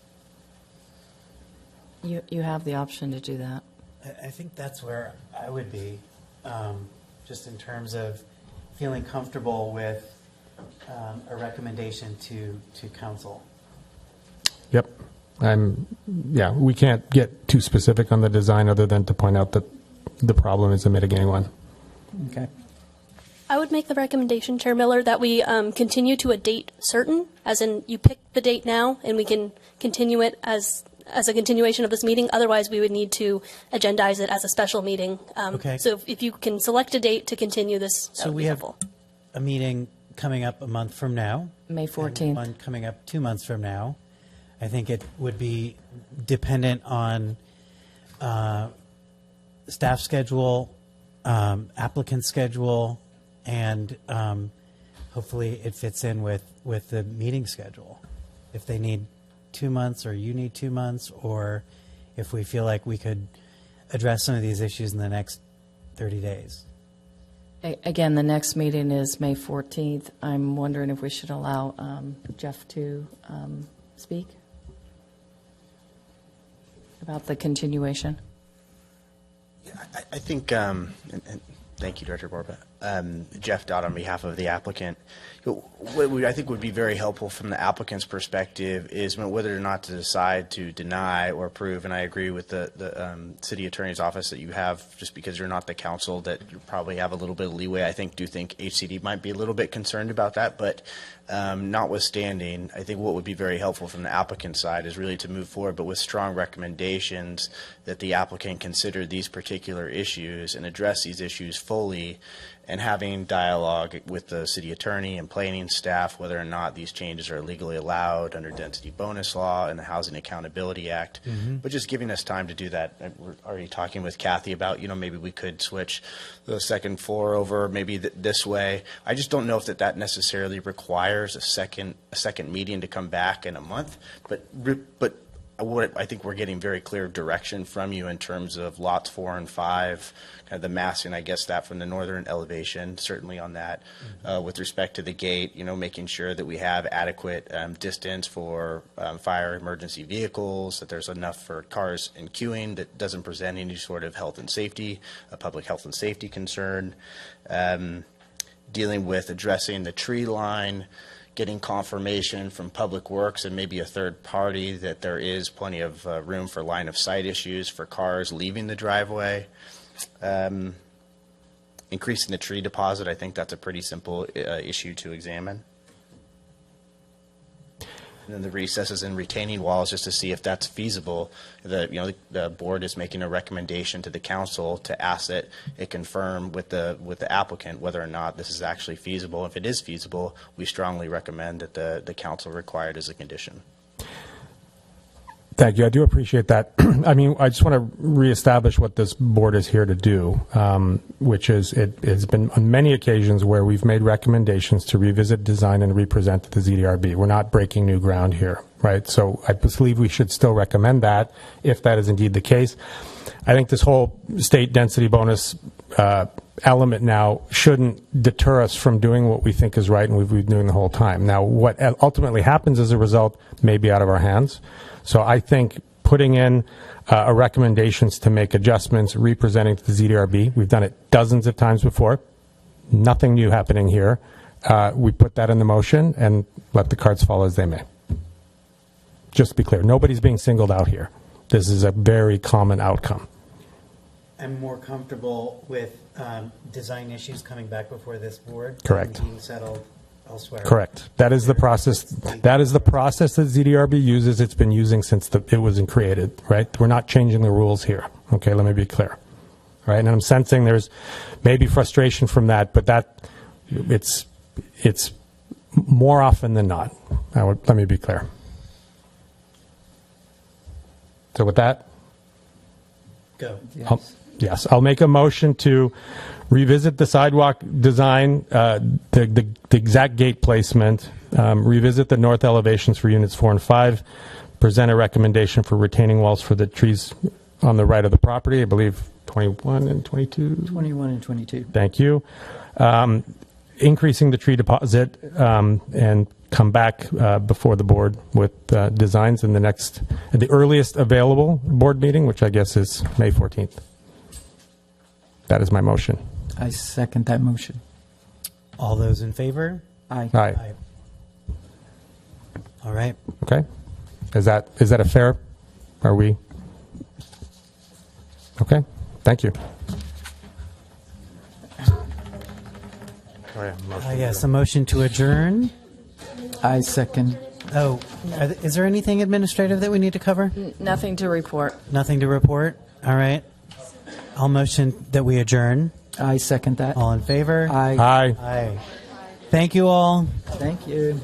You have the option to do that. I think that's where I would be, just in terms of feeling comfortable with a recommendation to council. Yep. We can't get too specific on the design other than to point out that the problem is a mitigating one. Okay. I would make the recommendation, Chair Miller, that we continue to a date certain, as in you pick the date now and we can continue it as a continuation of this meeting. Otherwise, we would need to agendize it as a special meeting. Okay. So if you can select a date to continue this, that So would we be have helpful. a meeting coming up a month from now. May 14th. And one coming up 2 months from now. I think it would be dependent on staff schedule, applicant schedule, and hopefully it fits in with the meeting schedule. If they need 2 months or you need 2 months, or if we feel like we could address some of these issues in the next 30 days. Again, the next meeting is May 14th. I'm wondering if we should allow Jeff to speak about the continuation. I think, and thank you, Director Barba. Jeff Dodd on behalf of the applicant. What I think would be very helpful from the applicant's perspective is whether or not to decide to deny or approve. And I agree with the city attorney's office that you have, just because you're not the council, that you probably have a little bit of leeway. I do think HCD might be a little bit concerned about that, but notwithstanding, I think what would be very helpful from the applicant side is really to move forward, but with strong recommendations that the applicant consider these particular issues and address these issues fully, and having dialogue with the city attorney and planning staff whether or not these changes are legally allowed under density bonus law and the Housing Accountability Act. But just giving us time to do that. We're already talking with Kathy about, maybe we could switch the second floor over maybe this way. I just don't know if that necessarily requires a second meeting to come back in a month, but I think we're getting very clear direction from you in terms of lots 4 and 5, kind of the massing, I guess, that from the northern elevation, certainly on that. With respect to the gate, making sure that we have adequate distance for fire emergency vehicles, that there's enough for cars and queuing that doesn't present any sort of health and safety, a public health and safety concern. Dealing with addressing the tree line, getting confirmation from Public Works and maybe a third party that there is plenty of room for line of sight issues for cars leaving the driveway. Increasing the tree deposit, I think that's a pretty simple issue to examine. And then the recesses and retaining walls, just to see if that's feasible. The board is making a recommendation to the council to ask that it confirm with the applicant whether or not this is actually feasible. If it is feasible, we strongly recommend that the council require it as a condition. Thank you. I do appreciate that. I mean, I just want to reestablish what this board is here to do, which is it has been on many occasions where we've made recommendations to revisit, design, and represent the ZDRB. We're not breaking new ground here, right? So I believe we should still recommend that if that is indeed the case. I think this whole state density bonus element now shouldn't deter us from doing what we think is right and we've been doing the whole time. Now, what ultimately happens as a result may be out of our hands. So I think putting in a recommendations to make adjustments, representing to the ZDRB, we've done it dozens of times before. Nothing new happening here. We put that in the motion and let the cards fall as they may. Just to be clear, nobody's being singled out here. This is a very common outcome. I'm more comfortable with design issues coming back before this board. Correct. Than being settled elsewhere. Correct. That is the process. That is the process that ZDRB uses. It's been using since it was created. Right. We're not changing the rules here. Okay. Let me be clear. Right. And I'm sensing there's maybe frustration from that, but it's more often than not. Let me be clear. So with that, go. Yes, I'll make a motion to revisit the sidewalk design, the exact gate placement, revisit the north elevations for units 4 and 5, present a recommendation for retaining walls for the trees on the right of the property, I believe 21 and 22? 21 and 22. Thank you. Increasing the tree deposit and come back before the board with designs in the earliest available board meeting, which I guess is May 14th. That is my motion. I second that motion. All those in favor? Aye. Aye. All right. Okay. Is that a fair? Are we? Okay. Thank you. Yes, a motion to adjourn. I second. Oh, is there anything administrative that we need to cover? Nothing to report. Nothing to report? All right. I'll motion that we adjourn. I second that. All in favor? Aye. Aye. Aye. Thank you all. Thank you.